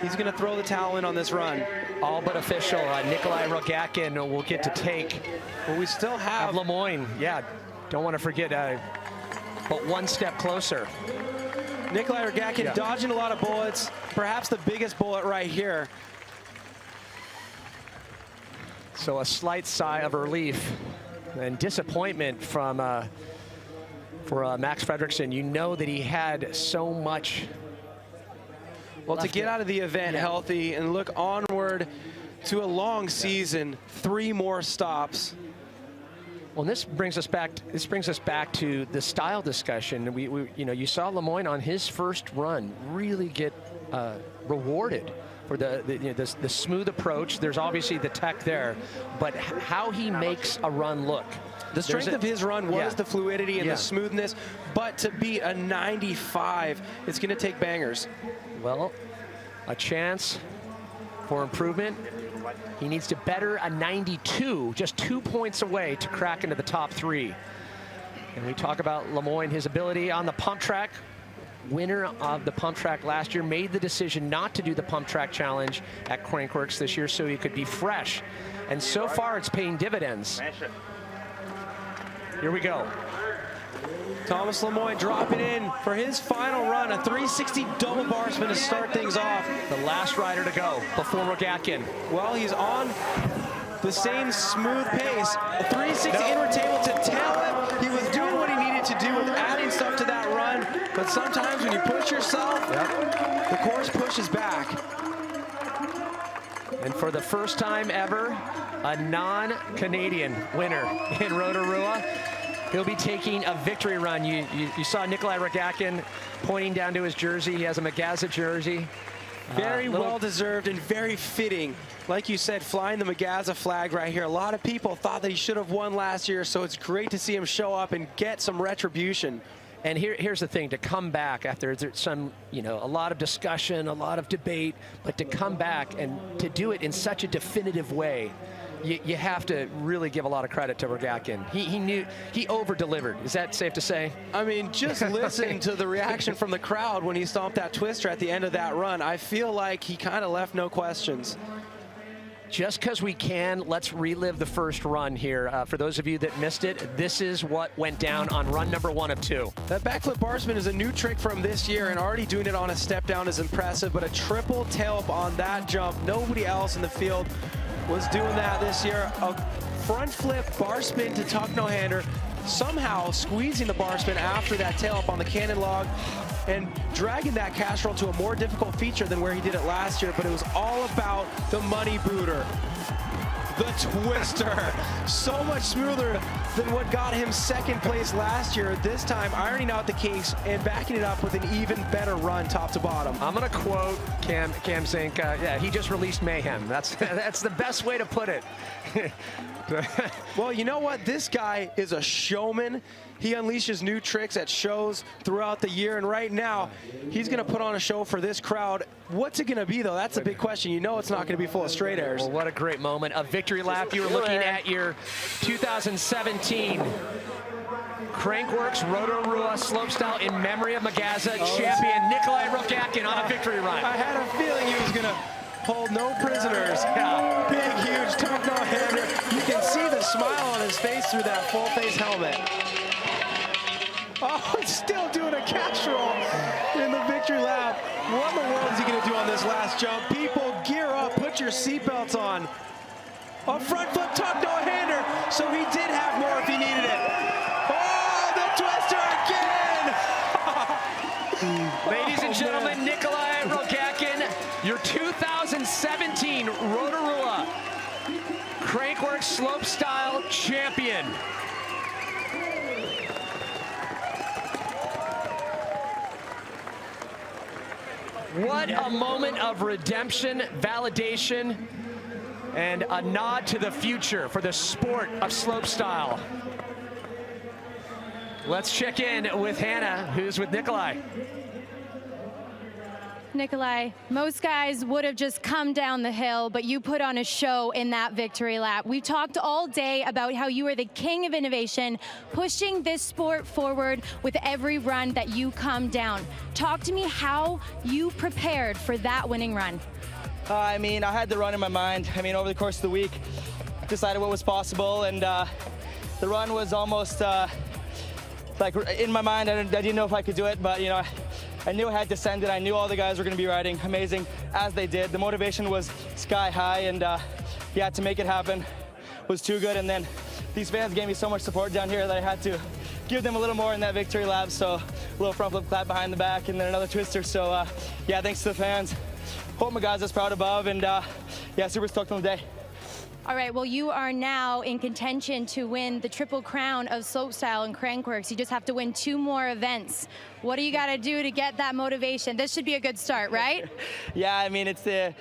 he's going to throw the towel in on this run. All but official. Nikolai Rogatkin will get to take. Well, we still have Lemoyne. Yeah, don't want to forget, but one step closer. Nikolai Rogatkin dodging a lot of bullets, perhaps the biggest bullet right here. So a slight sigh of relief and disappointment from for Max Fredriksson. You know that he had so much. Well, to get out of the event healthy and look onward to a long season, 3 more stops. Well, this brings us back. This brings us back to the style discussion. We you know, you saw Lemoyne on his first run really get rewarded for the smooth approach. There's obviously the tech there, but how he makes a run look. The strength of his run was the fluidity and the smoothness, but to beat a 95, it's going to take bangers. Well, a chance for improvement. He needs to better a 92, just 2 points away to crack into the top 3. And we talk about Lemoyne, his ability on the pump track. Winner of the pump track last year, made the decision not to do the pump track challenge at Crankworx this year so he could be fresh. And so far it's paying dividends. Here we go. Thomas Lemoyne dropping in for his final run, a 360 double bar spin to start things off. The last rider to go before Rogatkin. Well, he's on the same smooth pace. A 360 inward table to tail him. He was doing what he needed to do with adding stuff to that run, but sometimes when you push yourself, the course pushes back. And for the first time ever, a non-Canadian winner in Rotorua. He'll be taking a victory run. You saw Nikolai Rogatkin pointing down to his jersey. He has a Magaza jersey. Very well-deserved and very fitting. Like you said, flying the Magaza flag right here. A lot of people thought that he should have won last year, so it's great to see him show up and get some retribution. And here's the thing, to come back after some, you know, a lot of discussion, a lot of debate, but to come back and to do it in such a definitive way, you have to really give a lot of credit to Rogatkin. He knew, he over-delivered. Is that safe to say? I mean, just listen to the reaction from the crowd when he stomped that twister at the end of that run. I feel like he kind of left no questions. Just because we can, let's relive the first run here. For those of you that missed it, this is what went down on run number 1 of 2. That backflip bar spin is a new trick from this year, and already doing it on a step down is impressive, but a triple tail up on that jump. Nobody else in the field was doing that this year. A front flip bar spin to tuck no-hander, somehow squeezing the bar spin after that tail up on the cannon log and dragging that castrol to a more difficult feature than where he did it last year, but it was all about the money booter. The twister, so much smoother than what got him second place last year. This time, ironing out the kinks and backing it up with an even better run top to bottom. I'm going to quote Cam Zink. Yeah, he just released mayhem. That's the best way to put it. Well, you know what? This guy is a showman. He unleashes new tricks at shows throughout the year, and right now, he's going to put on a show for this crowd. What's it going to be, though? That's a big question. You know it's not going to be full of straight airs. Well, what a great moment. A victory lap. You were looking at your 2017 Crankworx Rotorua slopestyle in memory of Magaza champion Nikolai Rogatkin on a victory run. I had a feeling he was going to hold no prisoners. Yeah, big, huge top no-hander. You can see the smile on his face through that full-face helmet. Oh, he's still doing a cash roll in the victory lap. What in the world is he going to do on this last jump? People, gear up, put your seatbelts on. A front flip tuck no-hander, so he did have more if he needed it. Oh, the twister again! Ladies and gentlemen, Nikolai Rogatkin, your 2017 Rotorua Crankworx Slopestyle champion. What a moment of redemption, validation, and a nod to the future for the sport of slopestyle. Let's check in with Hannah, who's with Nikolai. Nikolai, most guys would have just come down the hill, but you put on a show in that victory lap. We talked all day about how you are the king of innovation, pushing this sport forward with every run that you come down. Talk to me how you prepared for that winning run. I mean, I had the run in my mind. I mean, over the course of the week, decided what was possible, and the run was almost like in my mind. I didn't know if I could do it, but you know, I knew I had to send it. I knew all the guys were going to be riding amazing as they did. The motivation was sky high, and yeah, to make it happen was too good. And then these fans gave me so much support down here that I had to give them a little more in that victory lap. So a little front flip clap behind the back, and then another twister. So yeah, thanks to the fans. Hope my guys is proud above, and yeah, super stoked on the day. All right, well, you are now in contention to win the Triple Crown of Slopestyle and Crankworx. You just have to win 2 more events. What do you got to do to get that motivation? This should be a good start, right? Yeah, I mean, it's the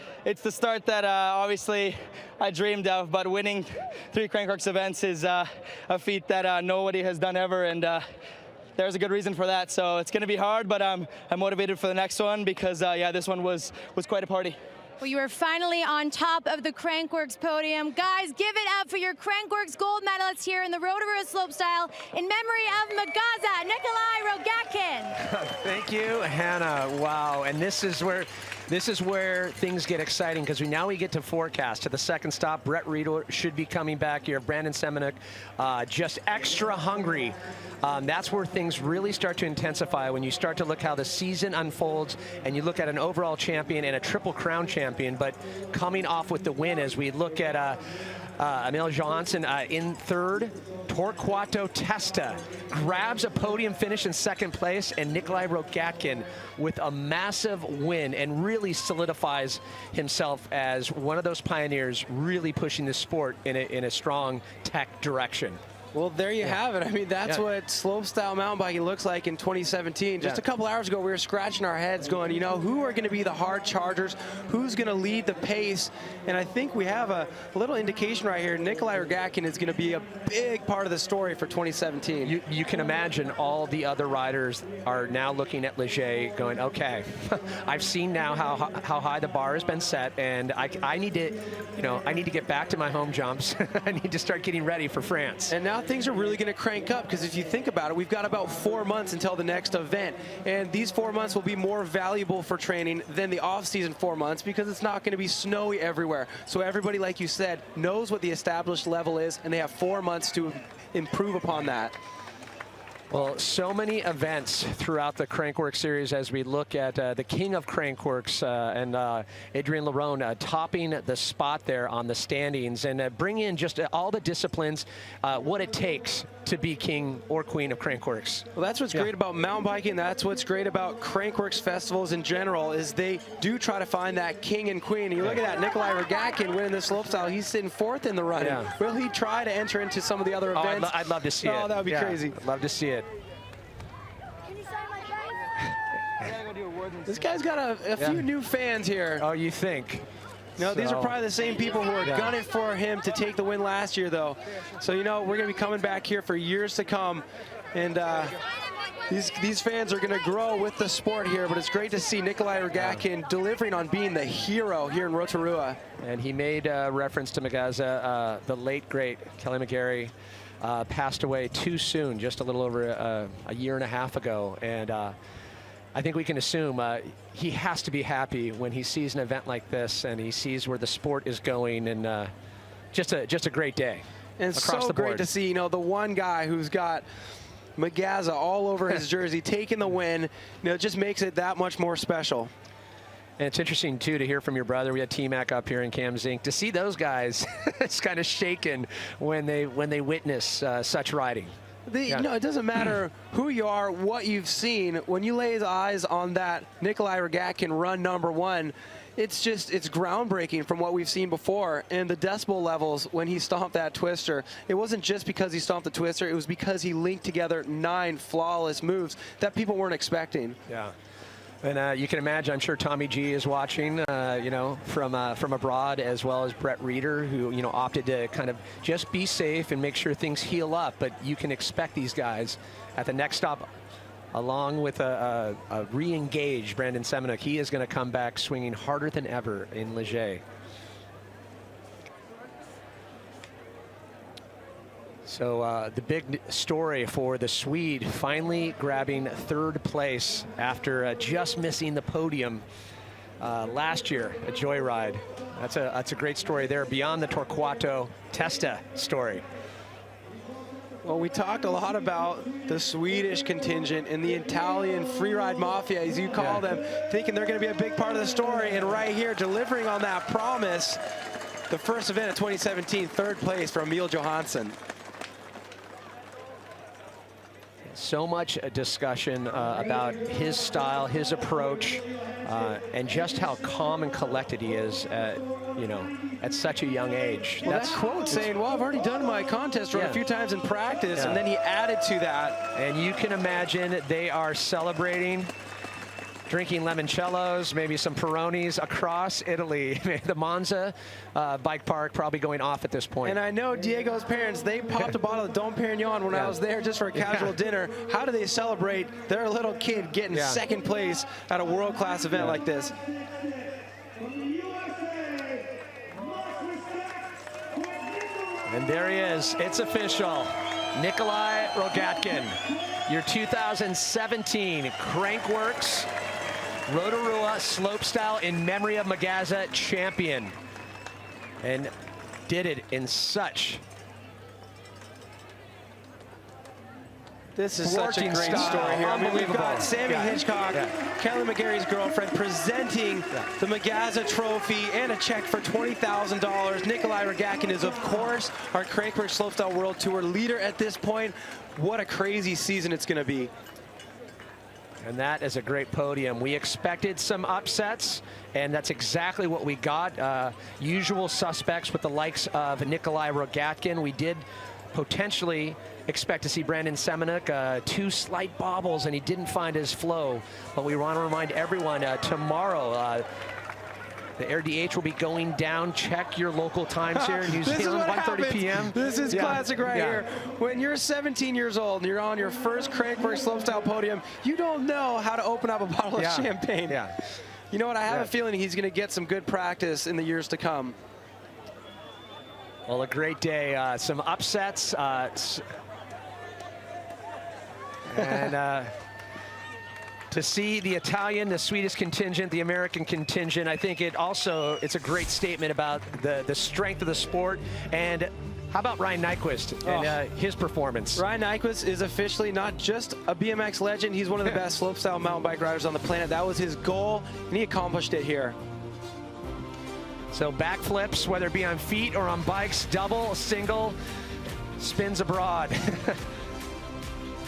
start that obviously I dreamed of, but winning 3 Crankworx events is a feat that nobody has done ever, and there's a good reason for that. So it's going to be hard, but I'm motivated for the next one because, yeah, this one was quite a party. Well, you are finally on top of the Crankworx podium. Guys, give it up for your Crankworx gold medalists here in the Rotorua Slopestyle in memory of Magaza, Nikolai Rogatkin. Thank you, Hannah. Wow, and this is where things get exciting, because now we get to forecast to the second stop. Brett Riedel should be coming back here. Brandon Semenuk just extra hungry. That's where things really start to intensify when you start to look how the season unfolds and you look at an overall champion and a Triple Crown champion, but coming off with the win as we look at Emil Johansson in third. Torquato Testa grabs a podium finish in second place, and Nikolai Rogatkin with a massive win and really solidifies himself as one of those pioneers really pushing the sport in a strong tech direction. Well, there you have it. I mean, that's what slopestyle mountain biking looks like in 2017. Just a couple hours ago, we were scratching our heads going, you know, who are going to be the hard chargers? Who's going to lead the pace? And I think we have a little indication right here. Nikolai Rogatkin is going to be a big part of the story for 2017. You can imagine all the other riders are now looking at Leger going, okay, I've seen now how high the bar has been set, and I need to, you know, I need to get back to my home jumps. I need to start getting ready for France. And now things are really going to crank up, because if you think about it, we've got about 4 months until the next event, and these 4 months will be more valuable for training than the off-season 4 months, because it's not going to be snowy everywhere. So everybody, like you said, knows what the established level is, and they have 4 months to improve upon that. Well, so many events throughout the Crankworx series as we look at the king of Crankworx and Adrian Larone topping the spot there on the standings, and bring in just all the disciplines, what it takes to be king or queen of Crankworx. Well, that's what's great about mountain biking. That's what's great about Crankworx festivals in general, is they do try to find that king and queen. And you look at that, Nikolai Rogatkin winning the slopestyle. He's sitting 4th in the running. Will he try to enter into some of the other events? I'd love to see it. Oh, that would be crazy. I'd love to see it. This guy's got a few new fans here. Oh, you think? No, these are probably the same people who are gunning for him to take the win last year, though. So, you know, we're going to be coming back here for years to come. And these fans are going to grow with the sport here. But it's great to see Nikolai Rogatkin delivering on being the hero here in Rotorua. And he made reference to Magaza, the late, great Kelly McGarry. Passed away too soon, just a little over a year and a half ago. And I think we can assume he has to be happy when he sees an event like this and he sees where the sport is going, and just a great day. And it's across so the board. great to see, the one guy who's got Magaza all over his jersey, taking the win, it just makes it that much more special. And it's interesting, too, to hear from your brother. We had T-Mac up here in Cam Zink. To see those guys, it's kind of shaken when they witness such riding. It doesn't matter who you are, what you've seen. When you lay eyes on that Nikolai Rogatkin run #1, it's groundbreaking from what we've seen before. And the decibel levels when he stomped that twister, it wasn't just because he stomped the twister, it was because he linked together 9 flawless moves that people weren't expecting. Yeah. And you can imagine, I'm sure Tommy G is watching, from abroad, as well as Brett Reeder, who, opted to kind of just be safe and make sure things heal up. But you can expect these guys at the next stop, along with a re-engaged Brandon Semenuk. He is going to come back swinging harder than ever in Leger. So the big story for the Swede, finally grabbing 3rd place after just missing the podium last year at Joyride. That's a great story there, beyond the Torquato Testa story. Well, we talked a lot about the Swedish contingent and the Italian Freeride Mafia, as you call them, thinking they're going to be a big part of the story, and right here, delivering on that promise. The first event of 2017, 3rd place for Emil Johansson. So much discussion about his style, his approach, and just how calm and collected he is at such a young age. Well, that quote saying, well, I've already done my contest run a few times in practice, and then he added to that. And you can imagine they are celebrating, drinking limoncellos, maybe some Peronis across Italy. The Monza bike park probably going off at this point. And I know Diego's parents, they popped a bottle of Dom Perignon when I was there just for a casual dinner. How do they celebrate their little kid getting 2nd place at a world-class event like this? And there he is. It's official. Nikolai Rogatkin, your 2017 Crankworx Rotorua slopestyle in memory of Magaza champion, and did it in such This is such a great story here. I mean, we've got Sammy Hitchcock, Kelly McGarry's girlfriend, presenting the Magaza trophy and a check for $20,000. Nikolai Rogatkin is, of course, our Crankworx Slopestyle World Tour leader at this point. What a crazy season it's going to be. And that is a great podium. We expected some upsets, and that's exactly what we got. Usual suspects with the likes of Nikolai Rogatkin. We did potentially expect to see Brandon Semenuk, 2 slight bobbles, and he didn't find his flow. But we want to remind everyone, tomorrow, the RDH will be going down. Check your local times here in New Zealand, 1:30 p.m. This is classic right here. When you're 17 years old and you're on your first Crankworx Slopestyle podium, you don't know how to open up a bottle of champagne. You know what? I have a feeling he's going to get some good practice in the years to come. Well, a great day. Some upsets. And to see the Italian, the Swedish contingent, the American contingent, I think it's a great statement about the strength of the sport. And how about Ryan Nyquist and his performance? Ryan Nyquist is officially not just a BMX legend, he's one of the best slopestyle mountain bike riders on the planet. That was his goal, and he accomplished it here. So backflips, whether it be on feet or on bikes, double, single, spins abroad.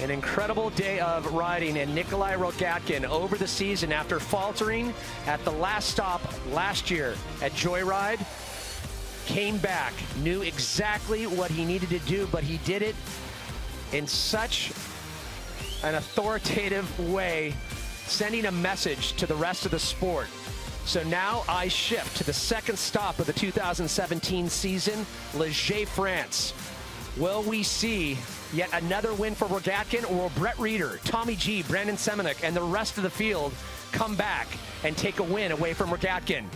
An incredible day of riding, and Nikolai Rogatkin over the season after faltering at the last stop last year at Joyride, came back, knew exactly what he needed to do, but he did it in such an authoritative way, sending a message to the rest of the sport. So now I shift to the second stop of the 2017 season, Leger, France. Will we see yet another win for Rogatkin, or will Brett Reeder, Tommy G, Brandon Semenuk, and the rest of the field come back and take a win away from Rogatkin?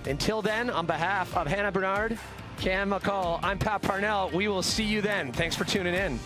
Until then, on behalf of Hannah Bernard, Cam McCall, I'm Pat Parnell. We will see you then. Thanks for tuning in.